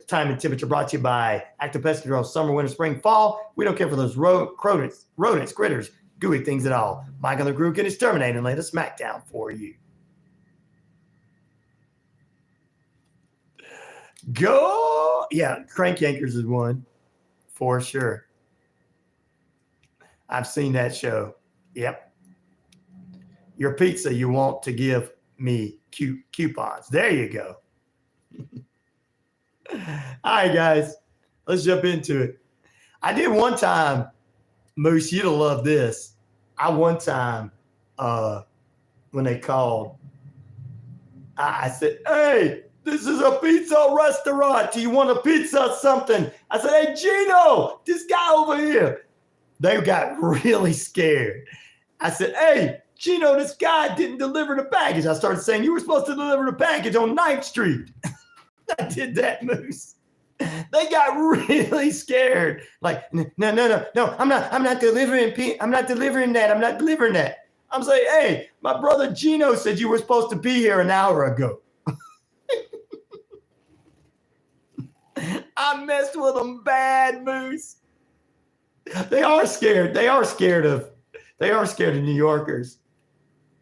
time and temperature brought to you by Active Pest Control. Summer, winter, spring, fall. We don't care for those rodents, critters, gooey things at all. Mike on the Groove can exterminate and lay the smackdown for you. Go. Yeah, Crank Yankers is one for sure. I've seen that show. Yep. Your pizza, you want to give me coupons. There you go. All right, guys, let's jump into it. I did one time, Moose, you'd have loved this. One time when they called, I said, hey, this is a pizza restaurant. Do you want a pizza or something? I said, hey, Gino, this guy over here. They got really scared. I said, hey, Gino, this guy didn't deliver the package. I started saying, you were supposed to deliver the package on 9th Street. I did that, Moose. They got really scared. Like, no, I'm not delivering that. I'm saying, hey, my brother Gino said you were supposed to be here an hour ago. I messed with them bad, Moose. They are scared. They are scared of New Yorkers,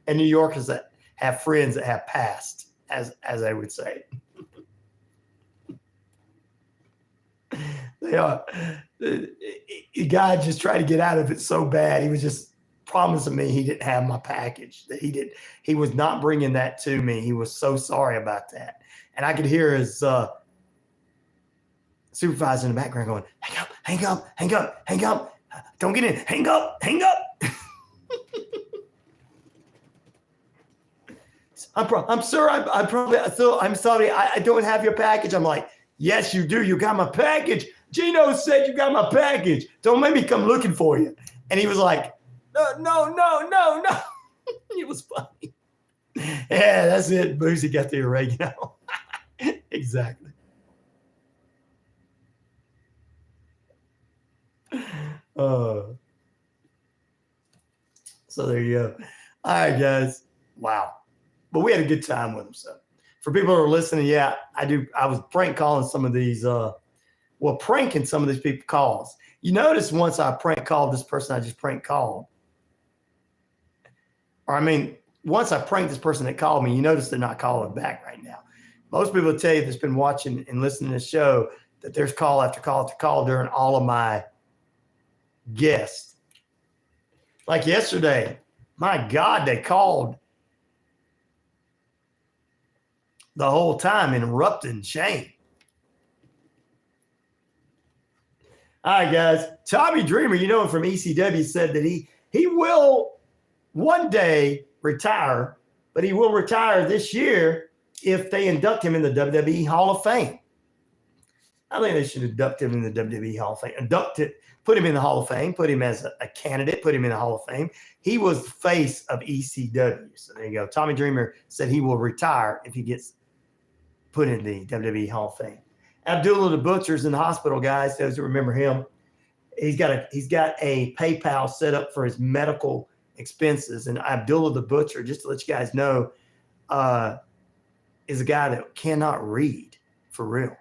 and New Yorkers that have friends that have passed, as they would say. They are. The guy just tried to get out of it so bad. He was just promising me he didn't have my package. That he was not bringing that to me. He was so sorry about that, and I could hear his supervisor in the background going, hang up. Don't get in. Hang up. I'm sorry. I'm sorry. I don't have your package. I'm like, yes, you do. You got my package. Gino said you got my package. Don't make me come looking for you. And he was like, no. It was funny. Yeah, that's it. Boozy got the oregano. Exactly. So there you go. All right, guys. Wow. But we had a good time with them. So for people who are listening, yeah, I was prank calling some of these, pranking some of these people calls. You notice once I prank called this person I just prank called. Once I pranked this person that called me, you notice they're not calling back right now. Most people tell you that's been watching and listening to the show that there's call after call after call during all of my guests. Like yesterday, my God, they called the whole time, interrupting Shane. All right, guys. Tommy Dreamer, you know him from ECW, said that he will one day retire, but he will retire this year if they induct him in the WWE Hall of Fame. I think they should induct him in the WWE Hall of Fame. Put him in the Hall of Fame, put him as a candidate, put him in the Hall of Fame. He was the face of ECW. So there you go. Tommy Dreamer said he will retire if he gets put in the WWE Hall of Fame. Abdullah the Butcher's in the hospital, guys. Those who remember him. He's got a PayPal set up for his medical expenses. And Abdullah the Butcher, just to let you guys know, is a guy that cannot read for real.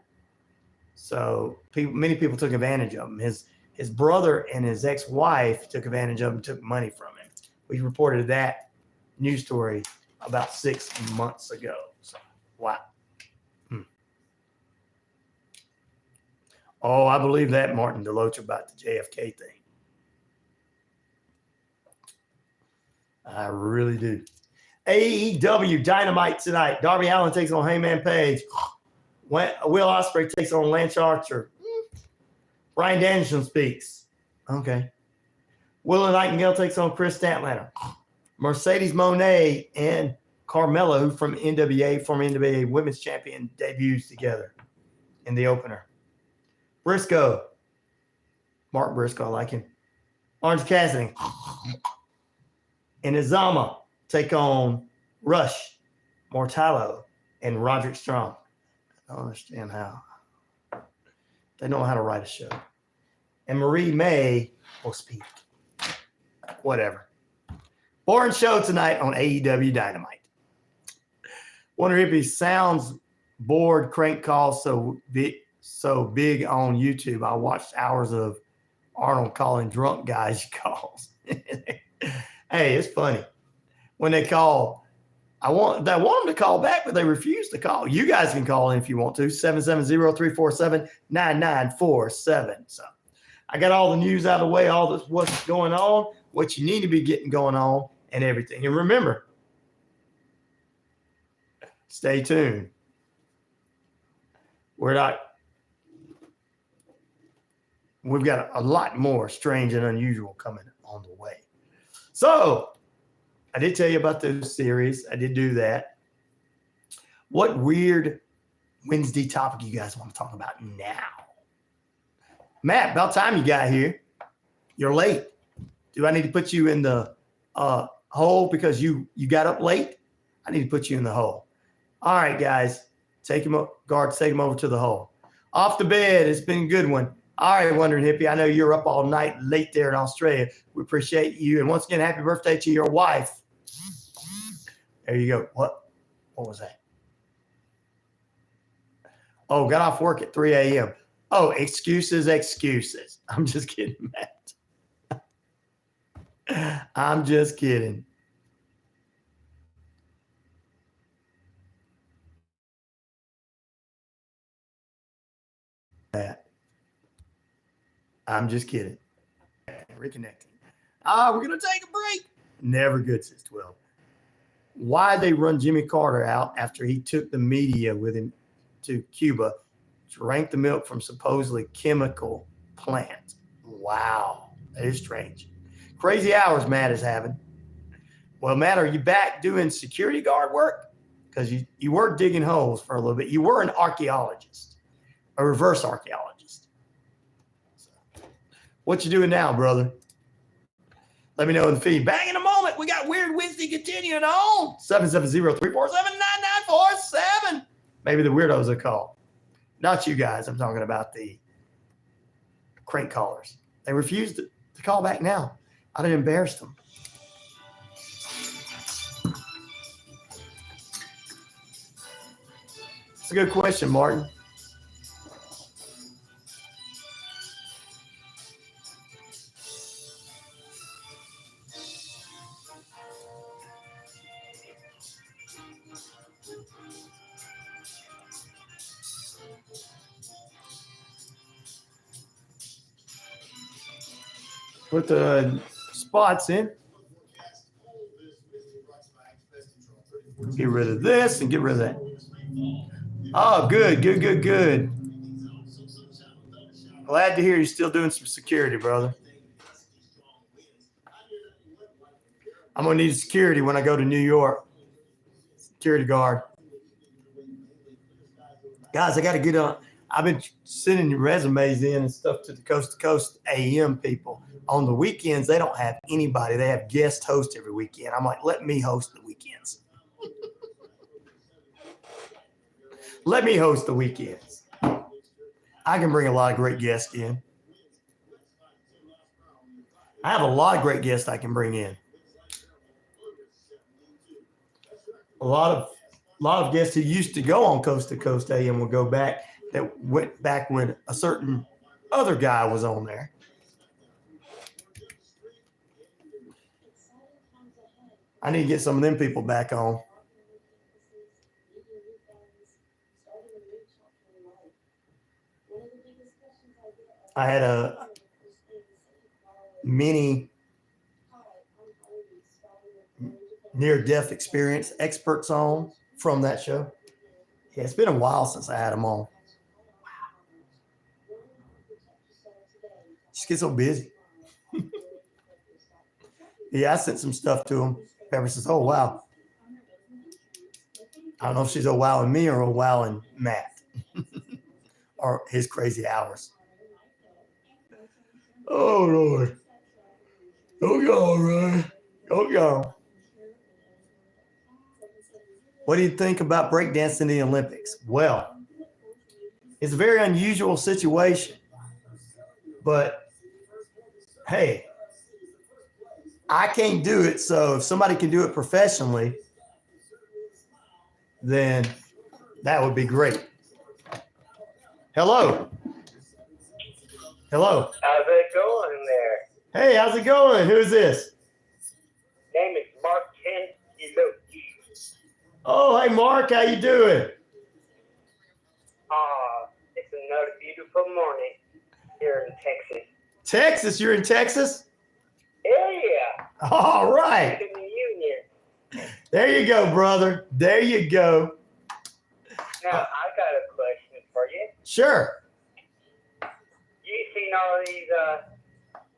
So many people took advantage of him. His brother and his ex-wife took advantage of him and took money from him. We reported that news story about 6 months ago. So, wow. Oh, I believe that, Martin Deloach, about the JFK thing. I really do. AEW Dynamite tonight. Darby Allin takes on Hangman Page. Will Ospreay takes on Lance Archer. Bryan Danielson speaks. Okay. Willow Nightingale takes on Chris Statlander. Mercedes Moné and Carmella, who from NWA, former NWA Women's Champion, debuts together in the opener. Briscoe. Mark Briscoe, I like him. Orange Cassidy. And Izama take on Rush, Mortallo, and Roderick Strong. I don't understand how. They know how to write a show. And Marie May will speak. Whatever. Boring show tonight on AEW Dynamite. Wonder if he sounds bored crank calls so big on YouTube. I watched hours of Arnold calling drunk guys calls. Hey, it's funny. When they call, I want them to call back, but they refuse to call. You guys can call in if you want to. 770-347-9947. So I got all the news out of the way, all this what's going on, what you need to be getting going on, and everything. And remember, stay tuned. We're not We've got a lot more strange and unusual coming on the way. So I did tell you about those series. I did do that. What weird Wednesday topic you guys want to talk about now? Matt, about time you got here. You're late. Do I need to put you in the hole because you got up late? I need to put you in the hole. All right, guys. Take him up. Guards, take him over to the hole. Off the bed. It's been a good one. All right, Wondering Hippie. I know you're up all night late there in Australia. We appreciate you. And once again, happy birthday to your wife. There you go. What was that? Oh, got off work at 3 a.m. Oh, excuses. I'm just kidding, Matt. I'm just kidding. Matt. I'm just kidding. Reconnecting. We're going to take a break. Never good since 12. Why they run Jimmy Carter out after he took the media with him to Cuba, drank the milk from supposedly chemical plant. Wow. That is strange. Crazy hours Matt is having. Well, Matt, are you back doing security guard work? Because you were digging holes for a little bit. You were an archaeologist, a reverse archaeologist. So, what you doing now, brother? Let me know in the feed. Back in a moment. We got Weird Wednesday continuing on. 770-347-9947. Maybe the weirdos will call. Not you guys. I'm talking about the crank callers. They refused to call back now. I'd have embarrassed them. It's a good question, Martin. Put the spots in. Get rid of this and get rid of that. Oh, good. Glad to hear you're still doing some security, brother. I'm going to need security when I go to New York. Security guard. Guys, I got to get on. I've been sending resumes in and stuff to the Coast to Coast AM people. On the weekends, they don't have anybody. They have guest host every weekend. I'm like, let me host the weekends. Let me host the weekends. I can bring a lot of great guests in. I have a lot of great guests I can bring in. A lot of guests who used to go on Coast to Coast AM will go back. That went back when a certain other guy was on there. I need to get some of them people back on. I had a mini near-death experience experts on from that show. Yeah, it's been a while since I had them on. Just get so busy. Yeah, I sent some stuff to him. Pepper says, oh, wow. I don't know if she's oh, wow and me or oh, wow and Matt. Or his crazy hours. Oh, Lord. Go, y'all, Ryan. Go, y'all. What do you think about breakdancing in the Olympics? Well, it's a very unusual situation. But, hey, I can't do it. So if somebody can do it professionally, then that would be great. Hello. Hello. How's it going there? Hey, how's it going? Who is this? Name is Mark Kentucky. Oh, hey, Mark. How you doing? It's another beautiful morning here in Texas. Texas? You're in Texas? Yeah. All right. In the Union. There you go, brother. There you go. Now, I got a question for you. Sure. You seen seen all these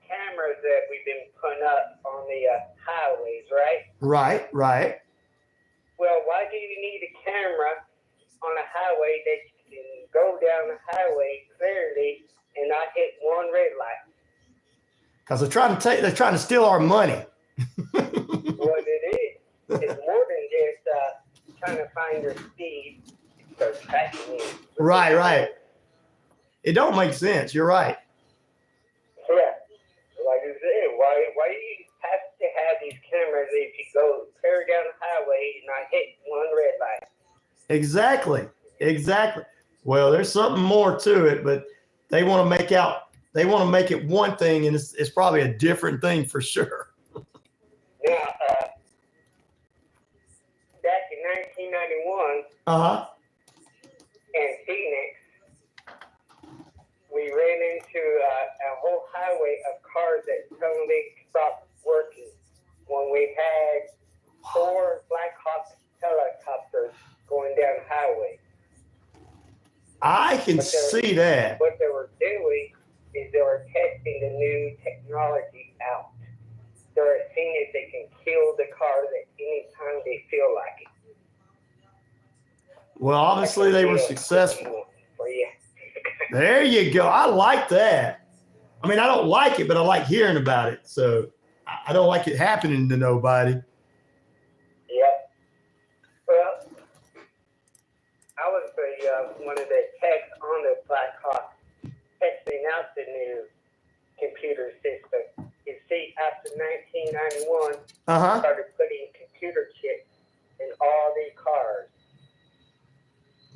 cameras that we've been putting up on the highways, right? Right, right. Well, why do you need a camera on a highway that you can go down the highway clearly and not hit one red light? Because they're trying to steal our money. What it is, it's more than just trying to find your speed. They're tracking you. Right, right. It don't make sense. You're right. Yeah. Like I said, why do you have to have these cameras if you go clear down the highway and not hit one red light? Exactly. Exactly. Well, there's something more to it, but they want to make it one thing, and it's probably a different thing for sure. Now, back in 1991, in Phoenix, we ran into a whole highway of cars that totally stopped working when we had 4 Black Hawk helicopters going down the highway. I can see that. What they were doing is they were testing the new technology out. They were seeing if they can kill the cars at any time they feel like it. Well, obviously they were successful. There you go. I like that. I mean, I don't like it, but I like hearing about it. So I don't like it happening to nobody. Yeah. Well, I was one of the techs on the Black Hawk testing out the new computer system. You see, after 1991, started putting computer chips in all these cars.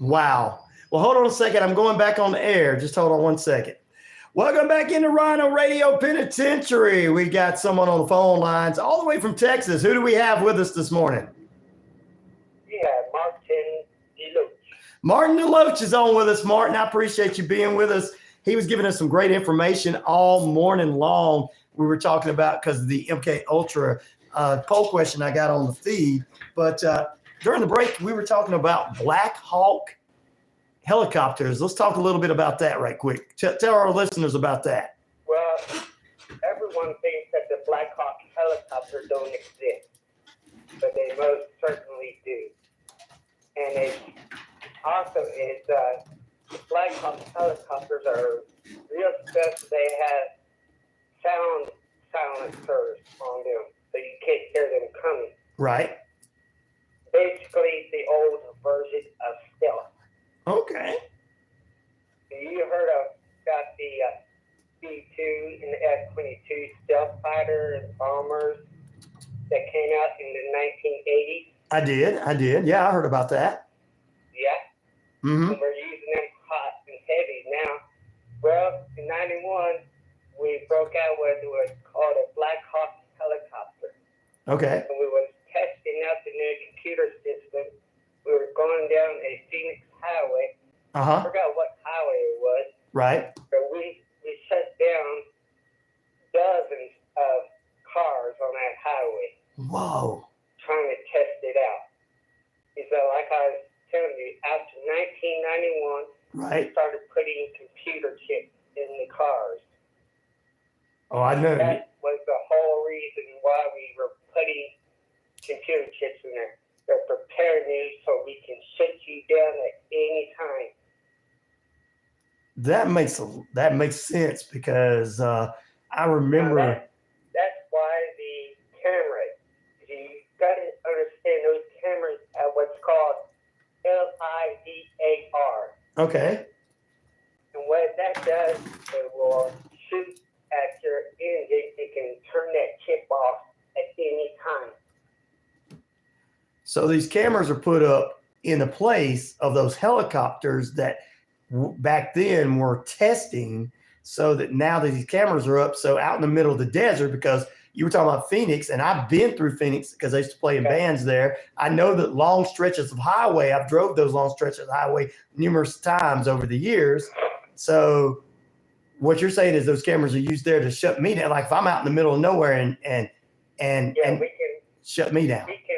Wow. Well, hold on a second. I'm going back on the air. Just hold on one second. Welcome back into RyanORadio Penitentiary. We got someone on the phone lines all the way from Texas. Who do we have with us this morning? Yeah, Martin DeLoach. Martin DeLoach is on with us. Martin, I appreciate you being with us. He was giving us some great information all morning long. We were talking about because of the MK Ultra poll question I got on the feed. But during the break, we were talking about Black Hawk helicopters. Let's talk a little bit about that right quick. Tell our listeners about that. Well, everyone thinks that the Black Hawk helicopter don't exist, but they most certainly do. And it also is the Black Hawk helicopters are real stuff. They have sound silencers on them, so you can't hear them coming. Right. Basically, the old version of stealth. Okay. You heard about the B-2 and the F-22 stealth fighter and bombers that came out in the 1980s? I did. Yeah, I heard about that. Yeah. Mm-hmm. And we're using them hot and heavy now. Well, in 91, we broke out what was called a Black Hawk helicopter. Okay. And we were testing out the new computer system. We were going down a Phoenix highway. I forgot what highway it was. Right. But we shut down dozens of cars on that highway. Whoa. Trying to test it out. And so, like I was telling you, after 1991, right, we started putting computer chips in the cars. Oh, I know. That was the whole reason why we were putting computer chips in there. They're preparing you so we can shut you down at any time. That makes sense because I remember. That's why the cameras. You got to understand those cameras have what's called LIDAR. Okay. And what that does, it will shoot at your engine. It can turn that chip off at any time. So these cameras are put up in the place of those helicopters that back then were testing, so that now that these cameras are up, so out in the middle of the desert, because you were talking about Phoenix, and I've been through Phoenix because I used to play in bands there. I know that long stretches of highway, I've drove those long stretches of highway numerous times over the years. So what you're saying is those cameras are used there to shut me down. Like if I'm out in the middle of nowhere and we can shut me down. We can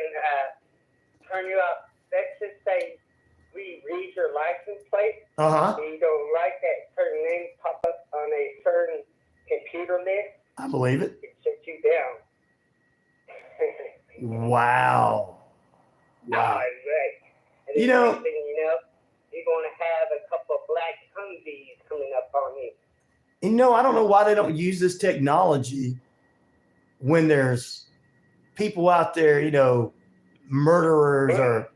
turn you out. Let's just say we read your license plate. Uh-huh. You don't like that certain name pop up on a certain computer list, I believe it. it shuts you down. Wow. Wow. Right. And You then know- next thing you know, you're going to have a couple of black Humvees coming up on you. You know, I don't know why they don't use this technology when there's people out there, you know, murderers or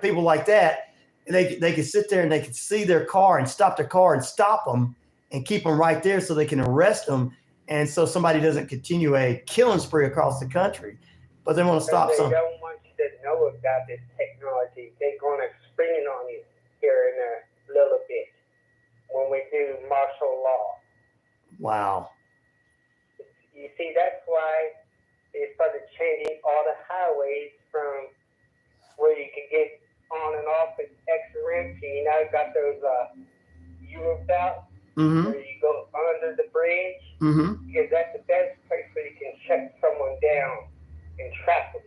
people like that. And they can sit there and they can see their car and stop their car and stop them and keep them right there so they can arrest them. And so somebody doesn't continue a killing spree across the country. But they want to stop They some. don't want you to know about this technology. They're going to spring it on you here in a little bit when we do martial law. Wow. You see, that's why they started changing all the highways from where you can get on and off at extra ramps. You know, got those U-belts Mm-hmm. where you go under the bridge. Mm-hmm. Because that's the best place where you can shut someone down in traffic.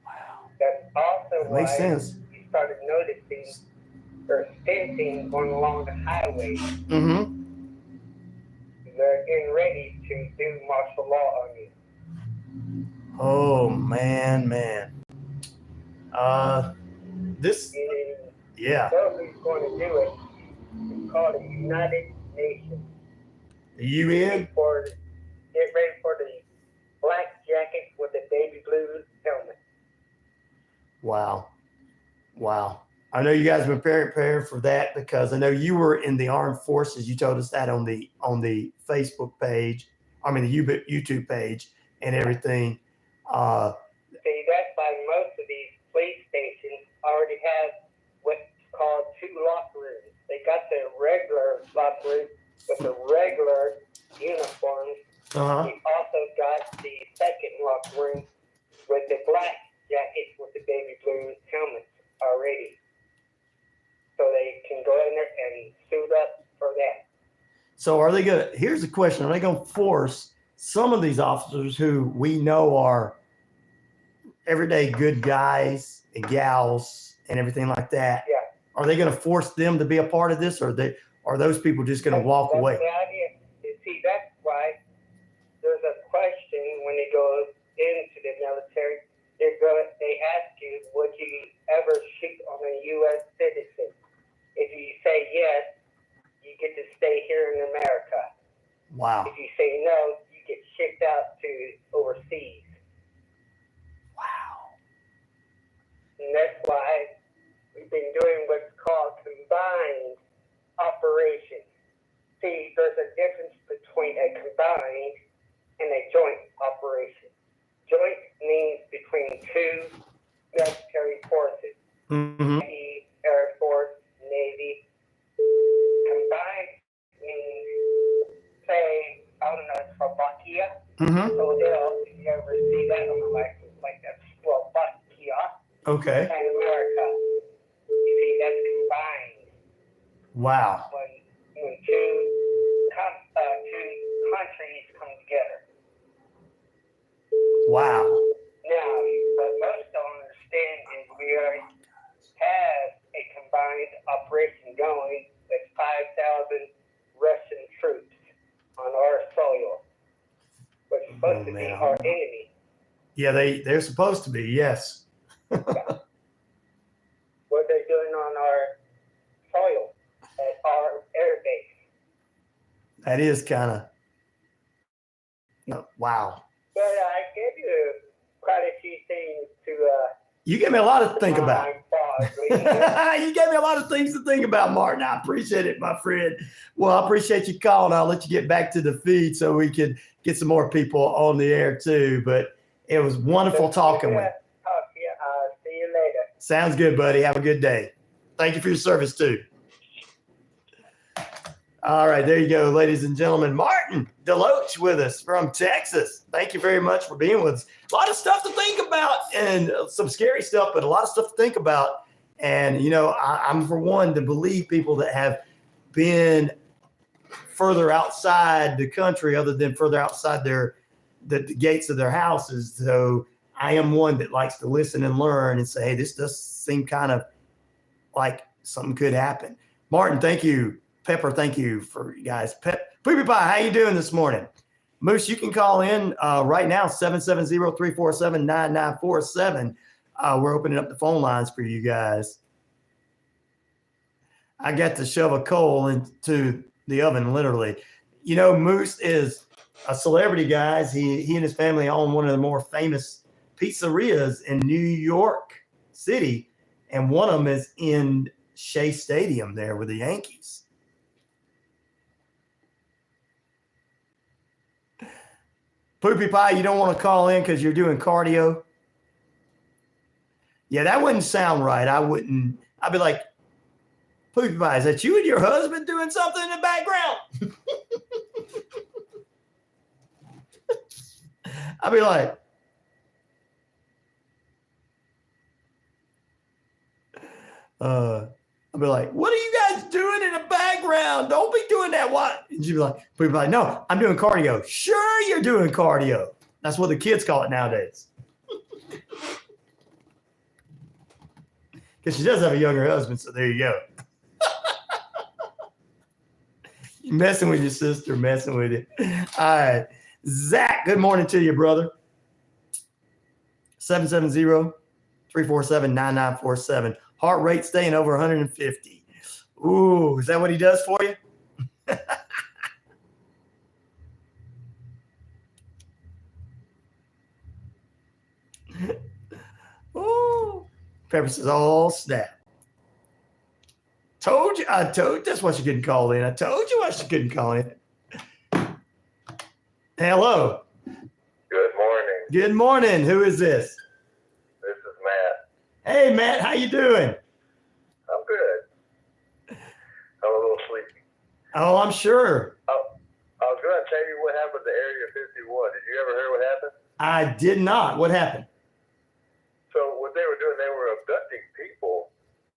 Wow. That's also That why makes sense. you started noticing there's fencing going along the highway. Mm-hmm. They're getting ready to do martial law on you. Oh, man. This, And yeah. who's going to do it? It's called the United Nations. You in? Get ready for the black jacket with the baby blue helmet. Wow. I know you guys have been prepared for that because I know you were in the armed forces. You told us that on the Facebook page, the YouTube page and everything. See, that's why most of these police stations already have what's called two locker rooms. They got the regular locker room with the regular uniforms. Uh-huh. We also got the second locker room with the black jackets with the baby blue helmets already. So they can go in there and suit up for that. So here's the question. Are they going to force some of these officers who we know are everyday good guys and gals and everything like that? Yeah. Are they going to force them to be a part of this, or are those people just going to walk That's away? the idea. You see, that's why there's a question when they go into the military. They ask you, would you ever shoot on a U.S. citizen? If you say yes, you get to stay here in America. Wow. If you say no, you get shipped out to overseas. Wow. And that's why we've been doing what's called combined operations. See, there's a difference between a combined and a joint operation. Joint means between two military forces, Mm-hmm. Air Force, Navy. Combined means, say, I don't know, Slovakia. Mm-hmm. If you ever see that on the license, like that Slovakia Okay. and America. You see, that's combined. Wow. When two countries come together. Wow. Now, what most don't understand is we already have a combined operation going with 5,000 Russian troops on our soil, which is supposed to be our enemy. Yeah, they're supposed to be, yes. What they're doing on our soil at our air base. That is kind of, wow. But I gave you quite a few things to You gave me a lot to think about. about. You gave me a lot of things to think about, Martin. I appreciate it, my friend. Well, I appreciate you calling. I'll let you get back to the feed so we can get some more people on the air too. But it was wonderful talking with you. See you later. Sounds good, buddy. Have a good day. Thank you for your service too. All right, there you go, ladies and gentlemen. Martin Deloach with us from Texas. Thank you very much for being with us. A lot of stuff to think about and some scary stuff, but a lot of stuff to think about. And, you know, I'm for one to believe people that have been further outside the country other than further outside the gates of their houses. So I am one that likes to listen and learn and say, hey, this does seem kind of like something could happen. Martin, thank you Pepper, thank you for you guys. Poopy Pie, how you doing this morning? Moose, you can call in right now, 770-347-9947. We're opening up the phone lines for you guys. I got to shove a coal into the oven, literally. You know, Moose is a celebrity, guys. He and his family own one of the more famous pizzerias in New York City, and one of them is in Shea Stadium there with the Yankees. Poopy Pie, you don't want to call in because you're doing cardio? Yeah, that wouldn't sound right. I'd be like, Poopy Pie, is that you and your husband doing something in the background? I'd be like, what are you guys doing in the background? Don't be doing that. What? And she'd be like, Poopy Pie, no, I'm doing cardio. Sure, you're doing cardio. That's what the kids call it nowadays. Because she does have a younger husband, so there you go. You're messing with your sister, messing with you. All right. Zach, good morning to you, brother. 770-347-9947. Heart rate staying over 150. Ooh, is that what he does for you? Ooh. Pepper says, oh, snap. That's why she couldn't call in. I told you why she couldn't call in. Hello. Good morning. Good morning. Who is this? This is Matt. Hey, Matt. How you doing? I'm good. I'm a little sleepy. Oh, I'm sure. I was going to tell you what happened to Area 51. Did you ever hear what happened? I did not. What happened? So what they were doing, they were abducting people.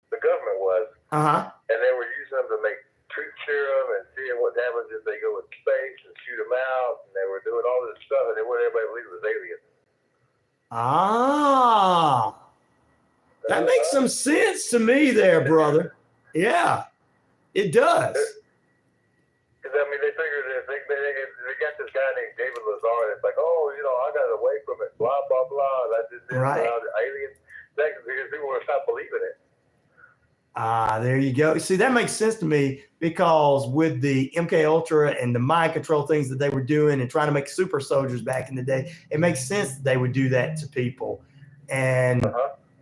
The government was. Uh-huh. And they were using them to make truth serum and seeing what happens if they go in space and shoot them out. And they were doing all this stuff, and they wanted everybody to believe it was aliens. Ah. That makes some sense to me there, brother. Yeah, it does. Because, I mean, they figured if they got this guy named David Lazar, it's like, oh, you know, I got away from it, blah, blah, blah. That did this, Right. aliens. Because people were stop believing it. Ah, there you go. See, that makes sense to me because with the MK Ultra and the mind control things that they were doing and trying to make super soldiers back in the day, it makes sense that they would do that to people. And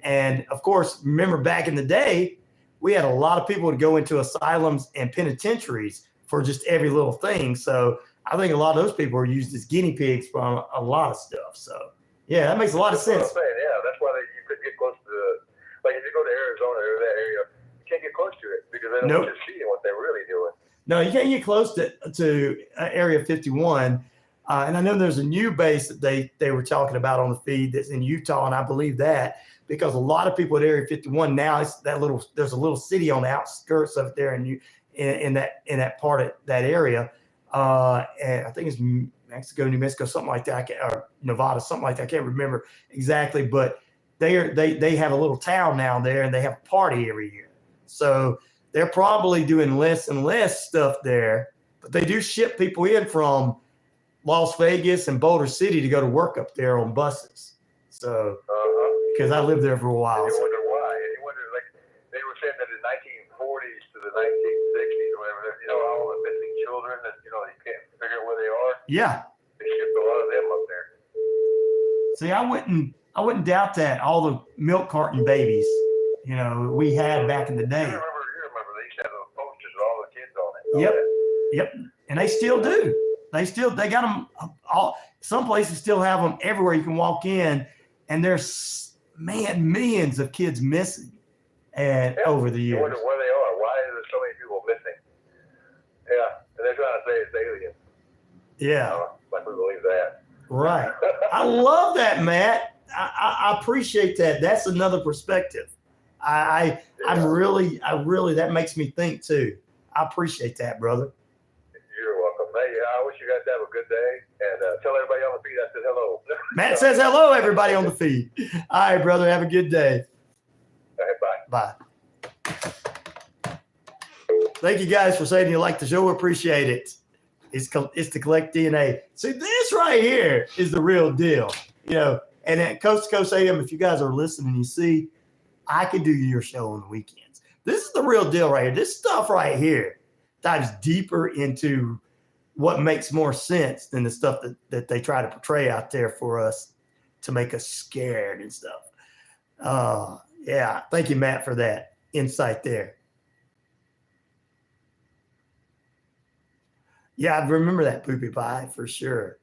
and of course, remember back in the day, we had a lot of people to go into asylums and penitentiaries for just every little thing. So I think a lot of those people are used as guinea pigs for a lot of stuff. So yeah, that makes a lot of sense. That's what I'm saying. Yeah, that's why you couldn't get close to like if you go to Arizona or that area, you can't get close to it because they don't want you seeing what they're really doing. No, you can't get close to Area 51. And I know there's a new base that they were talking about on the feed that's in Utah, and I believe that because a lot of people at Area 51 now, there's a little city on the outskirts of it there in that part of that area. And I think it's Mexico, New Mexico, something like that, or Nevada, something like that. I can't remember exactly, but they have a little town now there, and they have a party every year. So they're probably doing less and less stuff there, but they do ship people in from Las Vegas and Boulder City to go to work up there on buses. So because I lived there for a while. And you wonder why. And you wonder, like they were saying that in the 1940s to the 1960s or whatever, you know, all the missing children that, you know, you can't figure out where they are. Yeah. They shipped a lot of them up there. See, I wouldn't doubt that. All the milk carton babies, you know, we had back in the day. You remember they used to have those posters with all the kids on it. Yep. And they still do. They got them all. Some places still have them everywhere you can walk in, and there's millions of kids missing and over the years. You wonder where they are. Why are there so many people missing? Yeah. And they're trying to say it's aliens. Yeah. Like we believe that. Right. I love that, Matt. I appreciate that. That's another perspective. I really, that makes me think too. I appreciate that, brother. You're welcome. Hey, I wish you guys have a good day, and tell everybody on the feed I said hello. Matt says hello, everybody on the feed. All right, brother. Have a good day. All right, bye. Bye. Thank you guys for saying you like the show. We appreciate it. It's to collect DNA. See, this right here is the real deal. And at Coast to Coast AM, if you guys are listening, you see, I can do your show on the weekends. This is the real deal right here. This stuff right here dives deeper into what makes more sense than the stuff that they try to portray out there for us to make us scared and stuff. Yeah. Thank you, Matt, for that insight there. Yeah, I remember that poopy pie for sure.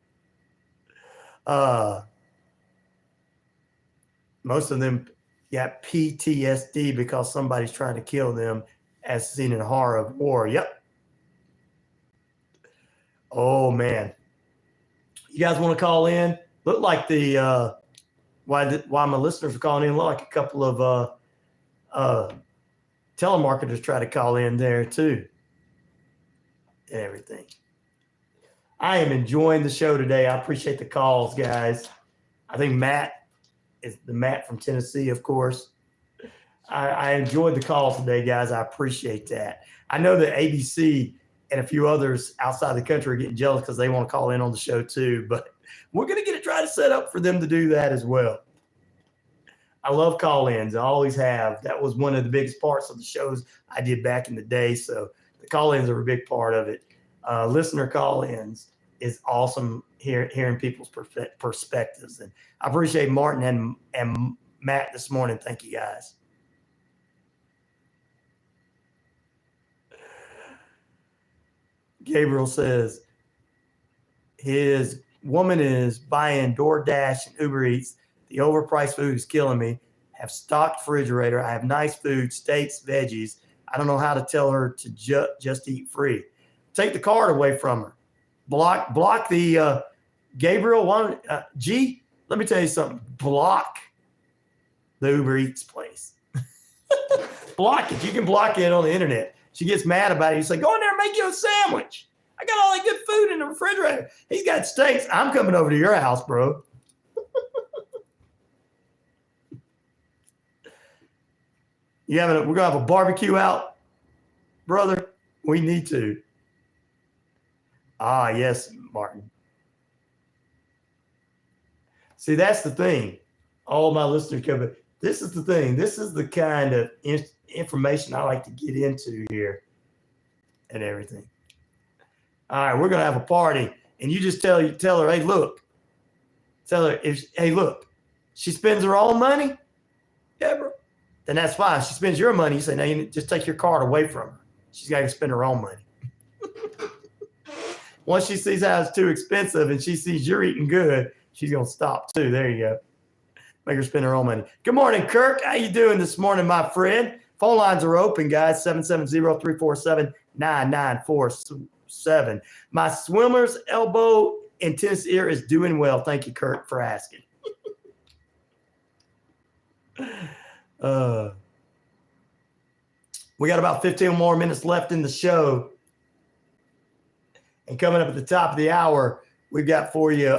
Most of them got PTSD because somebody's trying to kill them as seen in horror of war. Yep. Oh, man. You guys want to call in? Look like why my listeners are calling in, look like a couple of telemarketers try to call in there too. And everything. I am enjoying the show today. I appreciate the calls, guys. I think Matt is the Matt from Tennessee, of course. I enjoyed the calls today, guys. I appreciate that. I know that ABC and a few others outside the country are getting jealous because they want to call in on the show too, but we're going to try to set up for them to do that as well. I love call-ins. I always have. That was one of the biggest parts of the shows I did back in the day. So the call-ins are a big part of it. Listener call-ins is awesome hearing people's perspectives. And I appreciate Martin and Matt this morning. Thank you, guys. Gabriel says his woman is buying DoorDash and Uber Eats. The overpriced food is killing me. Have stocked refrigerator. I have nice food, steaks, veggies. I don't know how to tell her to just eat free. Take the card away from her. Block the Gabriel. G, let me tell you something. Block the Uber Eats place. Block it. You can block it on the internet. She gets mad about it. You say, go in there and make you a sandwich. I got all that good food in the refrigerator. He's got steaks. I'm coming over to your house, bro. We're going to have a barbecue out, brother. We need to. Ah, yes, Martin. See, that's the thing. All my listeners come, but this is the thing. This is the kind of information I like to get into here and everything. All right, we're going to have a party, and you just tell her, hey, look. Tell her, look, she spends her own money, Deborah, then that's fine. She spends your money. You say, no, you just take your card away from her. She's got to spend her own money. Once she sees how it's too expensive and she sees you're eating good, she's going to stop too. There you go. Make her spend her own money. Good morning, Kirk. How you doing this morning, my friend? Phone lines are open, guys. 770-347-9947. My swimmer's elbow and tennis ear is doing well. Thank you, Kirk, for asking. We got about 15 more minutes left in the show. And coming up at the top of the hour, we've got for you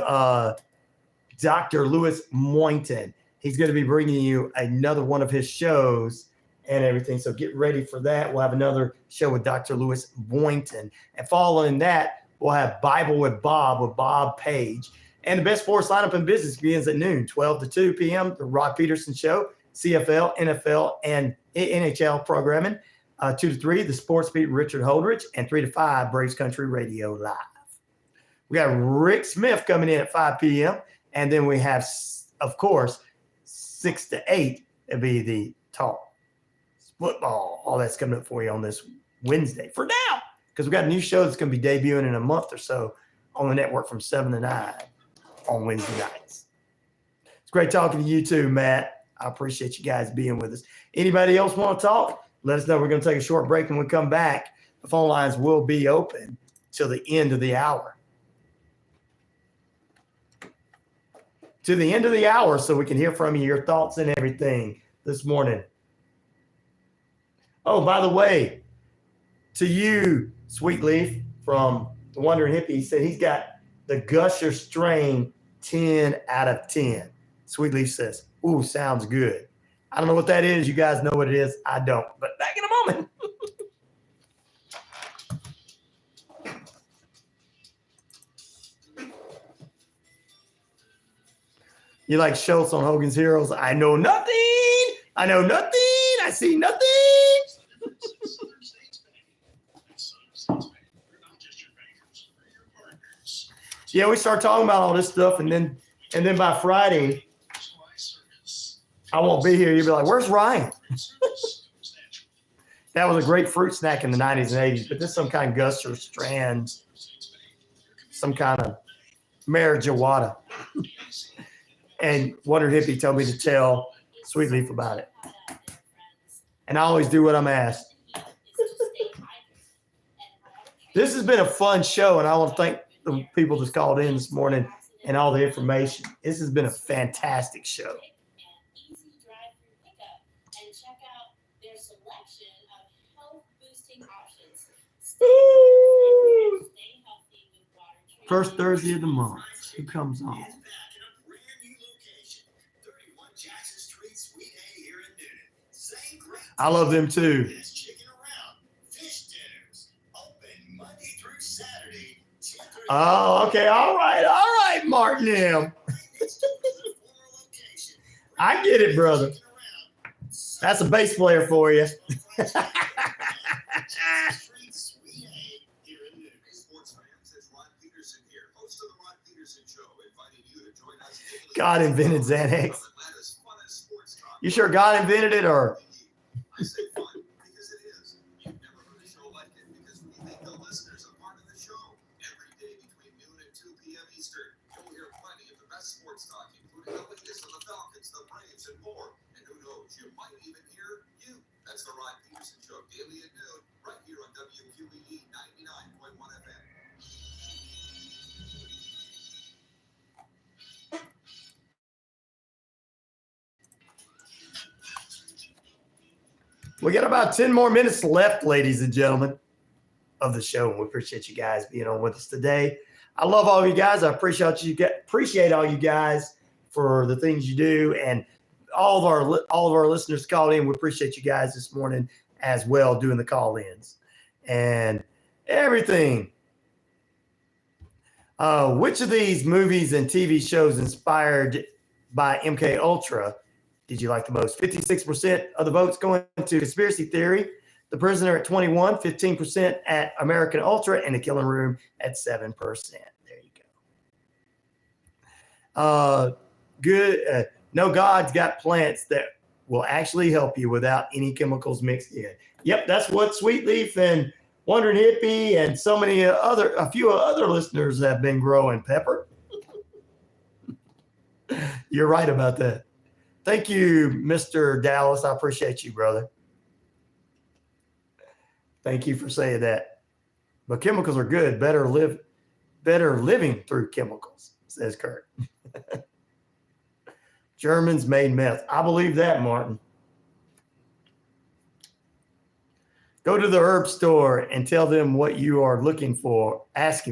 Dr. Louis Moynton. He's going to be bringing you another one of his shows and everything. So get ready for that. We'll have another show with Dr. Louis Moynton. And following that, we'll have Bible with Bob Page. And the best sports lineup in business begins at noon, 12 to 2 p.m., the Rod Peterson Show, CFL, NFL, and NHL programming. 2 to 3, the Sports Beat, Richard Holdridge, and 3 to 5, Braves Country Radio Live. We got Rick Smith coming in at 5 p.m., and then we have, of course, 6 to 8, it'll be the talk football. All that's coming up for you on this Wednesday for now, because we got a new show that's going to be debuting in a month or so on the network from 7 to 9 on Wednesday nights. It's great talking to you too, Matt. I appreciate you guys being with us. Anybody else want to talk? Let us know. We're going to take a short break. When we come back, the phone lines will be open till the end of the hour. To the end of the hour, so we can hear from you, your thoughts and everything this morning. Oh, by the way, to you, Sweet Leaf from the Wandering Hippie, he said he's got the Gusher strain 10 out of 10. Sweet Leaf says, ooh, sounds good. I don't know what that is. You guys know what it is. I don't. But back in a moment. You like Schultz on Hogan's Heroes? I know nothing. I know nothing. I see nothing. Yeah, we start talking about all this stuff, and then by Friday, I won't be here. You'll be like, "Where's Ryan?" That was a great fruit snack in the 90s and 80s, but this is some kind of Gus or Strand, some kind of marijuana. And Wonder Hippie told me to tell Sweet Leaf about it. And I always do what I'm asked. This has been a fun show, and I want to thank the people that called in this morning and all the information. This has been a fantastic show. First Thursday of the month. Who comes on? I love them too. Oh, okay. All right, Martin M. I get it, brother. That's a bass player for you. God invented Xanax. You sure God invented it, or? I say fun because it is. You've never heard a show like it because we make the listeners a part of the show. Every day between noon and 2 p.m. Eastern, you'll hear plenty of the best sports talk, including the latest on the Falcons, the Braves, and more. And who knows, you might even hear you. That's the Ryan Peterson Show, daily at noon, right here on WQEE 99.1 FM. We got about 10 more minutes left, ladies and gentlemen, of the show. And we appreciate you guys being on with us today. I love all you guys. I appreciate all you guys for the things you do, and all of our listeners called in. We appreciate you guys this morning as well, doing the call-ins and everything. Which of these movies and TV shows inspired by MK Ultra did you like the most? 56% of the votes going to Conspiracy Theory, The Prisoner at 21%, 15% at American Ultra, and The Killing Room at 7%. There you go. Good. No, God's got plants that will actually help you without any chemicals mixed in. Yep, that's what Sweet Leaf and Wondering Hippie and so many a few other listeners have been growing. Pepper. You're right about that. Thank you, Mr. Dallas. I appreciate you, brother. Thank you for saying that. But chemicals are good. Better living through chemicals, says Kurt. Germans made meth. I believe that, Martin. Go to the herb store and tell them what you are looking for, ask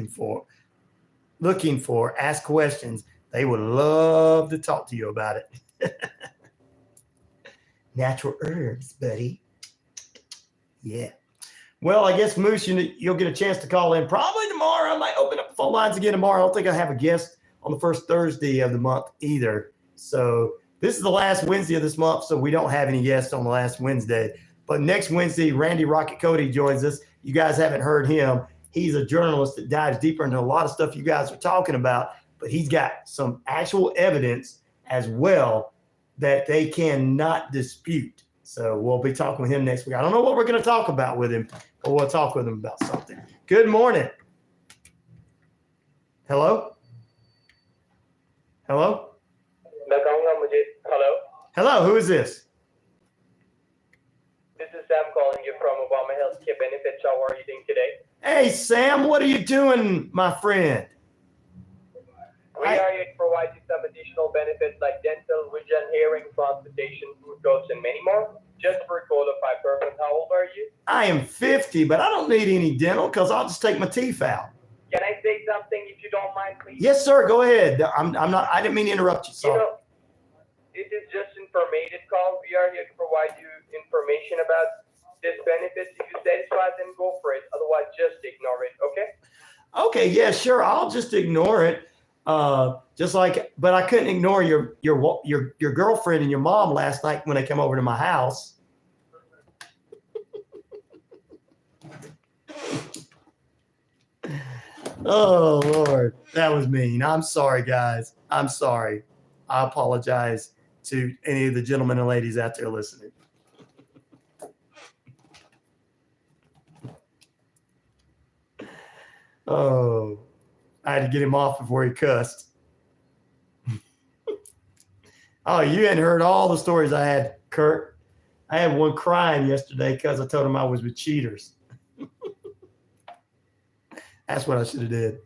questions. They would love to talk to you about it. Natural herbs, buddy. Yeah. Well, I guess, Moose, you'll get a chance to call in probably tomorrow. I might open up the phone lines again tomorrow. I don't think I have a guest on the first Thursday of the month either. So this is the last Wednesday of this month, so we don't have any guests on the last Wednesday. But next Wednesday, Randy Rocket Cody joins us. You guys haven't heard him. He's a journalist that dives deeper into a lot of stuff you guys are talking about, but he's got some actual evidence as well that they cannot dispute. So we'll be talking with him next week. I don't know what we're going to talk about with him, but we'll talk with him about something. Good morning. Hello? Hello? Hello? Hello, who is this? This is Sam calling you from Obama Healthcare Benefits. How are you doing today? Hey, Sam, what are you doing, my friend? We are here to provide you some additional benefits like dental, vision, hearing, transportation, food codes, and many more. Just for a qualified purpose, how old are you? I am 50, but I don't need any dental because I'll just take my teeth out. Can I say something if you don't mind, please? Yes, sir. Go ahead. I didn't mean to interrupt you. Sorry. It is just informative call. We are here to provide you information about this benefit. If you're satisfied, then go for it. Otherwise, just ignore it. Okay? Okay. Yeah, sure. I'll just ignore it. Just like, but I couldn't ignore your girlfriend and your mom last night when they came over to my house. Oh Lord, that was mean. I'm sorry, guys. I'm sorry. I apologize to any of the gentlemen and ladies out there listening. Oh, I had to get him off before he cussed. Oh, you hadn't heard all the stories I had, Kurt. I had one crying yesterday because I told him I was with cheaters. That's what I should have did.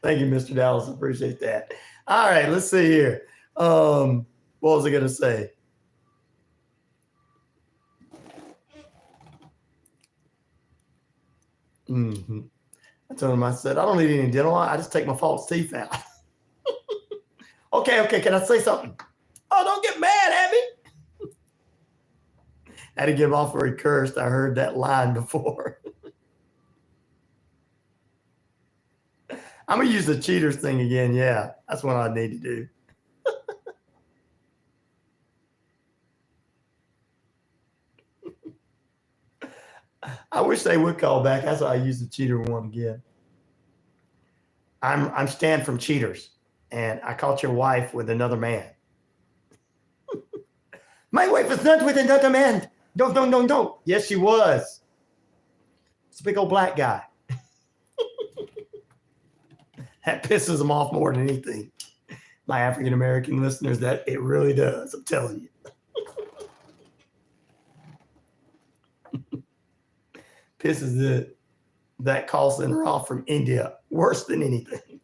Thank you, Mr. Dallas. Appreciate that. All right, let's see here. What was I going to say? I told him, I said, I don't need any dental. I just take my false teeth out. Okay. Can I say something? Oh, don't get mad at me. I had to get him off where he cursed. I heard that line before. I'm going to use the cheaters thing again. Yeah, that's what I need to do. I wish they would call back. That's why I use the cheater one again. I'm Stan from Cheaters, and I caught your wife with another man. My wife is not with another man. Don't. Yes, she was. It's a big old black guy. That pisses them off more than anything. My African-American listeners, that it really does. I'm telling you. Pisses that call center off from India worse than anything.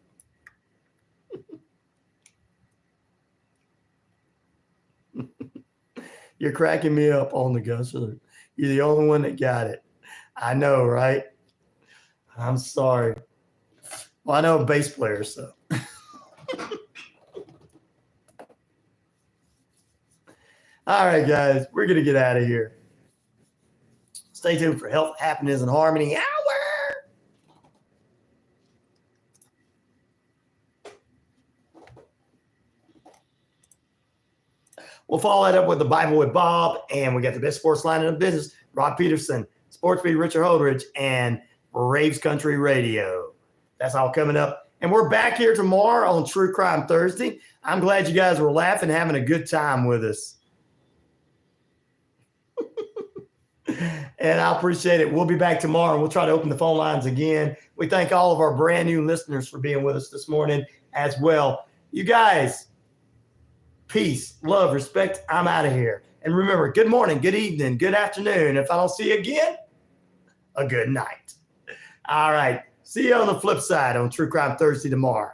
You're cracking me up on the gunslinger. You're the only one that got it. I know, right? I'm sorry. Well, I know a bass player, so. All right, guys, we're going to get out of here. Stay tuned for Health, Happiness, and Harmony Hour. We'll follow that up with the Bible with Bob, and we got the best sports line in the business, Rod Peterson, Sports Beat, Richard Holdridge, and Braves Country Radio. That's all coming up. And we're back here tomorrow on True Crime Thursday. I'm glad you guys were laughing, having a good time with us. And I appreciate it. We'll be back tomorrow, and we'll try to open the phone lines again. We thank all of our brand new listeners for being with us this morning as well. You guys, peace, love, respect. I'm out of here. And remember, good morning, good evening, good afternoon. If I don't see you again, a good night. All right. See you on the flip side on True Crime Thursday tomorrow.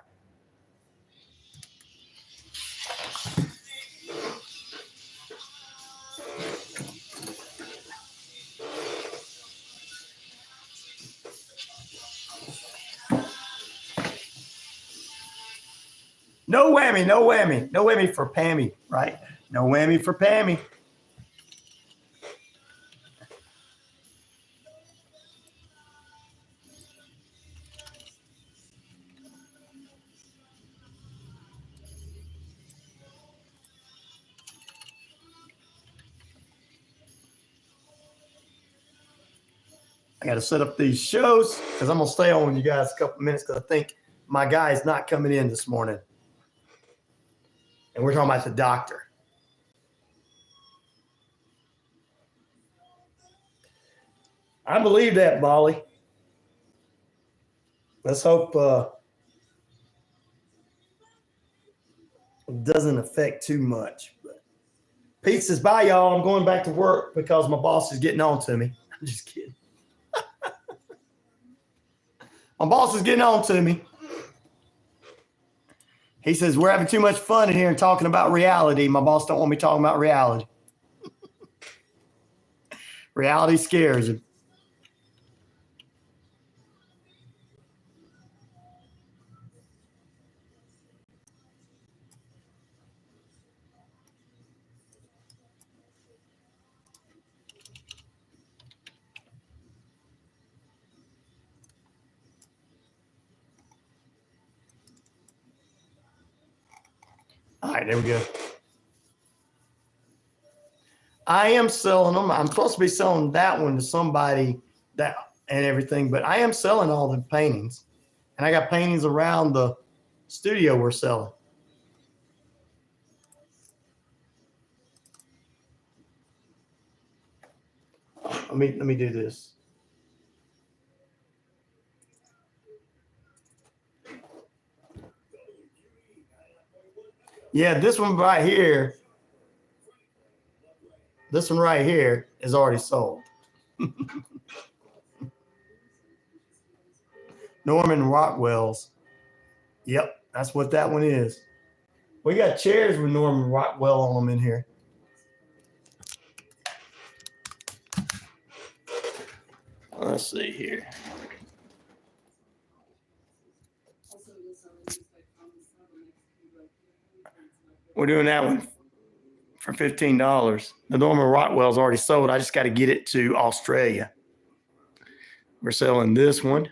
No whammy, no whammy. No whammy for Pammy, right? No whammy for Pammy. I got to set up these shows because I'm going to stay on with you guys a couple minutes because I think my guy is not coming in this morning. And we're talking about the doctor. I believe that, Molly. Let's hope it doesn't affect too much. But peace is bye, y'all. I'm going back to work because my boss is getting on to me. I'm just kidding. My boss is getting on to me. He says, we're having too much fun in here and talking about reality. My boss don't want me talking about reality. Reality scares him. All right, there we go. I am selling them. I'm supposed to be selling that one to somebody that and everything, but I am selling all the paintings. And I got paintings around the studio we're selling. Let me do this. Yeah, this one right here. This one right here is already sold. Norman Rockwell's. Yep, that's what that one is. We got chairs with Norman Rockwell on them in here. Let's see here. We're doing that one for $15. The Norman Rockwell's already sold. I just got to get it to Australia. We're selling this one.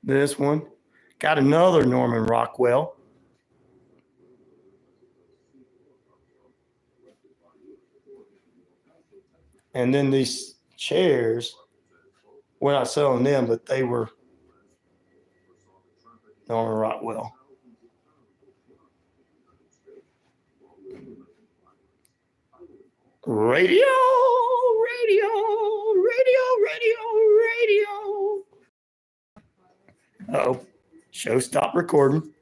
This one. Got another Norman Rockwell. And then these chairs, we're not selling them, but they were Norman Rockwell. Radio. Uh-oh. Show stopped recording.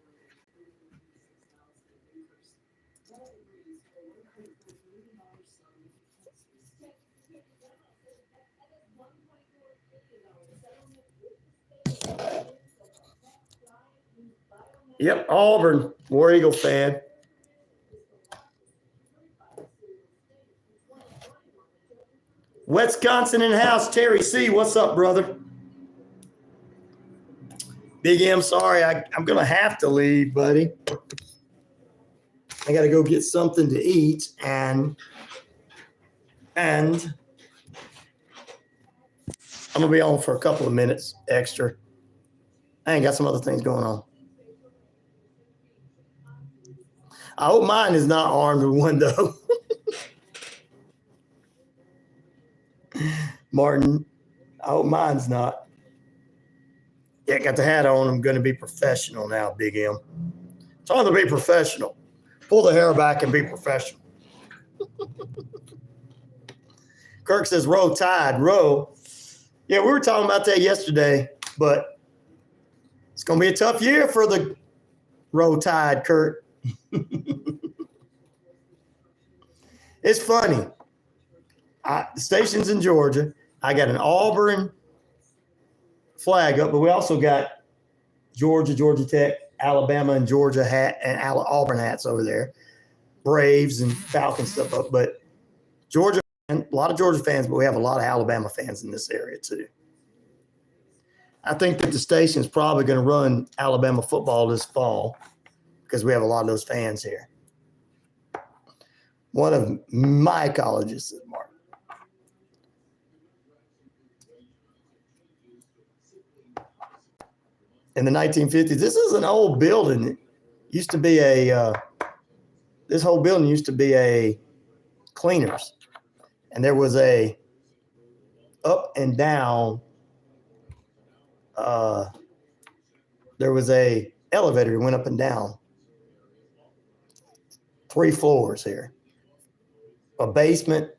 Yep, Auburn, War Eagle fan. Wisconsin in the house, Terry C. What's up, brother? Big M, sorry, I'm going to have to leave, buddy. I got to go get something to eat, and I'm going to be on for a couple of minutes extra. I ain't got some other things going on. I hope mine is not armed with one, though. Martin, I hope mine's not. Yeah, got the hat on. I'm going to be professional now, Big M. It's on to be professional. Pull the hair back and be professional. Kirk says, row tide, row. Yeah, we were talking about that yesterday, but it's going to be a tough year for the row tide, Kurt. It's funny. The station's in Georgia. I got an Auburn flag up, but we also got Georgia Tech, Alabama, and Georgia hat and Auburn hats over there. Braves and Falcons stuff up, but Georgia, a lot of Georgia fans, but we have a lot of Alabama fans in this area too. I think that the station is probably going to run Alabama football this fall because we have a lot of those fans here. One of my colleges, Mark. In the 1950s, this is an old building. It used to be this whole building used to be a cleaners. And there was a up and down, there was a elevator that went up and down 3 floors here. A basement,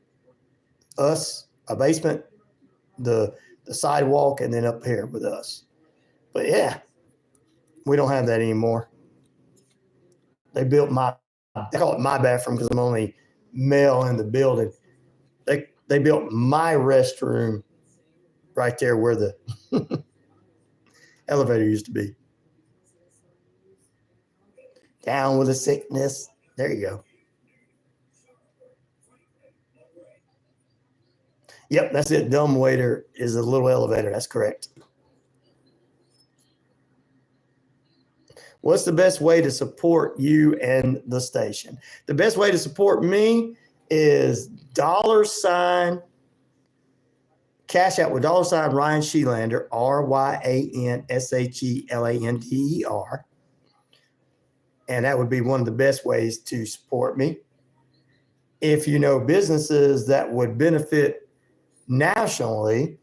the sidewalk, and then up here with us. But yeah, we don't have that anymore. They built I call it my bathroom because I'm only male in the building. They built my restroom right there where the elevator used to be. Down with the sickness. There you go. Yep, that's it. Dumbwaiter is a little elevator. That's correct. What's the best way to support you and the station? The best way to support me is $, cash out with $, RyanShelander, RyanShelander. And that would be one of the best ways to support me. If you know businesses that would benefit nationally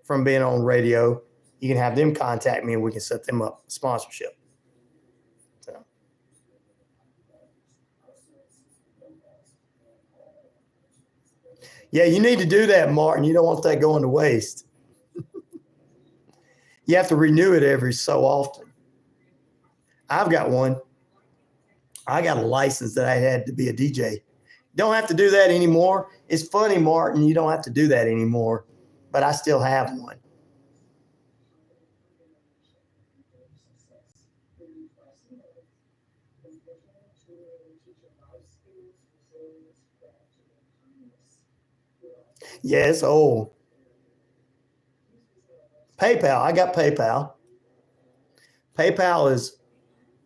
from being on radio, you can have them contact me and we can set them up sponsorship. So. Yeah, you need to do that, Martin. You don't want that going to waste. You have to renew it every so often. I've got one. I got a license that I had to be a DJ. Don't have to do that anymore. It's funny, Martin, you don't have to do that anymore, but I still have one. Yeah, it's old. PayPal. I got PayPal. PayPal is,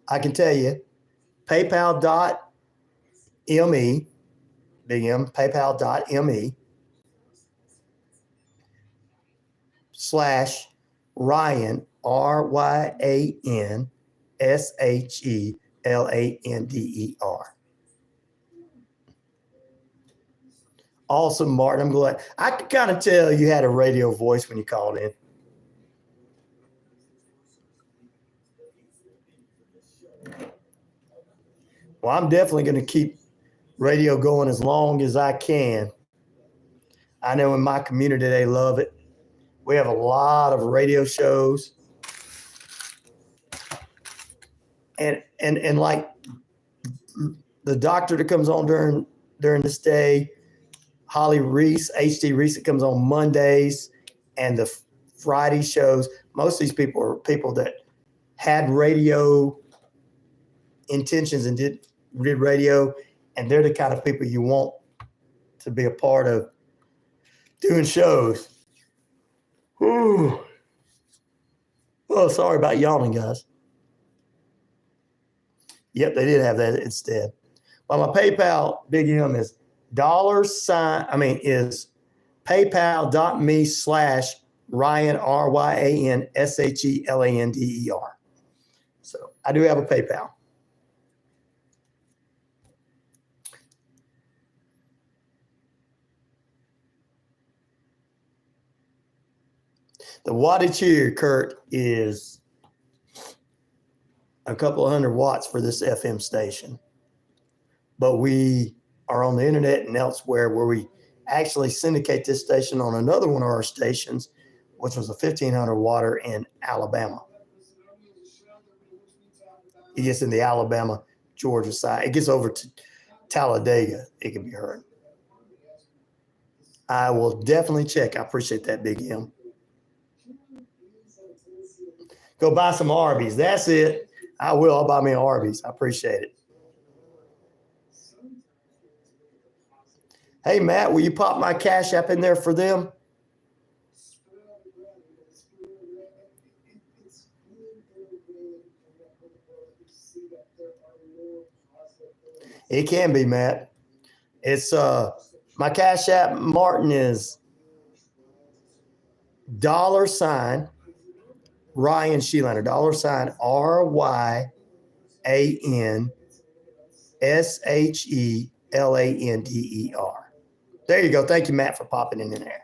I can tell you, PayPal.me, big M, PayPal.me /Ryan, RyanShelander. Awesome, Martin. I'm glad. I could kind of tell you had a radio voice when you called in. Well, I'm definitely going to keep radio going as long as I can. I know in my community, they love it. We have a lot of radio shows. And like the doctor that comes on during this day, Holly Reese, HD Reese, that comes on Mondays, and the Friday shows. Most of these people are people that had radio intentions and did radio, and they're the kind of people you want to be a part of doing shows. Ooh. Oh, sorry about yawning, guys. Yep, they did have that instead. Well, my PayPal, Big M, is is paypal.me /Ryan, RyanShelander. So I do have a PayPal. The wattage here, Kurt, is a couple of 100 watts for this FM station. But we are on the internet and elsewhere where we actually syndicate this station on another one of our stations, which was a 1,500 watter in Alabama. It gets in the Alabama, Georgia side. It gets over to Talladega. It can be heard. I will definitely check. I appreciate that, Big M. Go buy some Arby's. That's it. I will. I'll buy me an Arby's. I appreciate it. Hey, Matt, will you pop my Cash App in there for them? It can be, Matt. It's my Cash App, Martin, is $RyanShelander, RyanShelander. There you go. Thank you, Matt, for popping in there.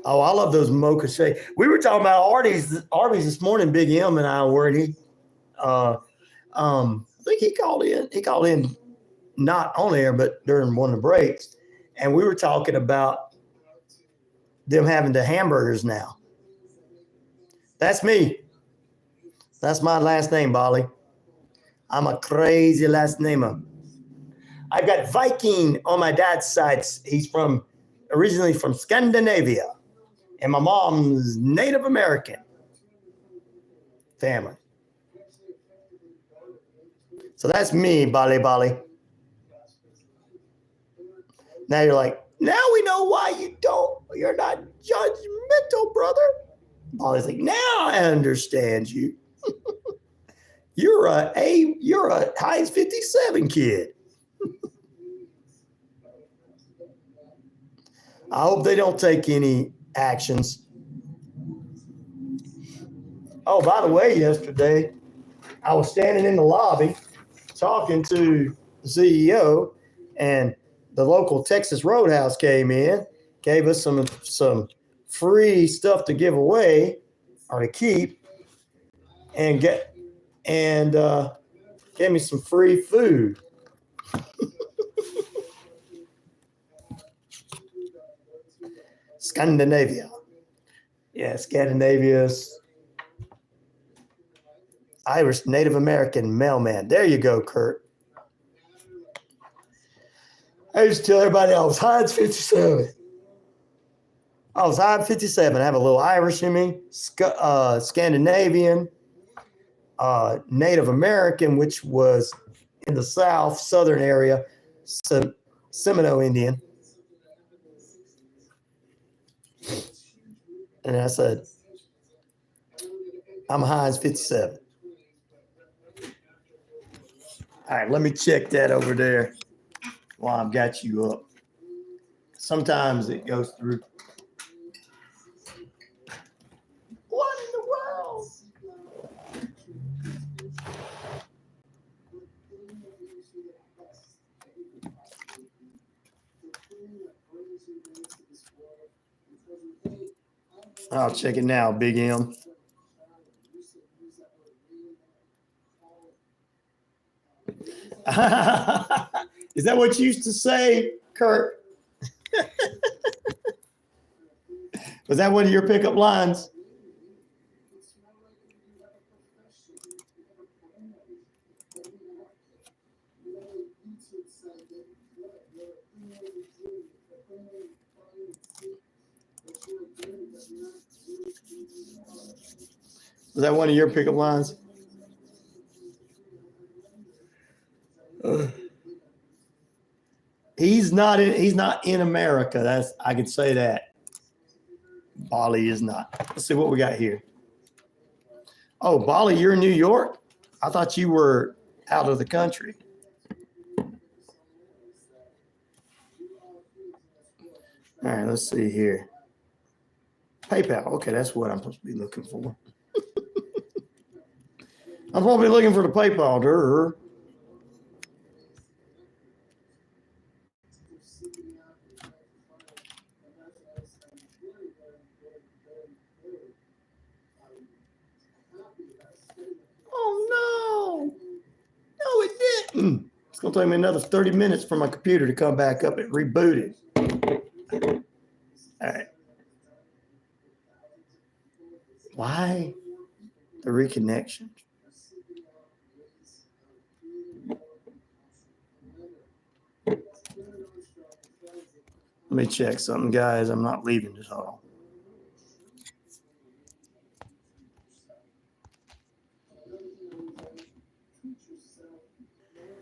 Oh, I love those mocha shake. We were talking about Arby's this morning. Big M and I were. And I think he called in. He called in not on air, but during one of the breaks, and we were talking about them having the hamburgers now. That's me. That's my last name, Bolly. I'm a crazy last namer. I've got Viking on my dad's side. He's originally from Scandinavia. And my mom's Native American family. So that's me, Bali. Now you're like, now we know why you're not judgmental, brother. Bali's like, now I understand you. You're a Heinz 57 kid. I hope they don't take any actions. Oh, by the way, yesterday I was standing in the lobby talking to the CEO, and the local Texas Roadhouse came in, gave us some free stuff to give away or to keep, and gave me some free food. Scandinavia. Yeah, Scandinavia's Irish Native American mailman. There you go, Kurt. I used to tell everybody I was Heinz 57. I was Heinz 57. I have a little Irish in me, Scandinavian, Native American, which was in the South, Southern area, Seminole Indian. And I said, I'm Heinz 57. All right, let me check that over there while I've got you up. Sometimes it goes through. What in the world? I'll check it now, Big M. Is that what you used to say, Kurt? Was that one of your pickup lines? Was that one of your pickup lines? He's not in America. I can say that. Bali is not. Let's see what we got here. Oh, Bali, you're in New York? I thought you were out of the country. All right, let's see here. PayPal. Okay, that's what I'm supposed to be looking for. I'm supposed to be looking for the PayPal. Durr. Oh, no. No, it didn't. It's going to take me another 30 minutes for my computer to come back up and reboot it. All right. Why the reconnection? Let me check something, guys. I'm not leaving this hall.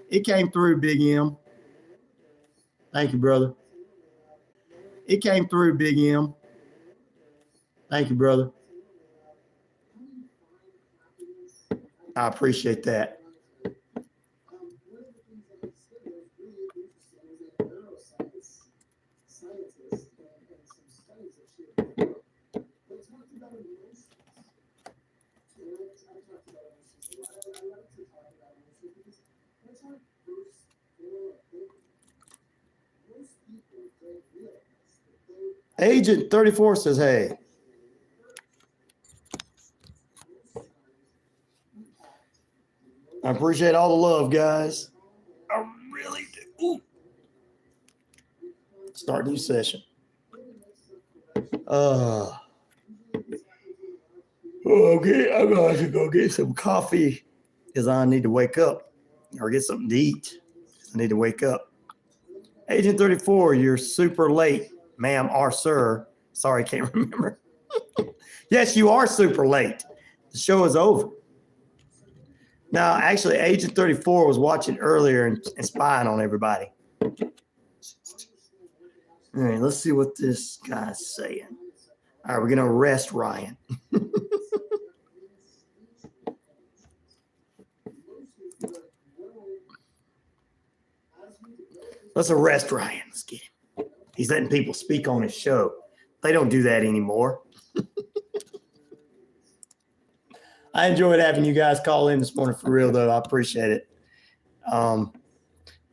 It came through, Big M. Thank you, brother. It came through, Big M. Thank you, brother. I appreciate that. Agent 34 says, hey. I appreciate all the love, guys. I really do. Ooh. Start new session. Okay, I'm going to go get some coffee because I need to wake up or get something to eat. I need to wake up. Agent 34, you're super late, ma'am or sir. Sorry, can't remember. Yes, you are super late. The show is over. Now, actually, Agent 34 was watching earlier and spying on everybody. All right, let's see what this guy's saying. All right, we're going to arrest Ryan. Let's arrest Ryan. Let's get him. He's letting people speak on his show. They don't do that anymore. I enjoyed having you guys call in this morning for real, though. I appreciate it.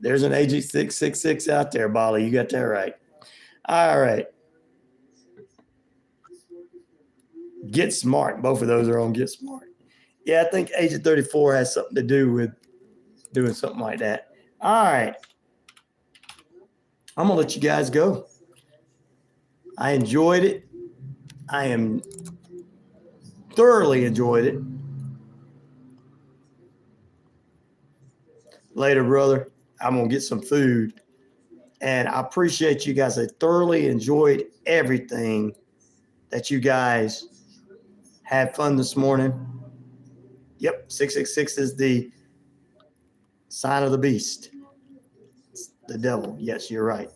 There's an Agent 666 out there, Bolly. You got that right. All right. Get Smart. Both of those are on Get Smart. Yeah, I think Agent 34 has something to do with doing something like that. All right. I'm going to let you guys go. I enjoyed it. I am thoroughly enjoyed it. Later, brother, I'm going to get some food. And I appreciate you guys. I thoroughly enjoyed everything that you guys had fun this morning. Yep, 666 is the sign of the beast. It's the devil. Yes, you're right.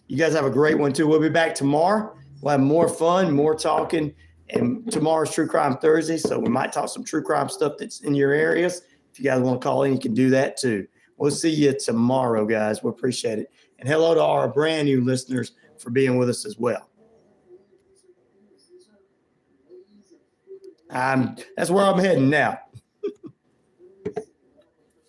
You guys have a great one, too. We'll be back tomorrow. We'll have more fun, more talking. And tomorrow's True Crime Thursday, so we might talk some true crime stuff that's in your areas. If you guys want to call in, you can do that, too. We'll see you tomorrow, guys. We appreciate it. And hello to our brand new listeners for being with us as well. That's where I'm heading now.